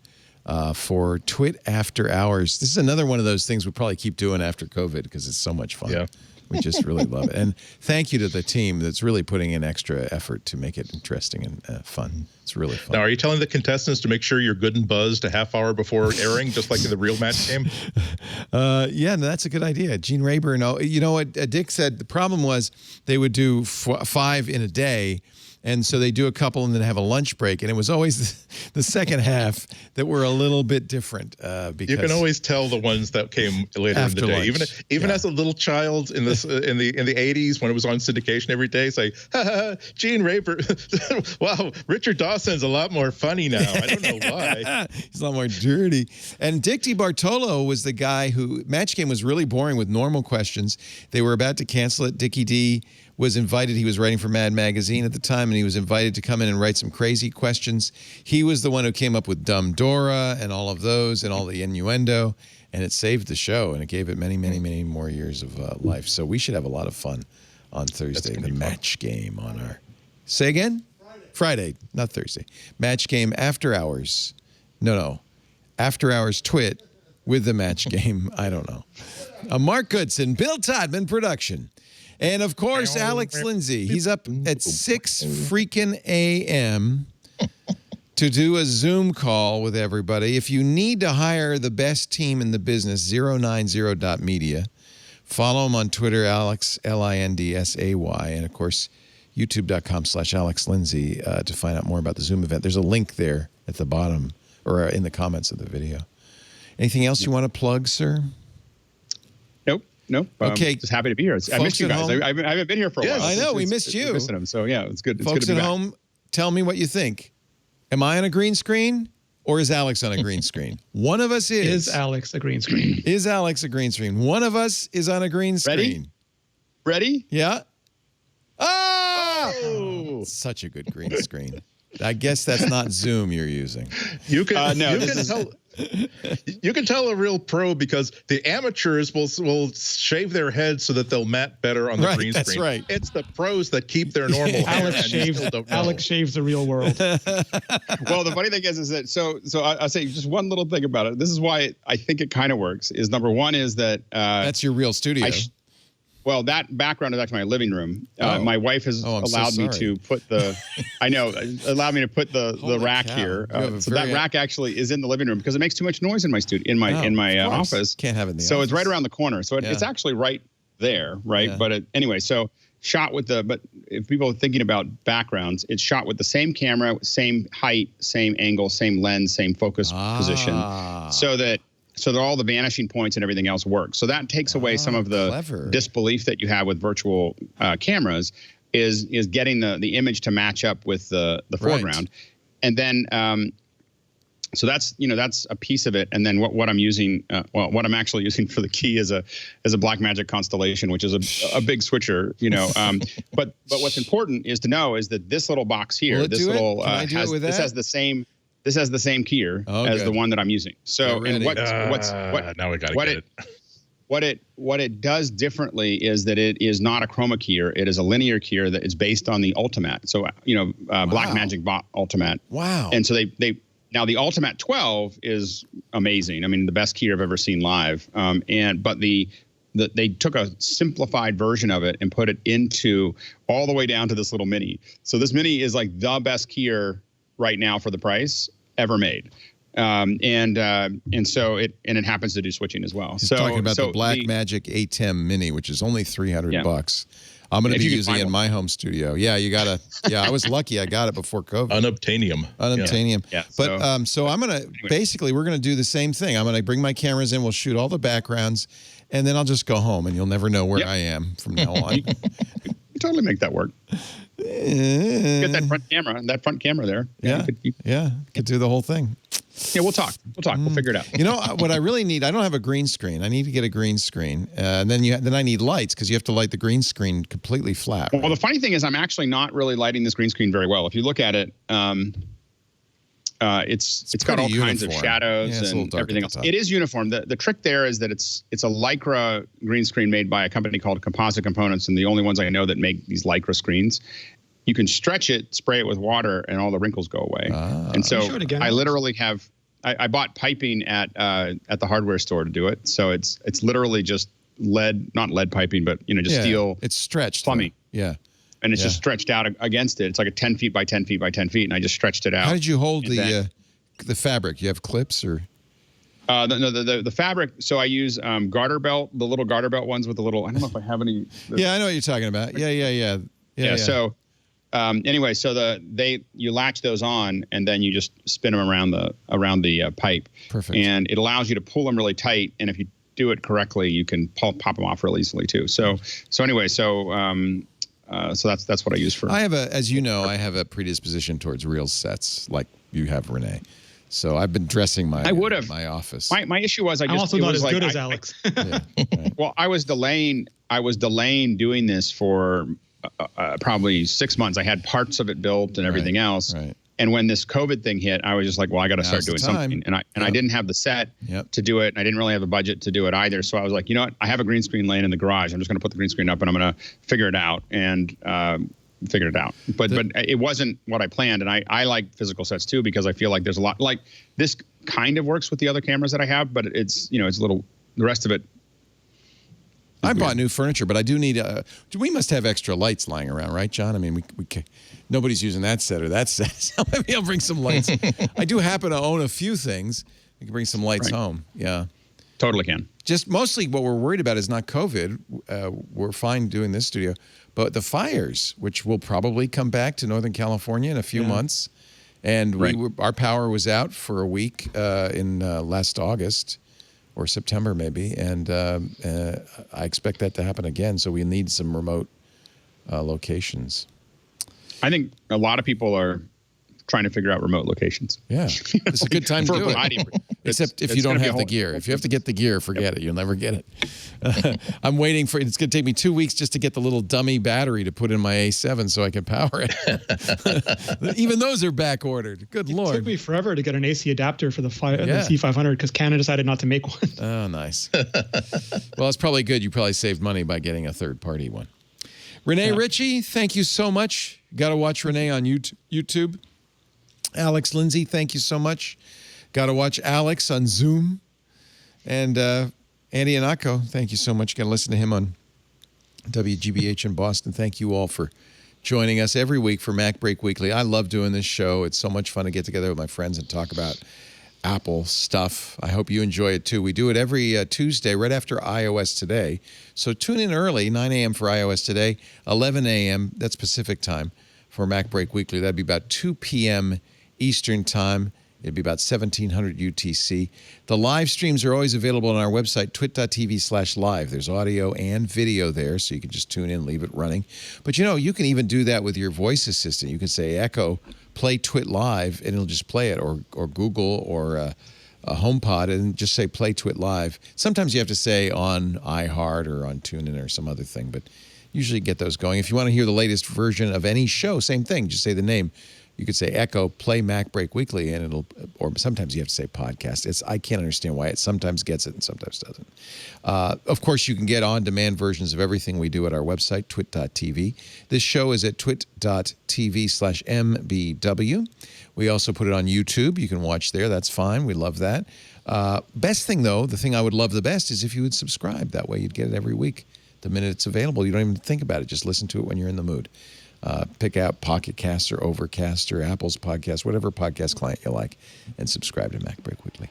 for Twit After Hours. This is another one of those things we'll probably keep doing after COVID because it's so much fun. Yeah. We just really love it. And thank you to the team that's really putting in extra effort to make it interesting and fun. It's really fun. Now, are you telling the contestants to make sure you're good and buzzed a half hour before airing, just like in the real match game? Yeah, no, that's a good idea. Gene Rayburn, you know what Dick said? The problem was they would do 5 in a day. And so they do a couple and then have a lunch break. And it was always the second half that were a little bit different. Because you can always tell the ones that came later in the day. Lunch. Even as a little child in the 80s when it was on syndication every day, say, Gene Rayburn. Wow, Richard Dawson's a lot more funny now. I don't know why. He's a lot more dirty. And Dick DiBartolo was the guy who Match Game was really boring with normal questions. They were about to cancel it. Dickie D was invited. He was writing for Mad Magazine at the time, and he was invited to come in and write some crazy questions. He was the one who came up with Dumb Dora and all of those and all the innuendo, and it saved the show, and it gave it many, many, many more years of life. So we should have a lot of fun on Thursday, the match game on our... Say again? Friday, not Thursday. Match game after hours. No. After hours Twit with the match game. I don't know. A Mark Goodson, Bill Todman production. And, of course, Alex Lindsay. He's up at 6 freaking a.m. to do a Zoom call with everybody. If you need to hire the best team in the business, 090.media, Follow him on Twitter, Alex, Lindsay. And, of course, youtube.com/Alex Lindsay to find out more about the Zoom event. There's a link there at the bottom or in the comments of the video. Anything else you want to plug, sir? Nope. Okay. Just happy to be here. I missed you guys. I haven't been here for a while. I know. We missed you. Missing them. So, yeah, it's good. It's Folks good to be at back. home, tell me what you think. Am I on a green screen or is Alex on a green screen? One of us is. Is Alex a green screen? Is Alex a green screen? One of us is on a green screen. Ready? Yeah. Ah! Oh! Such a good green screen. I guess that's not Zoom you're using. You can you can tell a real pro because the amateurs will shave their heads so that they'll matte better on the green screen. That's right. It's the pros that keep their normal hair. Alex shaves the real world. Well, the funny thing is that so I'll say just one little thing about it. This is why I think it kind of works. Is number one is that that's your real studio. Well, that background is actually my living room. My wife has allowed me to put allowed me to put the rack here. So that rack actually is in the living room because it makes too much noise in my studio, in my office. Can't have it in the So office. it's right around the corner. So it's actually right there, right? Yeah. But anyway, so shot with but if people are thinking about backgrounds, it's shot with the same camera, same height, same angle, same lens, same focus position, so that all the vanishing points and everything else works. So that takes away some of the disbelief that you have with virtual cameras is getting the image to match up with the foreground. And then so that's a piece of it. And then what I'm using, what I'm actually using for the key is a Blackmagic Constellation, which is a big switcher, but what's important is to know is that this little box here, this little has the same keyer as the one that I'm using. So, and now we got to get it. What it does differently is that it is not a chroma keyer. It is a linear keyer that is based on the Ultimat. So, Blackmagic bought Ultimat. Wow. And so now the Ultimat 12 is amazing. I mean, the best keyer I've ever seen live. But they took a simplified version of it and put it into all the way down to this little mini. So this mini is like the best keyer right now for the price ever made. And so it happens to do switching as well. He's talking about the Blackmagic ATEM Mini, which is only $300. I'm going to be using it in my home studio. Yeah, you got to. Yeah, I was lucky. I got it before COVID. Unobtainium. Yeah. But so I'm going to basically we're going to do the same thing. I'm going to bring my cameras in. We'll shoot all the backgrounds, and then I'll just go home, and you'll never know where I am from now on. You totally make that work. Get that front camera there. Could do the whole thing. Yeah, we'll talk. We'll figure it out. You know what I really need? I don't have a green screen. I need to get a green screen, and then I need lights because you have to light the green screen completely flat. Right? Well, the funny thing is, I'm actually not really lighting this green screen very well. If you look at it, it's got all kinds of shadows and everything else. It is uniform. The trick there is that it's a Lycra green screen made by a company called Composite Components, and the only ones I know that make these Lycra screens. You can stretch it, spray it with water, and all the wrinkles go away. And so I literally have. I bought piping at the hardware store to do it. So it's literally just not lead piping, but just steel. It's stretched plumbing. Yeah. And it's just stretched out against it. It's like a 10 feet by 10 feet by 10 feet, and I just stretched it out. How did you hold the fabric? You have clips or? The fabric. So I use garter belt, the little garter belt ones with the little. I don't know if I have any. Yeah, I know what you're talking about. Yeah. So. Anyway, so you latch those on and then you just spin them around the pipe. Perfect. And it allows you to pull them really tight. And if you do it correctly, you can pop them off real easily too. So that's what I use for. As you know, I have a predisposition towards real sets like you have, Renee. So I've been dressing my office. My issue was I'm also not as good as Alex. Well, I was delaying doing this for. Probably 6 months. I had parts of it built and everything else. Right. And when this COVID thing hit, I was just like, well, I got to start doing something. And I didn't have the set to do it. And I didn't really have a budget to do it either. So I was like, you know what? I have a green screen laying in the garage. I'm just going to put the green screen up and I'm going to figure it out and figure it out. But it wasn't what I planned. And I like physical sets too, because I feel like there's a lot like this kind of works with the other cameras that I have, but it's a little, the rest of it. I bought new furniture, but I do need we must have extra lights lying around, right, John? I mean, nobody's using that set or that set, so maybe I'll bring some lights. I do happen to own a few things. I can bring some lights home. Yeah. Totally can. Just mostly what we're worried about is not COVID. We're fine doing this studio, but the fires, which will probably come back to Northern California in a few months. And our power was out for a week in last August or September maybe, and I expect that to happen again. So we need some remote locations. I think a lot of people are trying to figure out remote locations. Yeah, it's a good time to do it. Except if you don't have the gear. If you have to get the gear, forget it. You'll never get it. I'm waiting for it. It's going to take me 2 weeks just to get the little dummy battery to put in my A7 so I can power it. Even those are back ordered. Good Lord. It took me forever to get an AC adapter for the C500 because Canon decided not to make one. Oh, nice. Well, it's probably good. You probably saved money by getting a third-party one. Renee Ritchie, thank you so much. Got to watch Renee on YouTube. Alex Lindsay, thank you so much. Got to watch Alex on Zoom. And Andy Anako, thank you so much. Got to listen to him on WGBH in Boston. Thank you all for joining us every week for MacBreak Weekly. I love doing this show. It's so much fun to get together with my friends and talk about Apple stuff. I hope you enjoy it too. We do it every Tuesday right after iOS Today. So tune in early, 9 a.m. for iOS Today, 11 a.m. That's Pacific time for MacBreak Weekly. That'd be about 2 p.m. Eastern time. It'd be about 1700 UTC. The live streams are always available on our website, twit.tv/live. There's audio and video there, so you can just tune in, leave it running. But you can even do that with your voice assistant. You can say, Echo, play Twit Live, and it'll just play it, or Google or a HomePod, and just say play Twit Live. Sometimes you have to say on iHeart or on TuneIn or some other thing, but usually get those going. If you want to hear the latest version of any show, same thing, just say the name. You could say, Echo, play MacBreak Weekly, and or sometimes you have to say podcast. I can't understand why it sometimes gets it and sometimes doesn't. Of course, you can get on-demand versions of everything we do at our website, twit.tv. This show is at twit.tv/mbw. We also put it on YouTube. You can watch there. That's fine. We love that. Best thing, though, the thing I would love the best is if you would subscribe. That way you'd get it every week. The minute it's available, you don't even think about it. Just listen to it when you're in the mood. Pick out Pocket Cast or Overcast or Apple's podcast, whatever podcast client you like, and subscribe to MacBreak Weekly.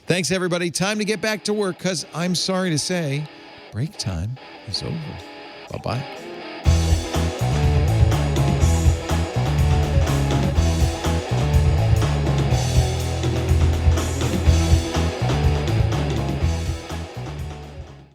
Thanks, everybody. Time to get back to work because I'm sorry to say, break time is over. Bye-bye.